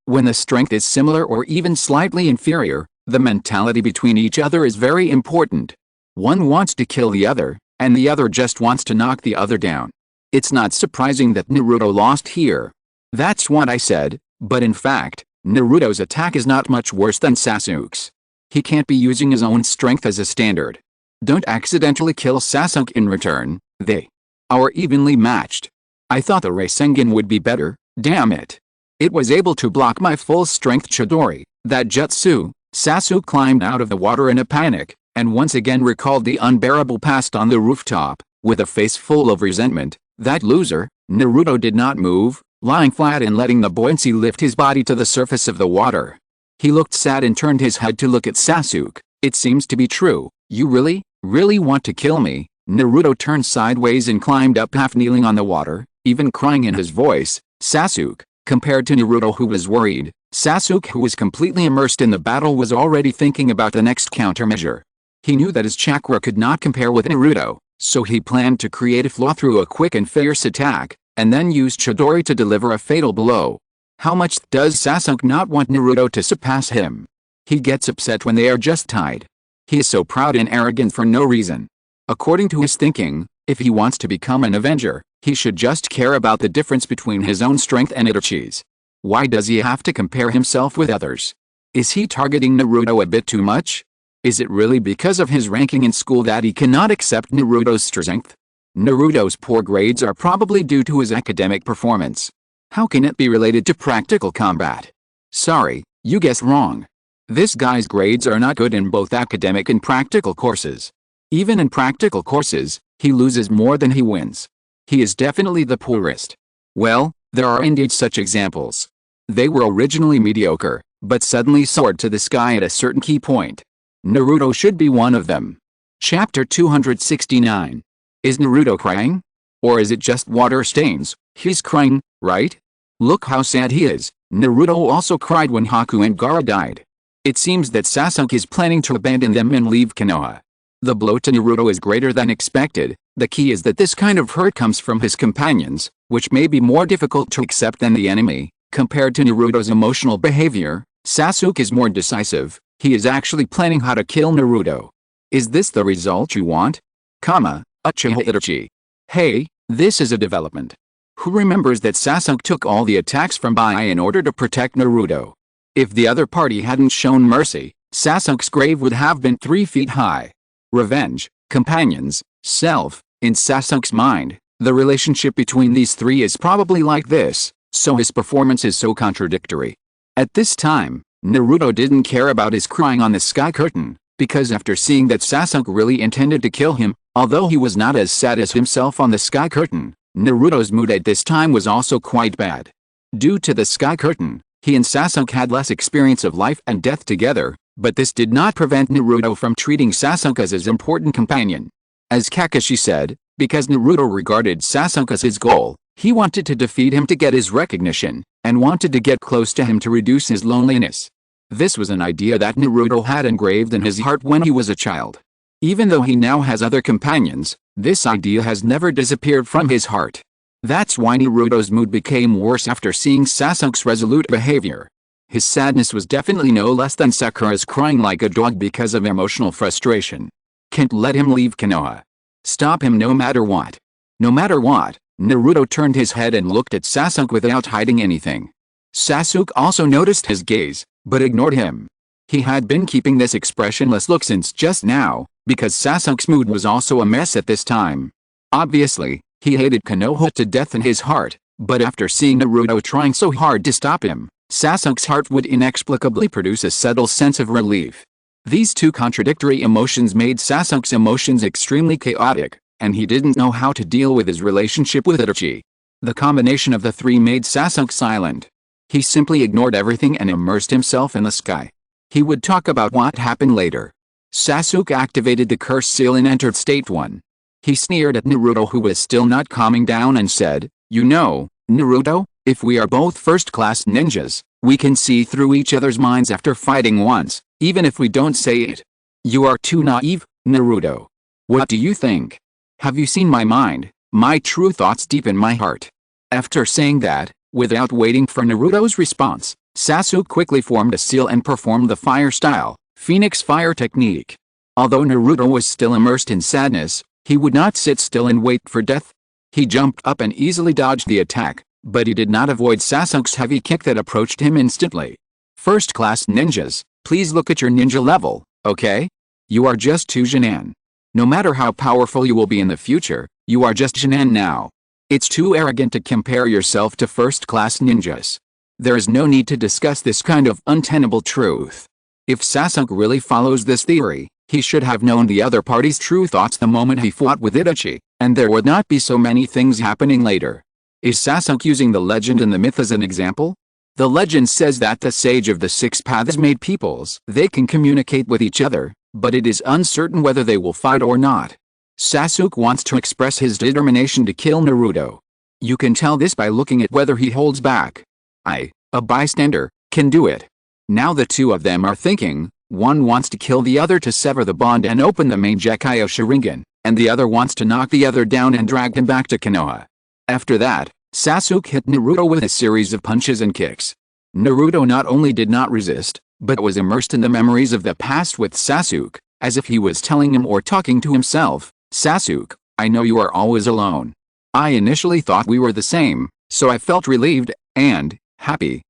When the strength is similar or even slightly inferior, the mentality between each other is very important. One wants to kill the other, and the other just wants to knock the other down. It's not surprising that Naruto lost here. That's what I said, but in fact, Naruto's attack is not much worse than Sasuke's. He can't be using his own strength as a standard. Don't accidentally kill Sasuke in return, they are evenly matched. I thought the Rasengan would be better, damn it. It was able to block my full strength Chidori, that jutsu. Sasuke climbed out of the water in a panic, and once again recalled the unbearable past on the rooftop, with a face full of resentment. That loser. Naruto did not move, lying flat and letting the buoyancy lift his body to the surface of the water. He looked sad and turned his head to look at Sasuke. It seems to be true. You really want to kill me? Naruto turned sideways and climbed up half kneeling on the water, even crying in his voice. Sasuke, compared to Naruto who was worried, Sasuke who was completely immersed in the battle was already thinking about the next countermeasure. He knew that his chakra could not compare with Naruto, so he planned to create a flaw through a quick and fierce attack, and then use Chidori to deliver a fatal blow. How much does Sasuke not want Naruto to surpass him? He gets upset when they are just tied. He is so proud and arrogant for no reason. According to his thinking, if he wants to become an Avenger, he should just care about the difference between his own strength and Itachi's. Why does he have to compare himself with others? Is he targeting Naruto a bit too much? Is it really because of his ranking in school that he cannot accept Naruto's strength? Naruto's poor grades are probably due to his academic performance. How can it be related to practical combat? Sorry, you guessed wrong. This guy's grades are not good in both academic and practical courses. Even in practical courses, he loses more than he wins. He is definitely the poorest. Well, there are indeed such examples. They were originally mediocre, but suddenly soared to the sky at a certain key point. Naruto should be one of them. Chapter 269. Is Naruto crying? Or is it just water stains? He's crying, right? Look how sad he is. Naruto also cried when Haku and Gaara died. It seems that Sasuke is planning to abandon them and leave Konoha. The blow to Naruto is greater than expected, The key is that this kind of hurt comes from his companions, which may be more difficult to accept than the enemy. Compared to Naruto's emotional behavior, Sasuke is more decisive. He is actually planning how to kill Naruto. Is this the result you want? Uchiha Itachi. Hey, this is a development. Who remembers that Sasuke took all the attacks from Bai in order to protect Naruto? If the other party hadn't shown mercy, Sasuke's grave would have been 3 feet high. Revenge, companions, self. In Sasuke's mind, the relationship between these three is probably like this, so his performance is so contradictory. At this time, Naruto didn't care about his crying on the sky curtain, because after seeing that Sasuke really intended to kill him, although he was not as sad as himself on the sky curtain, Naruto's mood at this time was also quite bad. Due to the sky curtain, he and Sasuke had less experience of life and death together, but this did not prevent Naruto from treating Sasuke as his important companion. As Kakashi said, because Naruto regarded Sasuke as his goal, he wanted to defeat him to get his recognition, and wanted to get close to him to reduce his loneliness. This was an idea that Naruto had engraved in his heart when he was a child. Even though he now has other companions, this idea has never disappeared from his heart. That's why Naruto's mood became worse after seeing Sasuke's resolute behavior. His sadness was definitely no less than Sakura's crying like a dog because of emotional frustration. Can't let him leave Konoha. Stop him no matter what. No matter what, Naruto turned his head and looked at Sasuke without hiding anything. Sasuke also noticed his gaze, but ignored him. He had been keeping this expressionless look since just now, because Sasuke's mood was also a mess at this time. Obviously, he hated Konoha to death in his heart, but after seeing Naruto trying so hard to stop him, Sasuke's heart would inexplicably produce a subtle sense of relief. These two contradictory emotions made Sasuke's emotions extremely chaotic, and he didn't know how to deal with his relationship with Itachi. The combination of the three made Sasuke silent. He simply ignored everything and immersed himself in the sky. He would talk about what happened later. Sasuke activated the curse seal and entered state 1. He sneered at Naruto, who was still not calming down, and said, "You know, Naruto, if we are both first-class ninjas, we can see through each other's minds after fighting once, even if we don't say it. You are too naive, Naruto. What do you think? Have you seen my mind, my true thoughts deep in my heart?" After saying that, without waiting for Naruto's response, Sasuke quickly formed a seal and performed the fire-style, Phoenix Fire technique. Although Naruto was still immersed in sadness, he would not sit still and wait for death. He jumped up and easily dodged the attack, but he did not avoid Sasuke's heavy kick that approached him instantly. First-class ninjas, please look at your ninja level, okay? You are just too Jinan. No matter how powerful you will be in the future, you are just Jinan now. It's too arrogant to compare yourself to first-class ninjas. There is no need to discuss this kind of untenable truth. If Sasuke really follows this theory, he should have known the other party's true thoughts the moment he fought with Itachi, and there would not be so many things happening later. Is Sasuke using the legend and the myth as an example? The legend says that the sage of the six paths made peoples. They can communicate with each other, but it is uncertain whether they will fight or not. Sasuke wants to express his determination to kill Naruto. You can tell this by looking at whether he holds back. I, a bystander, can do it. Now the two of them are thinking, one wants to kill the other to sever the bond and open the main Gekiyo Sharingan, and the other wants to knock the other down and drag him back to Konoha. After that, Sasuke hit Naruto with a series of punches and kicks. Naruto not only did not resist, but was immersed in the memories of the past with Sasuke, as if he was telling him or talking to himself, "Sasuke, I know you are always alone. I initially thought we were the same, so I felt relieved, and happy.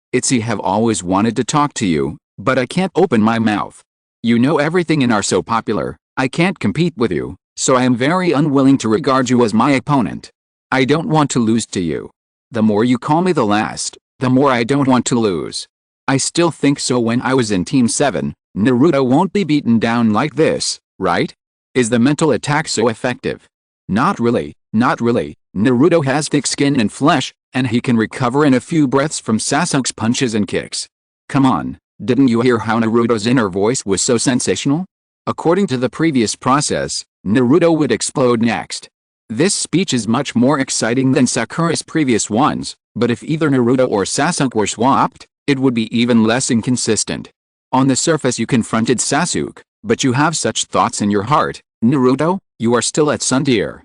Have always wanted to talk to you, but I can't open my mouth. You know everything and are so popular, I can't compete with you, so I am very unwilling to regard you as my opponent. I don't want to lose to you. The more you call me the last, the more I don't want to lose. I still think so. When I was in Team 7, Naruto won't be beaten down like this, right? Is the mental attack so effective? Not really, not really. Naruto has thick skin and flesh, and he can recover in a few breaths from Sasuke's punches and kicks. Come on, didn't you hear how Naruto's inner voice was so sensational? According to the previous process, Naruto would explode next. This speech is much more exciting than Sakura's previous ones, but if either Naruto or Sasuke were swapped, it would be even less inconsistent. On the surface you confronted Sasuke, but you have such thoughts in your heart, Naruto, you are still at Sundeer.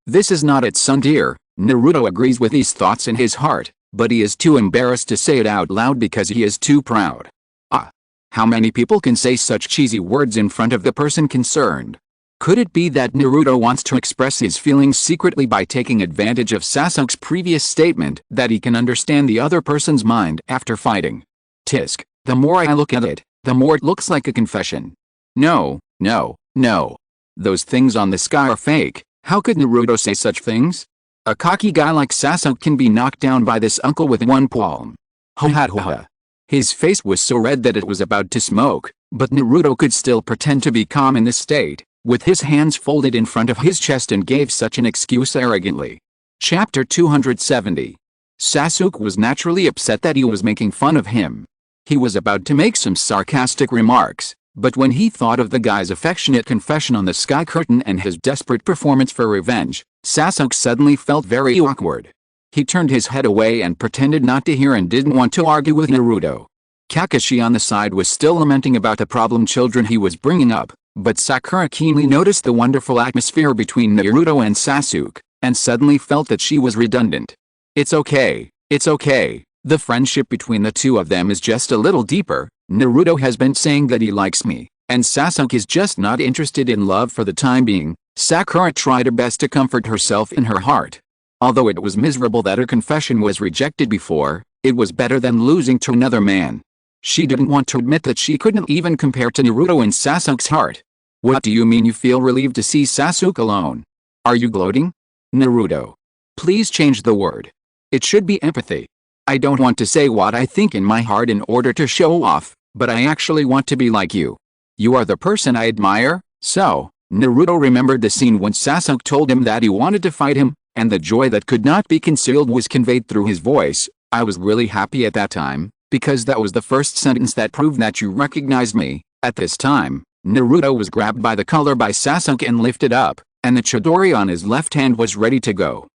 This is not it, son dear. Naruto agrees with these thoughts in his heart, but he is too embarrassed to say it out loud because he is too proud. How many people can say such cheesy words in front of the person concerned? Could it be that Naruto wants to express his feelings secretly by taking advantage of Sasuke's previous statement that he can understand the other person's mind after fighting? Tisk, the more I look at it, the more it looks like a confession. No. Those things on the sky are fake. How could Naruto say such things? A cocky guy like Sasuke can be knocked down by this uncle with one palm. Ho. His face was so red that it was about to smoke, but Naruto could still pretend to be calm in this state, with his hands folded in front of his chest, and gave such an excuse arrogantly. Chapter 270. Sasuke was naturally upset that he was making fun of him. He was about to make some sarcastic remarks, but when he thought of the guy's affectionate confession on the sky curtain and his desperate performance for revenge, Sasuke suddenly felt very awkward. He turned his head away and pretended not to hear and didn't want to argue with Naruto. Kakashi on the side was still lamenting about the problem children he was bringing up, but Sakura keenly noticed the wonderful atmosphere between Naruto and Sasuke, and suddenly felt that she was redundant. It's okay. The friendship between the two of them is just a little deeper. Naruto has been saying that he likes me, and Sasuke is just not interested in love for the time being. Sakura tried her best to comfort herself in her heart. Although it was miserable that her confession was rejected before, it was better than losing to another man. She didn't want to admit that she couldn't even compare to Naruto in Sasuke's heart. What do you mean you feel relieved to see Sasuke alone? Are you gloating? Naruto. Please change the word. It should be empathy. I don't want to say what I think in my heart in order to show off, but I actually want to be like you. You are the person I admire. So, Naruto remembered the scene when Sasuke told him that he wanted to fight him, and the joy that could not be concealed was conveyed through his voice. I was really happy at that time, because that was the first sentence that proved that you recognized me. At this time, Naruto was grabbed by the collar by Sasuke and lifted up, and the Chidori on his left hand was ready to go.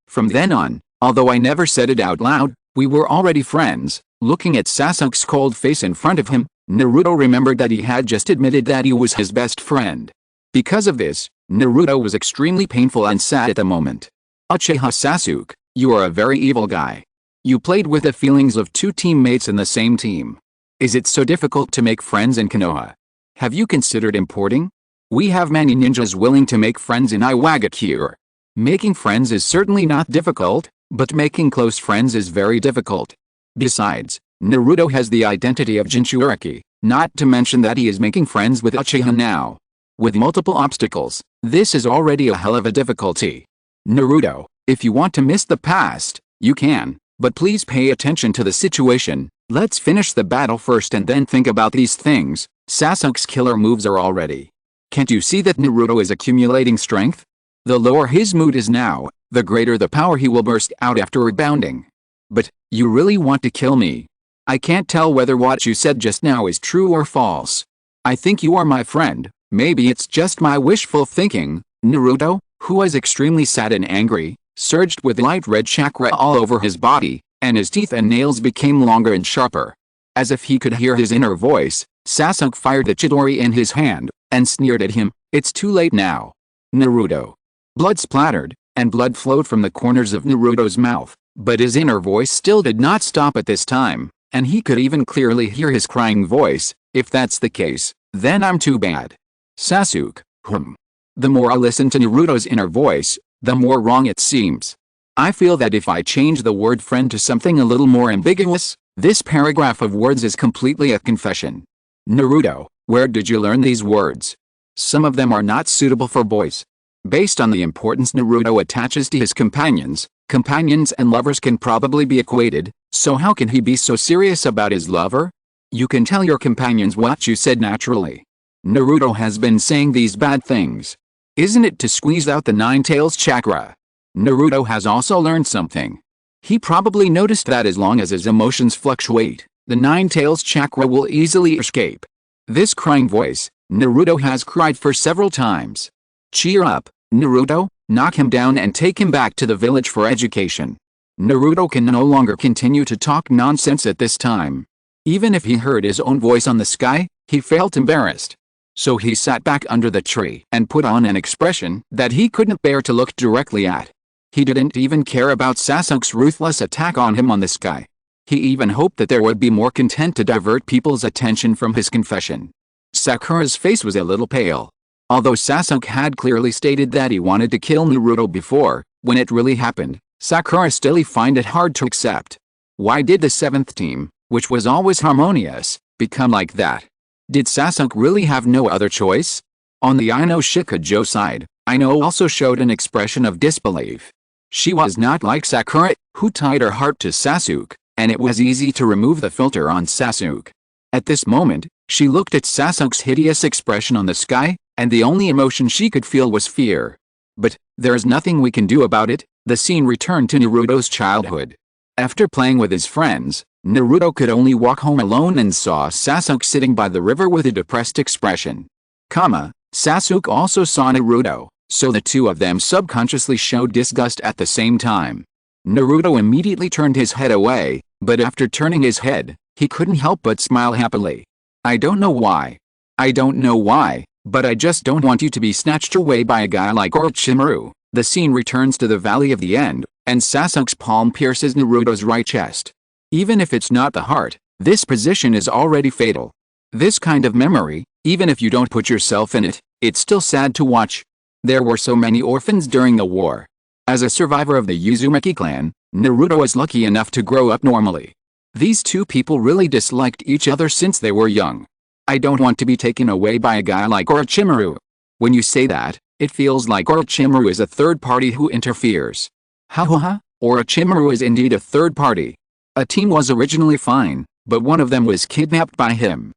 From then on, although I never said it out loud, we were already friends. Looking at Sasuke's cold face in front of him, Naruto remembered that he had just admitted that he was his best friend. Because of this, Naruto was extremely painful and sad at the moment. Uchiha Sasuke, you are a very evil guy. You played with the feelings of two teammates in the same team. Is it so difficult to make friends in Konoha? Have you considered importing? We have many ninjas willing to make friends in Iwagakure. Making friends is certainly not difficult, but making close friends is very difficult. Besides, Naruto has the identity of Jinchuriki, not to mention that he is making friends with Uchiha now. With multiple obstacles, this is already a hell of a difficulty. Naruto, if you want to miss the past, you can, but please pay attention to the situation. Let's finish the battle first and then think about these things. Sasuke's killer moves are already. Can't you see that Naruto is accumulating strength? The lower his mood is now, the greater the power he will burst out after rebounding. But, you really want to kill me? I can't tell whether what you said just now is true or false. I think you are my friend. Maybe it's just my wishful thinking. Naruto, who was extremely sad and angry, surged with light red chakra all over his body, and his teeth and nails became longer and sharper. As if he could hear his inner voice, Sasuke fired the Chidori in his hand, and sneered at him. It's too late now. Naruto. Blood splattered, and blood flowed from the corners of Naruto's mouth, but his inner voice still did not stop at this time, and he could even clearly hear his crying voice. If that's the case, then I'm too bad. Sasuke, The more I listen to Naruto's inner voice, the more wrong it seems. I feel that if I change the word friend to something a little more ambiguous, this paragraph of words is completely a confession. Naruto, where did you learn these words? Some of them are not suitable for boys. Based on the importance Naruto attaches to his companions and lovers can probably be equated, so how can he be so serious about his lover? You can tell your companions what you said naturally. Naruto has been saying these bad things. Isn't it to squeeze out the Nine-Tails chakra? Naruto has also learned something. He probably noticed that as long as his emotions fluctuate, the Nine-Tails chakra will easily escape. This crying voice, Naruto has cried for several times. Cheer up, Naruto, knock him down and take him back to the village for education. Naruto can no longer continue to talk nonsense at this time. Even if he heard his own voice on the sky, he felt embarrassed. So he sat back under the tree and put on an expression that he couldn't bear to look directly at. He didn't even care about Sasuke's ruthless attack on him on the sky. He even hoped that there would be more content to divert people's attention from his confession. Sakura's face was a little pale. Although Sasuke had clearly stated that he wanted to kill Naruto before, when it really happened, Sakura still found it hard to accept. Why did the 7th team, which was always harmonious, become like that? Did Sasuke really have no other choice? On the Ino Shikajo side, Ino also showed an expression of disbelief. She was not like Sakura, who tied her heart to Sasuke, and it was easy to remove the filter on Sasuke. At this moment, she looked at Sasuke's hideous expression on the sky, and the only emotion she could feel was fear. But there's nothing we can do about it. The scene returned to Naruto's childhood. After playing with his friends, Naruto could only walk home alone and saw Sasuke sitting by the river with a depressed expression. Sasuke also saw Naruto, so the two of them subconsciously showed disgust at the same time. Naruto immediately turned his head away, but after turning his head, he couldn't help but smile happily. I don't know why, but I just don't want you to be snatched away by a guy like Orochimaru. The scene returns to the Valley of the End, and Sasuke's palm pierces Naruto's right chest. Even if it's not the heart, this position is already fatal. This kind of memory, even if you don't put yourself in it, it's still sad to watch. There were so many orphans during the war. As a survivor of the Uzumaki clan, Naruto was lucky enough to grow up normally. These two people really disliked each other since they were young. I don't want to be taken away by a guy like Orochimaru. When you say that, it feels like Orochimaru is a third party who interferes. Orochimaru is indeed a third party. A team was originally fine, but one of them was kidnapped by him.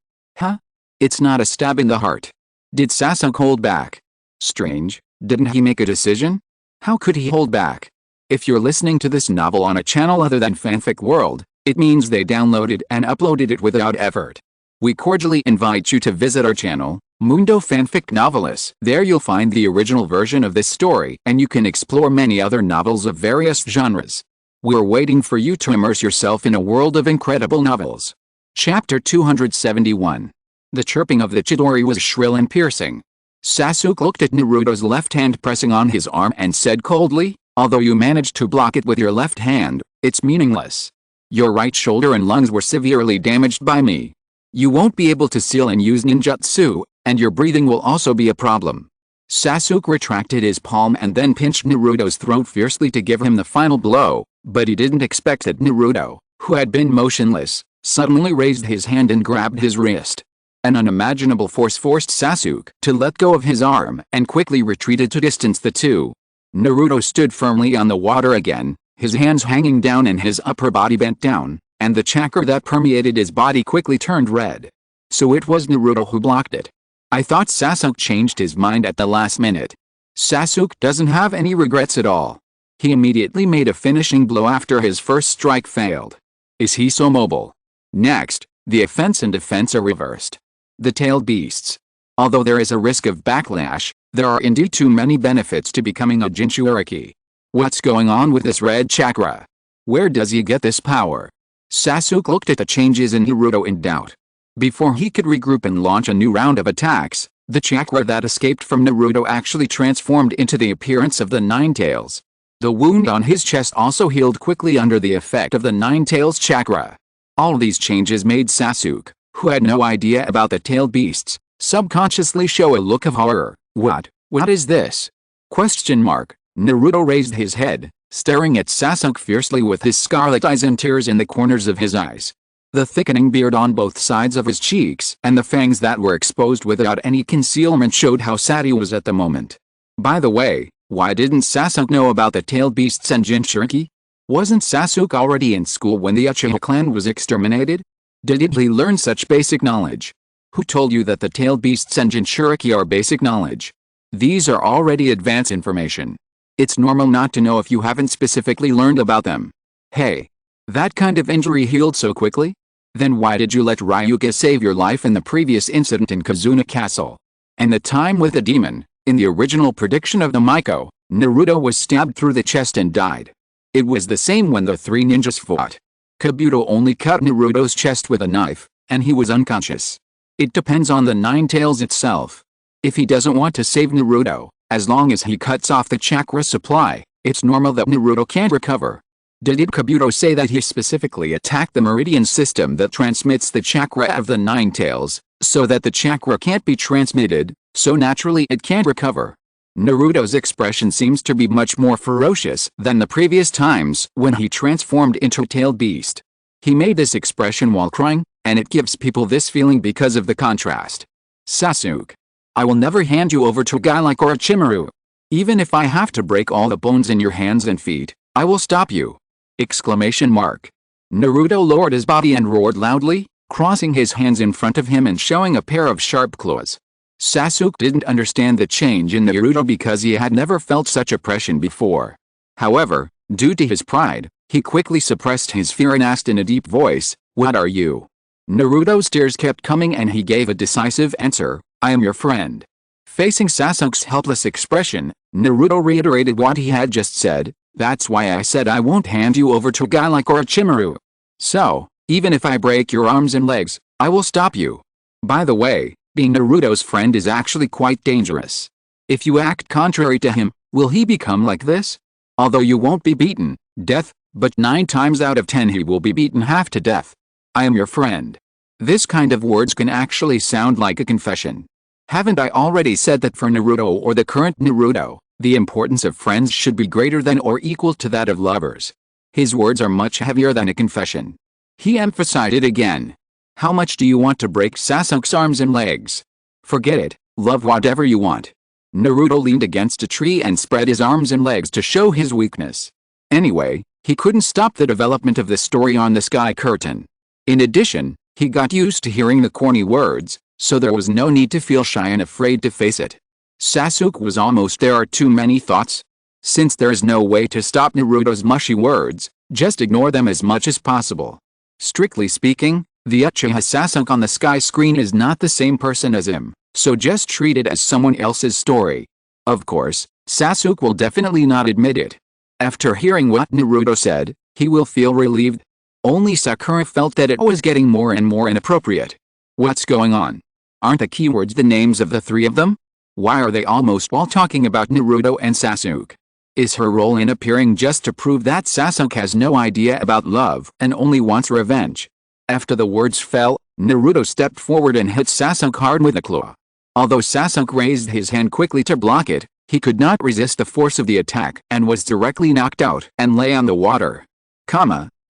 It's not a stab in the heart. Did Sasuke hold back? Strange, didn't he make a decision? How could he hold back? If you're listening to this novel on a channel other than Fanfic World, it means they downloaded and uploaded it without effort. We cordially invite you to visit our channel, Mundo Fanfic Novelis. There you'll find the original version of this story, and you can explore many other novels of various genres. We're waiting for you to immerse yourself in a world of incredible novels. Chapter 271. The chirping of the Chidori was shrill and piercing. Sasuke looked at Naruto's left hand pressing on his arm and said coldly, although you managed to block it with your left hand, it's meaningless. Your right shoulder and lungs were severely damaged by me. You won't be able to seal and use ninjutsu, and your breathing will also be a problem. Sasuke retracted his palm and then pinched Naruto's throat fiercely to give him the final blow, but he didn't expect that Naruto, who had been motionless, suddenly raised his hand and grabbed his wrist. An unimaginable force forced Sasuke to let go of his arm and quickly retreated to distance the two. Naruto stood firmly on the water again, his hands hanging down and his upper body bent down, and the chakra that permeated his body quickly turned red. So it was Naruto who blocked it. I thought Sasuke changed his mind at the last minute. Sasuke doesn't have any regrets at all. He immediately made a finishing blow after his first strike failed. Is he so mobile? Next, the offense and defense are reversed. The tailed beasts. Although there is a risk of backlash, there are indeed too many benefits to becoming a Jinchuriki. What's going on with this red chakra? Where does he get this power? Sasuke looked at the changes in Naruto in doubt. Before he could regroup and launch a new round of attacks, the chakra that escaped from Naruto actually transformed into the appearance of the Nine Tails. The wound on his chest also healed quickly under the effect of the Nine Tails chakra. All these changes made Sasuke, who had no idea about the tailed beasts, subconsciously show a look of horror. What is this? ? Naruto raised his head, staring at Sasuke fiercely with his scarlet eyes and tears in the corners of his eyes. The thickening beard on both sides of his cheeks and the fangs that were exposed without any concealment showed how sad he was at the moment. By the way, why didn't Sasuke know about the tailed beasts and Jinchuriki? Wasn't Sasuke already in school when the Uchiha clan was exterminated? Did he learn such basic knowledge? Who told you that the tailed beasts and Jinchuriki are basic knowledge? These are already advanced information. It's normal not to know if you haven't specifically learned about them. Hey, that kind of injury healed so quickly? Then why did you let Ryuga save your life in the previous incident in Kazuna Castle? And the time with the demon, in the original prediction of the Miko, Naruto was stabbed through the chest and died. It was the same when the three ninjas fought. Kabuto only cut Naruto's chest with a knife, and he was unconscious. It depends on the Nine Tails itself. If he doesn't want to save Naruto, as long as he cuts off the chakra supply, it's normal that Naruto can't recover. Did Kabuto say that he specifically attacked the meridian system that transmits the chakra of the Nine Tails, so that the chakra can't be transmitted, so naturally it can't recover? Naruto's expression seems to be much more ferocious than the previous times when he transformed into a tailed beast. He made this expression while crying, and it gives people this feeling because of the contrast. Sasuke, I will never hand you over to a guy like Orochimaru. Even if I have to break all the bones in your hands and feet, I will stop you! Exclamation mark. Naruto lowered his body and roared loudly, crossing his hands in front of him and showing a pair of sharp claws. Sasuke didn't understand the change in Naruto because he had never felt such oppression before. However, due to his pride, he quickly suppressed his fear and asked in a deep voice, "What are you?" Naruto's tears kept coming and he gave a decisive answer, "I am your friend." Facing Sasuke's helpless expression, Naruto reiterated what he had just said, "That's why I said I won't hand you over to a guy like Orochimaru. So, even if I break your arms and legs, I will stop you." By the way, being Naruto's friend is actually quite dangerous. If you act contrary to him, will he become like this? Although you won't be beaten, death, but 9 times out of 10 he will be beaten half to death. I am your friend. This kind of words can actually sound like a confession. Haven't I already said that for Naruto or the current Naruto, the importance of friends should be greater than or equal to that of lovers? His words are much heavier than a confession. He emphasized it again. How much do you want to break Sasuke's arms and legs? Forget it, love whatever you want. Naruto leaned against a tree and spread his arms and legs to show his weakness. Anyway, he couldn't stop the development of the story on the sky curtain. In addition, he got used to hearing the corny words, so there was no need to feel shy and afraid to face it. Sasuke was almost there. Are too many thoughts? Since there is no way to stop Naruto's mushy words, just ignore them as much as possible. Strictly speaking, the Uchiha Sasuke on the sky screen is not the same person as him, so just treat it as someone else's story. Of course, Sasuke will definitely not admit it. After hearing what Naruto said, he will feel relieved. Only Sakura felt that it was getting more and more inappropriate. What's going on? Aren't the keywords the names of the 3 of them? Why are they almost all talking about Naruto and Sasuke? Is her role in appearing just to prove that Sasuke has no idea about love and only wants revenge? After the words fell, Naruto stepped forward and hit Sasuke hard with a claw. Although Sasuke raised his hand quickly to block it, he could not resist the force of the attack and was directly knocked out and lay on the water.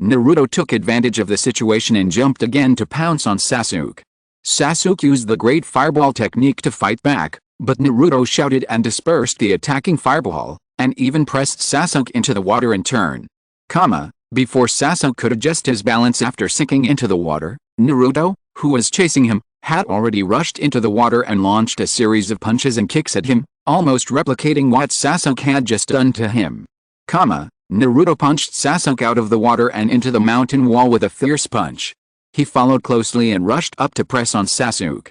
Naruto took advantage of the situation and jumped again to pounce on Sasuke. Sasuke used the Great Fireball technique to fight back, but Naruto shouted and dispersed the attacking fireball, and even pressed Sasuke into the water in turn. Before Sasuke could adjust his balance after sinking into the water, Naruto, who was chasing him, had already rushed into the water and launched a series of punches and kicks at him, almost replicating what Sasuke had just done to him. Naruto punched Sasuke out of the water and into the mountain wall with a fierce punch. He followed closely and rushed up to press on Sasuke.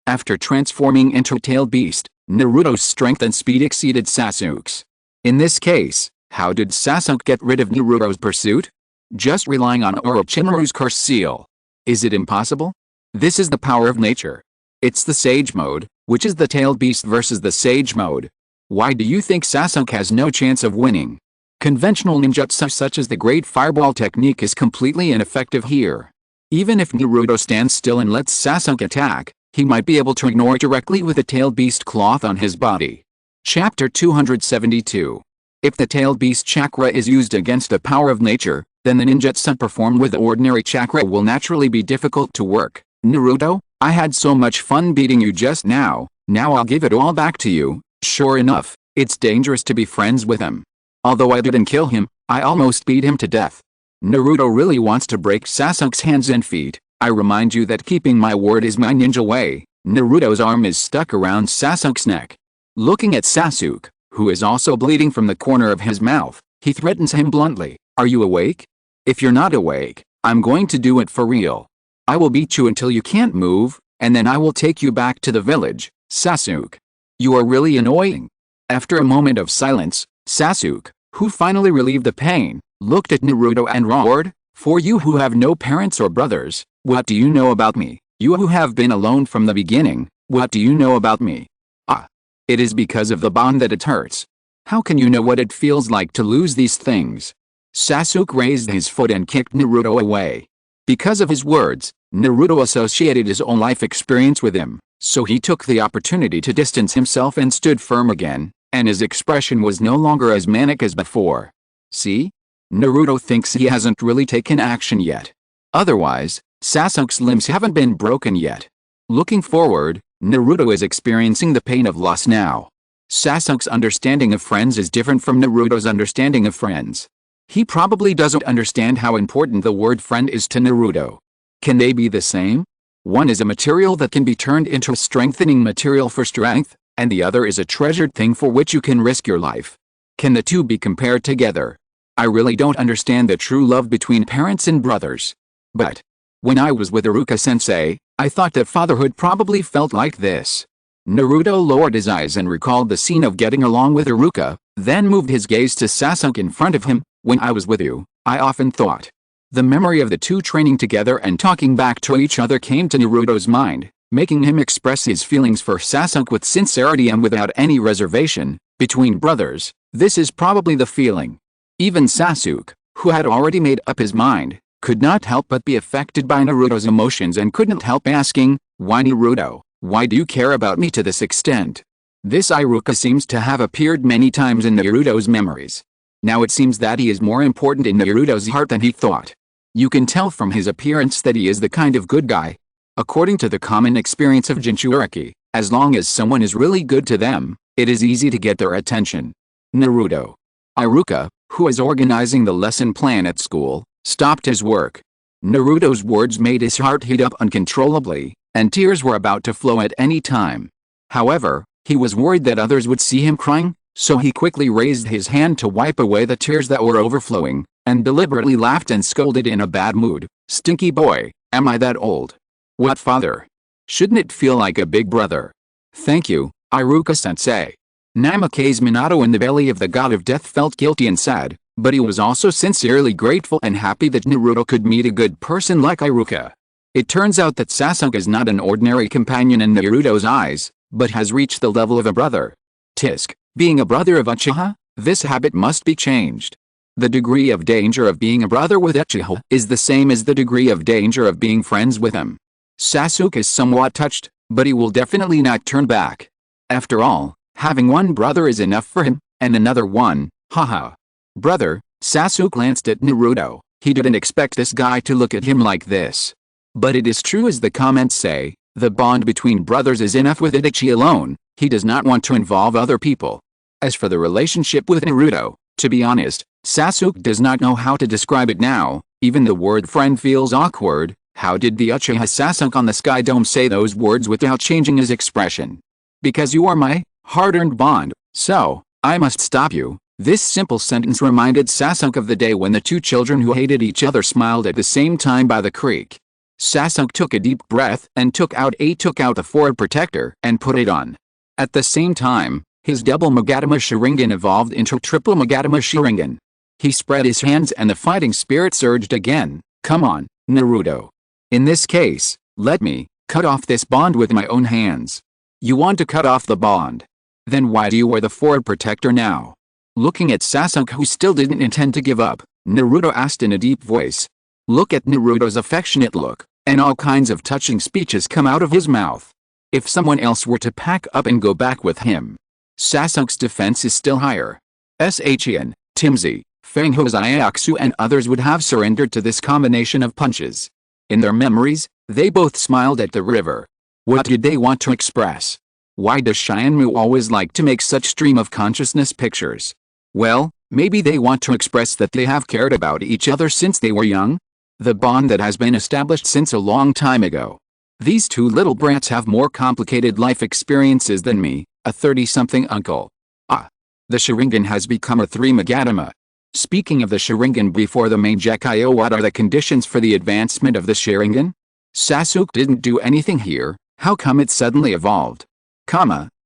After transforming into a tailed beast, Naruto's strength and speed exceeded Sasuke's. In this case, how did Sasuke get rid of Naruto's pursuit? Just relying on Orochimaru's curse seal. Is it impossible? This is the power of nature. It's the Sage mode, which is the tailed beast versus the Sage mode. Why do you think Sasuke has no chance of winning? Conventional ninjutsu such as the Great Fireball technique is completely ineffective here. Even if Naruto stands still and lets Sasuke attack, he might be able to ignore it directly with the tailed beast cloth on his body. Chapter 272. If the tailed beast chakra is used against the power of nature, then the ninjutsu performed with ordinary chakra will naturally be difficult to work. Naruto, I had so much fun beating you just now I'll give it all back to you. Sure enough, it's dangerous to be friends with him. Although I didn't kill him, I almost beat him to death. Naruto really wants to break Sasuke's hands and feet. I remind you that keeping my word is my ninja way. Naruto's arm is stuck around Sasuke's neck. Looking at Sasuke, who is also bleeding from the corner of his mouth, he threatens him bluntly. Are you awake? If you're not awake, I'm going to do it for real. I will beat you until you can't move, and then I will take you back to the village, Sasuke. You are really annoying. After a moment of silence, Sasuke, who finally relieved the pain, looked at Naruto and roared, For you who have no parents or brothers, what do you know about me? You who have been alone from the beginning, what do you know about me? Ah. It is because of the bond that it hurts. How can you know what it feels like to lose these things? Sasuke raised his foot and kicked Naruto away. Because of his words, Naruto associated his own life experience with him, so he took the opportunity to distance himself and stood firm again, and his expression was no longer as manic as before. See? Naruto thinks he hasn't really taken action yet. Otherwise, Sasuke's limbs haven't been broken yet. Looking forward, Naruto is experiencing the pain of loss now. Sasuke's understanding of friends is different from Naruto's understanding of friends. He probably doesn't understand how important the word friend is to Naruto. Can they be the same? One is a material that can be turned into a strengthening material for strength, and the other is a treasured thing for which you can risk your life. Can the two be compared together? I really don't understand the true love between parents and brothers. But when I was with Iruka-sensei, I thought that fatherhood probably felt like this. Naruto lowered his eyes and recalled the scene of getting along with Iruka, then moved his gaze to Sasuke in front of him. When I was with you, I often thought. The memory of the two training together and talking back to each other came to Naruto's mind, making him express his feelings for Sasuke with sincerity and without any reservation. Between brothers, this is probably the feeling. Even Sasuke, who had already made up his mind, could not help but be affected by Naruto's emotions and couldn't help asking, "Why Naruto, why do you care about me to this extent?" This Iruka seems to have appeared many times in Naruto's memories. Now it seems that he is more important in Naruto's heart than he thought. You can tell from his appearance that he is the kind of good guy. According to the common experience of Jinchuriki, as long as someone is really good to them, it is easy to get their attention. Naruto. Iruka, who is organizing the lesson plan at school, stopped his work. Naruto's words made his heart heat up uncontrollably, and tears were about to flow at any time. However, he was worried that others would see him crying, so he quickly raised his hand to wipe away the tears that were overflowing, and deliberately laughed and scolded in a bad mood, "Stinky boy, am I that old? What father? Shouldn't it feel like a big brother?" "Thank you, Iruka-sensei." Namake's Minato in the belly of the god of death felt guilty and sad, but he was also sincerely grateful and happy that Naruto could meet a good person like Iruka. It turns out that Sasuke is not an ordinary companion in Naruto's eyes, but has reached the level of a brother. Tisk, being a brother of Uchiha, this habit must be changed. The degree of danger of being a brother with Uchiha is the same as the degree of danger of being friends with him. Sasuke is somewhat touched, but he will definitely not turn back. After all, having one brother is enough for him, and another one, haha. Brother, Sasuke glanced at Naruto. He didn't expect this guy to look at him like this. But it is true as the comments say, the bond between brothers is enough with Itachi alone. He does not want to involve other people. As for the relationship with Naruto, to be honest, Sasuke does not know how to describe it now. Even the word friend feels awkward. How did the Uchiha Sasuke on the Sky Dome say those words without changing his expression? Because you are my hard-earned bond, so I must stop you. This simple sentence reminded Sasuke of the day when the two children who hated each other smiled at the same time by the creek. Sasuke took a deep breath and took out the forward protector and put it on. At the same time, his double Magatama Sharingan evolved into triple Magatama Sharingan. He spread his hands and the fighting spirit surged again. Come on, Naruto. In this case, let me cut off this bond with my own hands. You want to cut off the bond? Then why do you wear the forward protector now? Looking at Sasuke, who still didn't intend to give up, Naruto asked in a deep voice. Look at Naruto's affectionate look, and all kinds of touching speeches come out of his mouth. If someone else were to pack up and go back with him, Sasuke's defense is still higher. Shion, Timzy, Fangho Zyaksu and others would have surrendered to this combination of punches. In their memories, they both smiled at the river. What did they want to express? Why does Shion always like to make such stream of consciousness pictures? Well, maybe they want to express that they have cared about each other since they were young? The bond that has been established since a long time ago. These two little brats have more complicated life experiences than me, a 30-something uncle. Ah. The Sharingan has become a 3 Magatama. Speaking of the Sharingan before the main Gekyo, what are the conditions for the advancement of the Sharingan? Sasuke didn't do anything here, how come it suddenly evolved?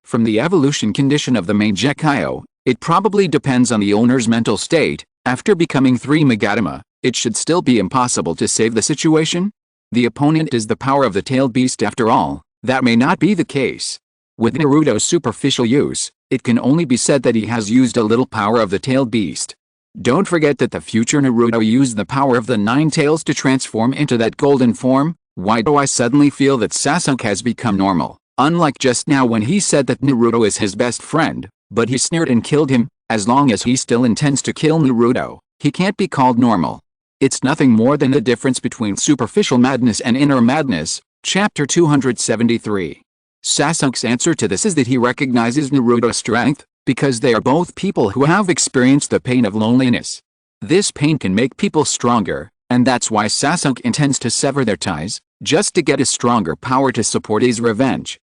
From the evolution condition of the main Gekyo, it probably depends on the owner's mental state. After becoming 3 Magatama, it should still be impossible to save the situation? The opponent is the power of the tailed beast after all. That may not be the case. With Naruto's superficial use, it can only be said that he has used a little power of the tailed beast. Don't forget that the future Naruto used the power of the 9 tails to transform into that golden form. Why do I suddenly feel that Sasuke has become normal? Unlike just now when he said that Naruto is his best friend, but he sneered and killed him. As long as he still intends to kill Naruto, he can't be called normal. It's nothing more than the difference between superficial madness and inner madness. Chapter 273. Sasuke's answer to this is that he recognizes Naruto's strength, because they are both people who have experienced the pain of loneliness. This pain can make people stronger, and that's why Sasuke intends to sever their ties, just to get a stronger power to support his revenge.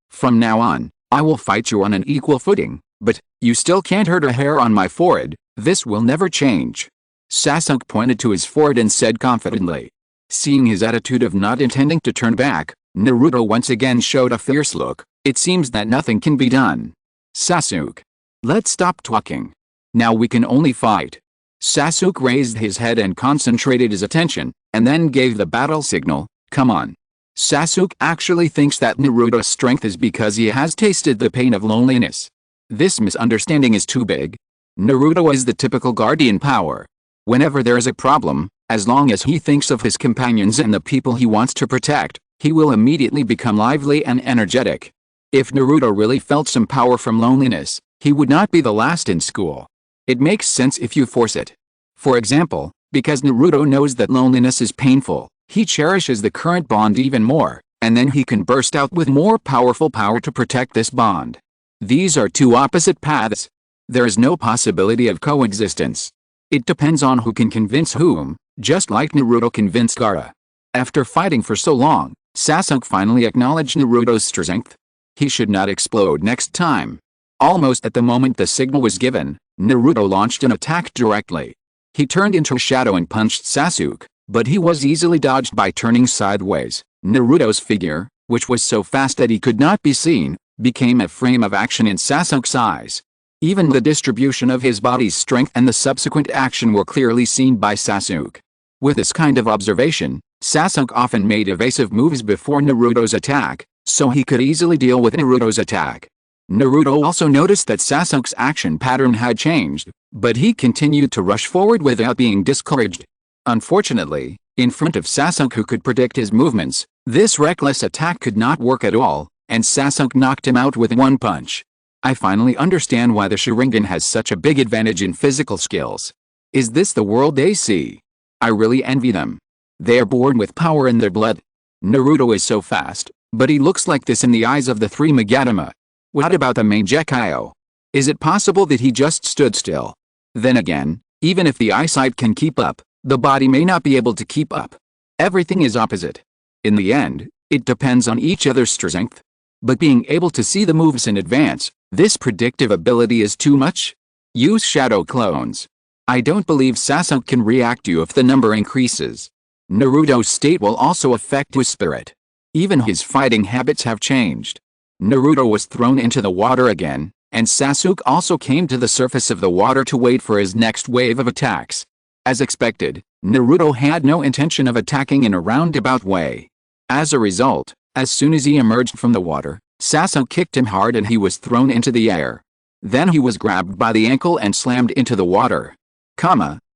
From now on, I will fight you on an equal footing, but you still can't hurt a hair on my forehead. This will never change. Sasuke pointed to his forehead and said confidently. Seeing his attitude of not intending to turn back, Naruto once again showed a fierce look. It seems that nothing can be done. Sasuke. Let's stop talking. Now we can only fight. Sasuke raised his head and concentrated his attention, and then gave the battle signal. Come on. Sasuke actually thinks that Naruto's strength is because he has tasted the pain of loneliness. This misunderstanding is too big. Naruto is the typical guardian power. Whenever there is a problem, as long as he thinks of his companions and the people he wants to protect, he will immediately become lively and energetic. If Naruto really felt some power from loneliness, he would not be the last in school. It makes sense if you force it. For example, because Naruto knows that loneliness is painful, he cherishes the current bond even more, and then he can burst out with more powerful power to protect this bond. These are two opposite paths. There is no possibility of coexistence. It depends on who can convince whom, just like Naruto convinced Gaara. After fighting for so long, Sasuke finally acknowledged Naruto's strength. He should not explode next time. Almost at the moment the signal was given, Naruto launched an attack directly. He turned into a shadow and punched Sasuke, but he was easily dodged by turning sideways. Naruto's figure, which was so fast that he could not be seen, became a frame of action in Sasuke's eyes. Even the distribution of his body's strength and the subsequent action were clearly seen by Sasuke. With this kind of observation, Sasuke often made evasive moves before Naruto's attack, so he could easily deal with Naruto's attack. Naruto also noticed that Sasuke's action pattern had changed, but he continued to rush forward without being discouraged. Unfortunately, in front of Sasuke who could predict his movements, this reckless attack could not work at all, and Sasuke knocked him out with one punch. I finally understand why the Sharingan has such a big advantage in physical skills. Is this the world they see? I really envy them. They are born with power in their blood. Naruto is so fast, but he looks like this in the eyes of the 3 Magatama. What about the Mangekyo? Is it possible that he just stood still? Then again, even if the eyesight can keep up, the body may not be able to keep up. Everything is opposite. In the end, it depends on each other's strength. But being able to see the moves in advance, this predictive ability is too much. Use shadow clones. I don't believe Sasuke can react to you if the number increases. Naruto's state will also affect his spirit. Even his fighting habits have changed. Naruto was thrown into the water again, and Sasuke also came to the surface of the water to wait for his next wave of attacks. As expected, Naruto had no intention of attacking in a roundabout way. As a result, as soon as he emerged from the water, Sasuke kicked him hard and he was thrown into the air. Then he was grabbed by the ankle and slammed into the water.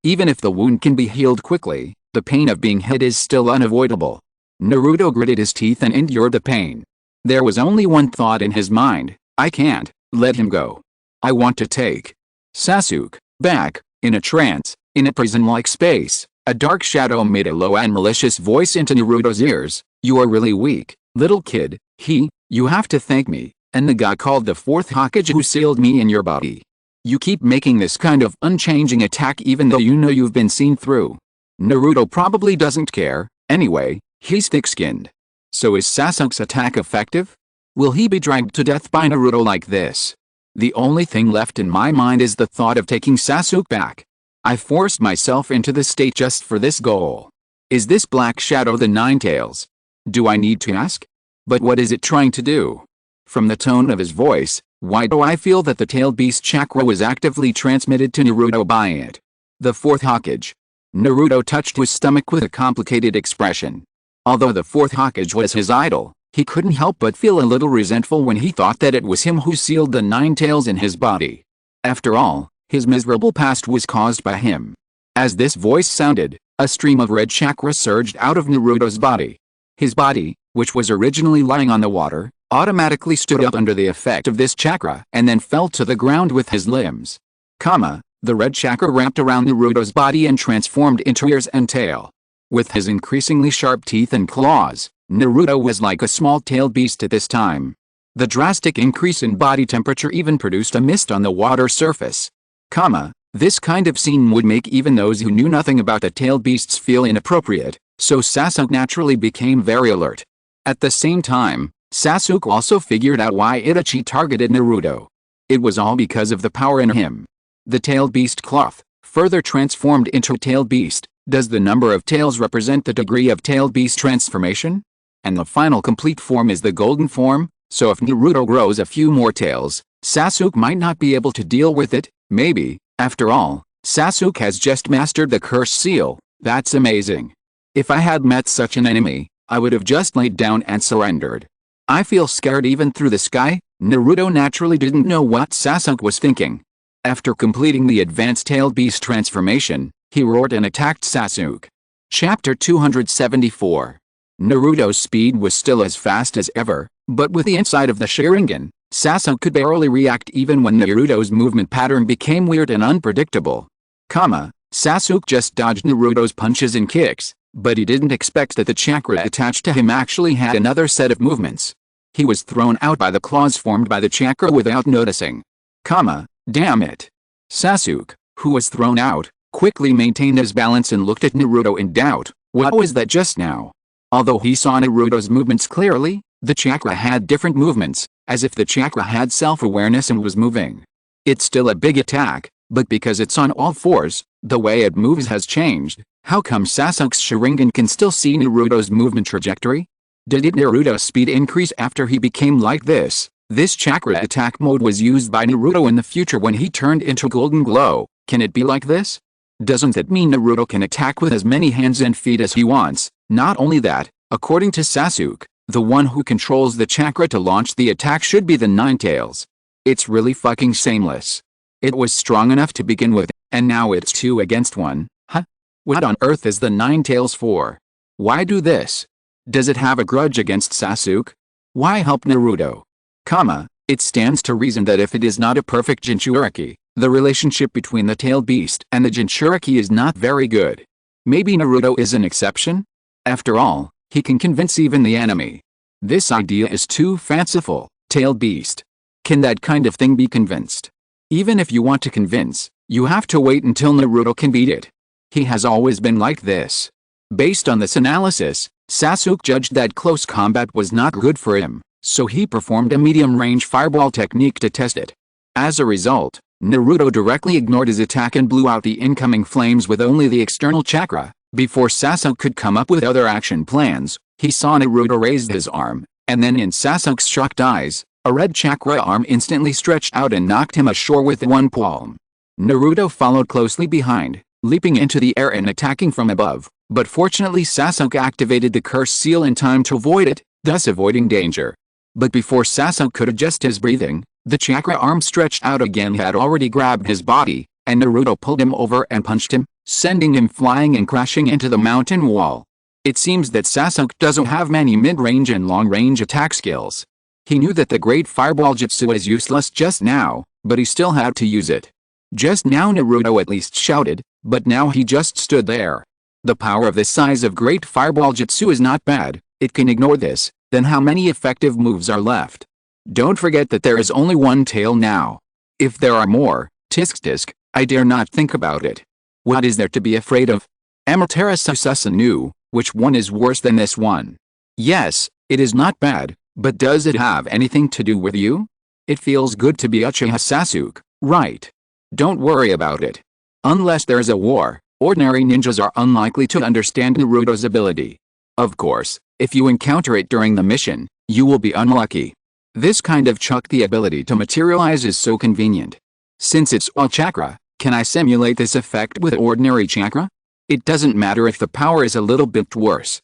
Even if the wound can be healed quickly, the pain of being hit is still unavoidable. Naruto gritted his teeth and endured the pain. There was only one thought in his mind: I can't let him go. I want to take Sasuke back. In a trance, in a prison-like space, a dark shadow made a low and malicious voice into Naruto's ears. You are really weak, little kid. You have to thank me, and the guy called the 4th Hokage who sealed me in your body. You keep making this kind of unchanging attack even though you know you've been seen through. Naruto probably doesn't care, anyway, he's thick-skinned. So is Sasuke's attack effective? Will he be dragged to death by Naruto like this? The only thing left in my mind is the thought of taking Sasuke back. I forced myself into this state just for this goal. Is this black shadow the Nine Tails? Do I need to ask? But what is it trying to do? From the tone of his voice, why do I feel that the tailed beast chakra was actively transmitted to Naruto by it? The 4th Hokage. Naruto touched his stomach with a complicated expression. Although the fourth Hokage was his idol, he couldn't help but feel a little resentful when he thought that it was him who sealed the 9 tails in his body. After all, his miserable past was caused by him. As this voice sounded, a stream of red chakra surged out of Naruto's body. His body, which was originally lying on the water, automatically stood up under the effect of this chakra and then fell to the ground with his limbs. The red chakra wrapped around Naruto's body and transformed into ears and tail. With his increasingly sharp teeth and claws, Naruto was like a small-tailed beast at this time. The drastic increase in body temperature even produced a mist on the water surface. This kind of scene would make even those who knew nothing about the tailed beasts feel inappropriate, so Sasuke naturally became very alert. At the same time, Sasuke also figured out why Itachi targeted Naruto. It was all because of the power in him. The tailed beast cloth, further transformed into a tailed beast. Does the number of tails represent the degree of tailed beast transformation? And the final complete form is the golden form, so if Naruto grows a few more tails, Sasuke might not be able to deal with it, maybe. After all, Sasuke has just mastered the curse seal. That's amazing. If I had met such an enemy, I would have just laid down and surrendered. I feel scared even through the sky. Naruto naturally didn't know what Sasuke was thinking. After completing the advanced tailed beast transformation, he roared and attacked Sasuke. Chapter 274. Naruto's speed was still as fast as ever, but with the insight of the Sharingan, Sasuke could barely react even when Naruto's movement pattern became weird and unpredictable. Sasuke just dodged Naruto's punches and kicks, but he didn't expect that the chakra attached to him actually had another set of movements. He was thrown out by the claws formed by the chakra without noticing. Damn it. Sasuke, who was thrown out, quickly maintained his balance and looked at Naruto in doubt. What was that just now? Although he saw Naruto's movements clearly, the chakra had different movements, as if the chakra had self-awareness and was moving. It's still a big attack, but because it's on all fours, the way it moves has changed. How come Sasuke's Sharingan can still see Naruto's movement trajectory? Did Naruto's speed increase after he became like this? This chakra attack mode was used by Naruto in the future when he turned into Golden Glow. Can it be like this? Doesn't that mean Naruto can attack with as many hands and feet as he wants? Not only that, according to Sasuke, the one who controls the chakra to launch the attack should be the 9 tails. It's really fucking shameless. It was strong enough to begin with, and now it's 2 against 1. What on earth is the 9 tails for? Why do this? Does it have a grudge against Sasuke? Why help Naruto? It stands to reason that if it is not a perfect Jinchuriki, the relationship between the tailed beast and the Jinchuriki is not very good. Maybe Naruto is an exception? After all, he can convince even the enemy. This idea is too fanciful. Tailed beast. Can that kind of thing be convinced? Even if you want to convince, you have to wait until Naruto can beat it. He has always been like this. Based on this analysis, Sasuke judged that close combat was not good for him, so he performed a medium-range fireball technique to test it. As a result, Naruto directly ignored his attack and blew out the incoming flames with only the external chakra. Before Sasuke could come up with other action plans, he saw Naruto raise his arm, and then in Sasuke's shocked eyes, a red chakra arm instantly stretched out and knocked him ashore with one palm. Naruto followed closely behind, leaping into the air and attacking from above, but fortunately Sasuke activated the curse seal in time to avoid it, thus avoiding danger. But before Sasuke could adjust his breathing, the chakra arm stretched out again had already grabbed his body, and Naruto pulled him over and punched him, sending him flying and crashing into the mountain wall. It seems that Sasuke doesn't have many mid-range and long-range attack skills. He knew that the Great Fireball Jutsu is useless just now, but he still had to use it. Just now Naruto at least shouted, but now he just stood there. The power of this size of Great Fireball Jutsu is not bad. It can ignore this, then how many effective moves are left? Don't forget that there is only one tail now. If there are more, tisk, I dare not think about it. What is there to be afraid of? Amaterasu Susanoo, which one is worse than this one? Yes, it is not bad, but does it have anything to do with you? It feels good to be Uchiha Sasuke, right? Don't worry about it. Unless there's a war, ordinary ninjas are unlikely to understand Naruto's ability. Of course, if you encounter it during the mission, you will be unlucky. This kind of the ability to materialize is so convenient. Since it's all chakra, can I simulate this effect with ordinary chakra? It doesn't matter if the power is a little bit worse.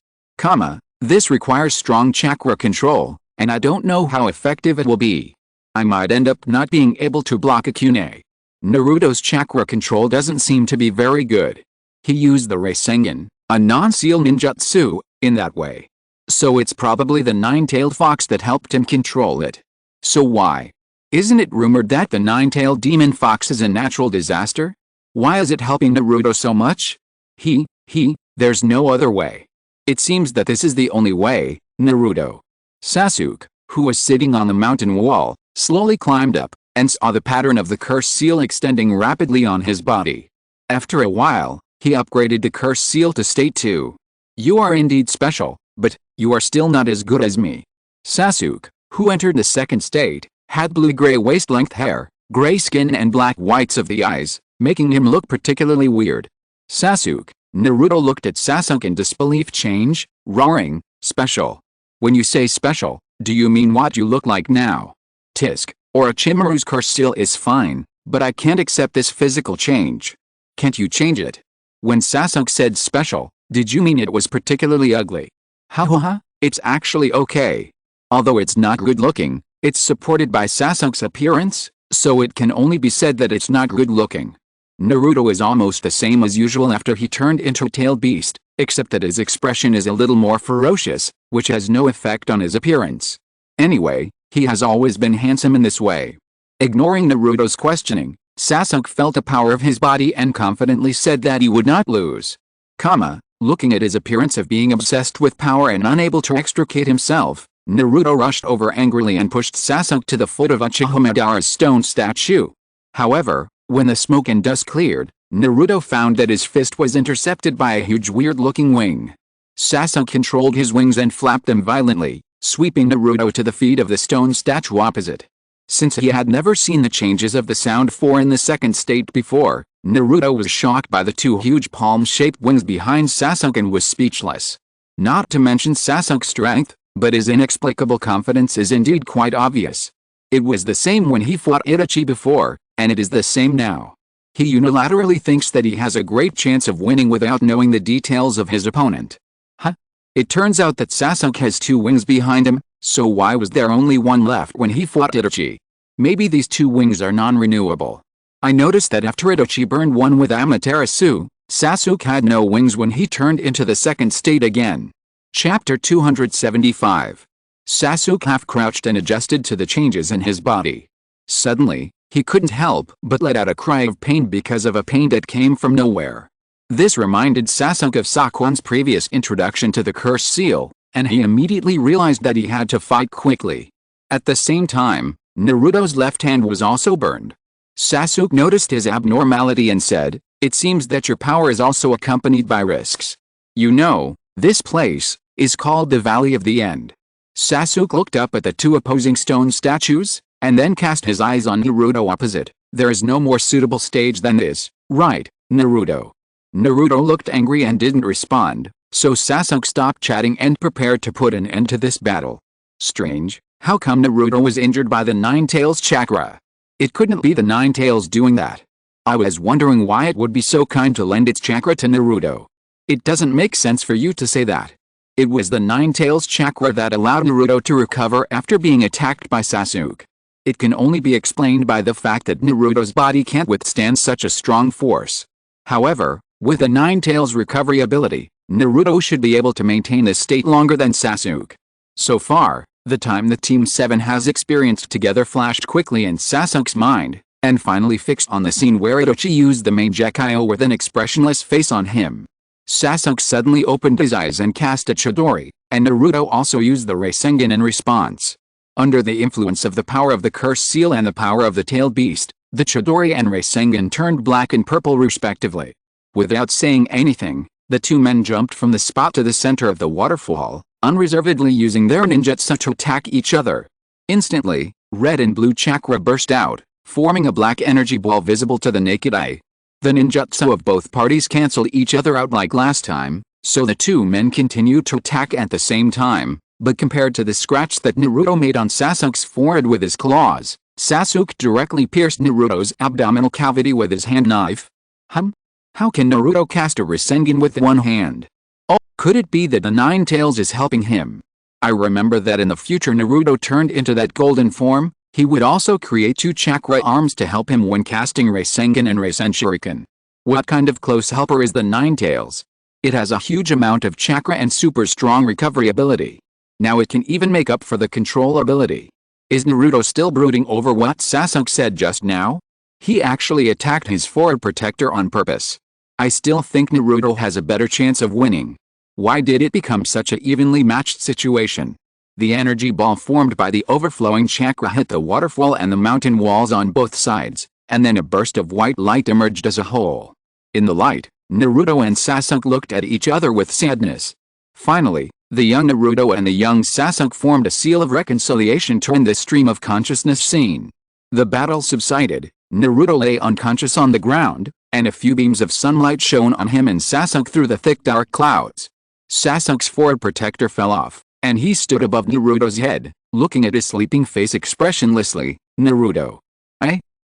This requires strong chakra control, and I don't know how effective it will be. I might end up not being able to block a Kunai. Naruto's chakra control doesn't seem to be very good. He used the Rasengan, a non-seal ninjutsu, in that way. So it's probably the nine-tailed fox that helped him control it. So why? Isn't it rumored that the nine-tailed demon fox is a natural disaster? Why is it helping Naruto so much? There's no other way. It seems that this is the only way. Naruto. Sasuke, who was sitting on the mountain wall, slowly climbed up, and saw the pattern of the curse seal extending rapidly on his body. After a while, he upgraded the curse seal to state 2. You are indeed special, but you are still not as good as me. Sasuke, who entered the second state, had blue-gray waist-length hair, gray skin and black whites of the eyes, making him look particularly weird. Sasuke. Naruto looked at Sasuke in disbelief. Change, roaring, special. When you say special, do you mean what you look like now? Tisk, or a Chimaru's curse seal is fine, but I can't accept this physical change. Can't you change it? When Sasuke said special, did you mean it was particularly ugly? Ha, it's actually okay. Although it's not good looking, it's supported by Sasuke's appearance, so it can only be said that it's not good looking. Naruto is almost the same as usual after he turned into a tailed beast, except that his expression is a little more ferocious, which has no effect on his appearance. Anyway, he has always been handsome in this way. Ignoring Naruto's questioning, Sasuke felt the power of his body and confidently said that he would not lose. Looking at his appearance of being obsessed with power and unable to extricate himself, Naruto rushed over angrily and pushed Sasuke to the foot of Uchiha Madara's stone statue. However, when the smoke and dust cleared, Naruto found that his fist was intercepted by a huge weird-looking wing. Sasuke controlled his wings and flapped them violently, sweeping Naruto to the feet of the stone statue opposite. Since he had never seen the changes of the Sound 4 in the second state before, Naruto was shocked by the two huge palm-shaped wings behind Sasuke and was speechless. Not to mention Sasuke's strength, but his inexplicable confidence is indeed quite obvious. It was the same when he fought Itachi before, and it is the same now. He unilaterally thinks that he has a great chance of winning without knowing the details of his opponent. It turns out that Sasuke has two wings behind him, so why was there only one left when he fought Itachi? Maybe these two wings are non-renewable. I noticed that after Itachi burned one with Amaterasu, Sasuke had no wings when he turned into the second state again. Chapter 275. Sasuke half-crouched and adjusted to the changes in his body. Suddenly, he couldn't help but let out a cry of pain because of a pain that came from nowhere. This reminded Sasuke of Sakuan's previous introduction to the curse seal, and he immediately realized that he had to fight quickly. At the same time, Naruto's left hand was also burned. Sasuke noticed his abnormality and said, "It seems that your power is also accompanied by risks. You know, this place is called the Valley of the End." Sasuke looked up at the two opposing stone statues, and then cast his eyes on Naruto opposite. There is no more suitable stage than this, right, Naruto? Naruto looked angry and didn't respond, so Sasuke stopped chatting and prepared to put an end to this battle. Strange, how come Naruto was injured by the Nine Tails chakra? It couldn't be the Nine Tails doing that. I was wondering why it would be so kind to lend its chakra to Naruto. It doesn't make sense for you to say that. It was the Nine Tails chakra that allowed Naruto to recover after being attacked by Sasuke. It can only be explained by the fact that Naruto's body can't withstand such a strong force. However, with the Nine Tails recovery ability, Naruto should be able to maintain this state longer than Sasuke. So far, the time the Team 7 has experienced together flashed quickly in Sasuke's mind, and finally fixed on the scene where Itachi used the Mangekyo with an expressionless face on him. Sasuke suddenly opened his eyes and cast a Chidori, and Naruto also used the Rasengan in response. Under the influence of the power of the curse seal and the power of the tailed beast, the Chidori and Rasengan turned black and purple respectively. Without saying anything, the two men jumped from the spot to the center of the waterfall, unreservedly using their ninjutsu to attack each other. Instantly, red and blue chakra burst out, forming a black energy ball visible to the naked eye. The ninjutsu of both parties cancel each other out like last time, so the two men continued to attack at the same time, but compared to the scratch that Naruto made on Sasuke's forehead with his claws, Sasuke directly pierced Naruto's abdominal cavity with his hand knife. How can Naruto cast a Rasengan with one hand? Oh, Could it be that the Nine Tails is helping him? I remember that in the future Naruto turned into that golden form. He would also create 2 chakra arms to help him when casting Rasengan and Rasen Shuriken. What kind of close helper is the Nine Tails? It has a huge amount of chakra and super strong recovery ability. Now it can even make up for the control ability. Is Naruto still brooding over what Sasuke said just now? He actually attacked his forward protector on purpose. I still think Naruto has a better chance of winning. Why did it become such a evenly matched situation? The energy ball formed by the overflowing chakra hit the waterfall and the mountain walls on both sides, and then a burst of white light emerged as a whole. In the light, Naruto and Sasuke looked at each other with sadness. Finally, the young Naruto and the young Sasuke formed a seal of reconciliation in this stream of consciousness scene. The battle subsided, Naruto lay unconscious on the ground, and a few beams of sunlight shone on him and Sasuke through the thick dark clouds. Sasuke's forward protector fell off, and he stood above Naruto's head, looking at his sleeping face expressionlessly. Naruto.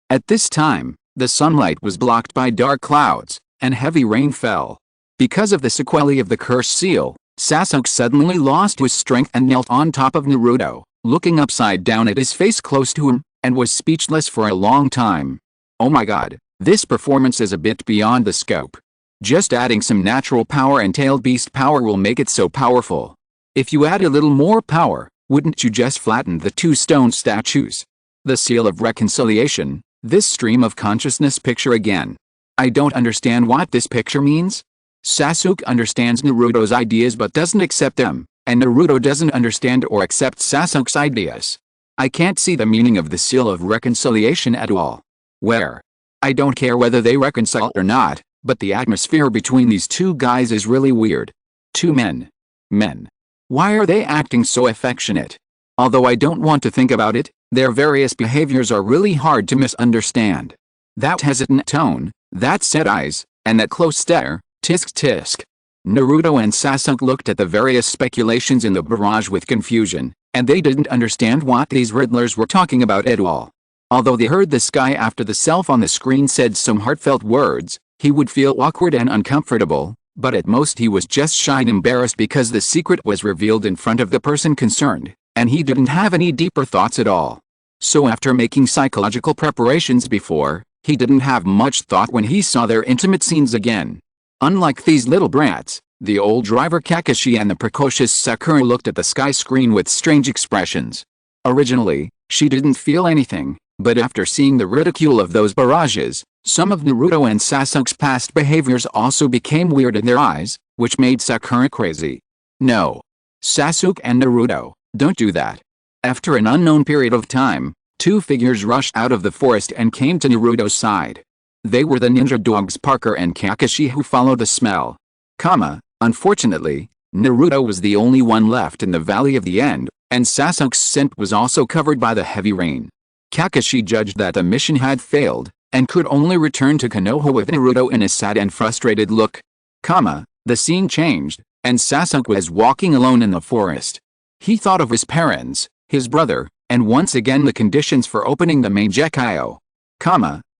At this time, the sunlight was blocked by dark clouds, and heavy rain fell. Because of the sequelae of the cursed seal, Sasuke suddenly lost his strength and knelt on top of Naruto, looking upside down at his face close to him, and was speechless for a long time. Oh my god, this performance is a bit beyond the scope. Just adding some natural power and tailed beast power will make it so powerful. If you add a little more power, wouldn't you just flatten the 2 stone statues? The seal of reconciliation, this stream of consciousness picture again. I don't understand what this picture means. Sasuke understands Naruto's ideas but doesn't accept them, and Naruto doesn't understand or accept Sasuke's ideas. I can't see the meaning of the seal of reconciliation at all. Where? I don't care whether they reconcile or not, but the atmosphere between these 2 guys is really weird. 2 men. Why are they acting so affectionate? Although I don't want to think about it, their various behaviors are really hard to misunderstand. That hesitant tone, that sad eyes, and that close stare, tisk. Naruto and Sasuke looked at the various speculations in the barrage with confusion, and they didn't understand what these riddlers were talking about at all. Although they heard this guy after the self on the screen said some heartfelt words, he would feel awkward and uncomfortable, but at most he was just shy and embarrassed because the secret was revealed in front of the person concerned, and he didn't have any deeper thoughts at all. So after making psychological preparations before, he didn't have much thought when he saw their intimate scenes again. Unlike these little brats, the old driver Kakashi and the precocious Sakura looked at the sky screen with strange expressions. Originally, she didn't feel anything, but after seeing the ridicule of those barrages, some of Naruto and Sasuke's past behaviors also became weird in their eyes, which made Sakura crazy. No. Sasuke and Naruto, don't do that. After an unknown period of time, 2 figures rushed out of the forest and came to Naruto's side. They were the ninja dogs Parker and Kakashi who followed the smell. Unfortunately, Naruto was the only one left in the Valley of the End, and Sasuke's scent was also covered by the heavy rain. Kakashi judged that the mission had failed, and could only return to Konoha with Naruto in a sad and frustrated look. The scene changed, and Sasuke was walking alone in the forest. He thought of his parents, his brother, and once again the conditions for opening the Mangekyo.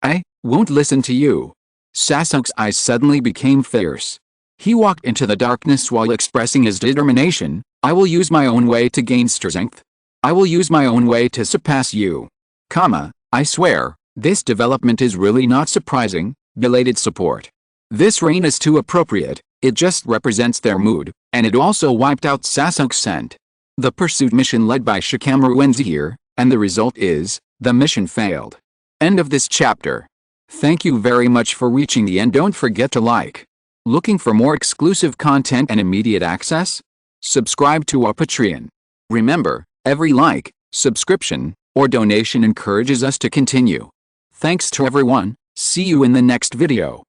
I won't listen to you. Sasuke's eyes suddenly became fierce. He walked into the darkness while expressing his determination. I will use my own way to gain strength. I will use my own way to surpass you. I swear, this development is really not surprising. Belated support. This rain is too appropriate, it just represents their mood, and it also wiped out Sasuke's scent. The pursuit mission led by Shikamaru ends here, and the result is, the mission failed. End of this chapter. Thank you very much for reaching the end. Don't forget to like. Looking for more exclusive content and immediate access? Subscribe to our Patreon. Remember, every like, subscription, or donation encourages us to continue. Thanks to everyone, see you in the next video.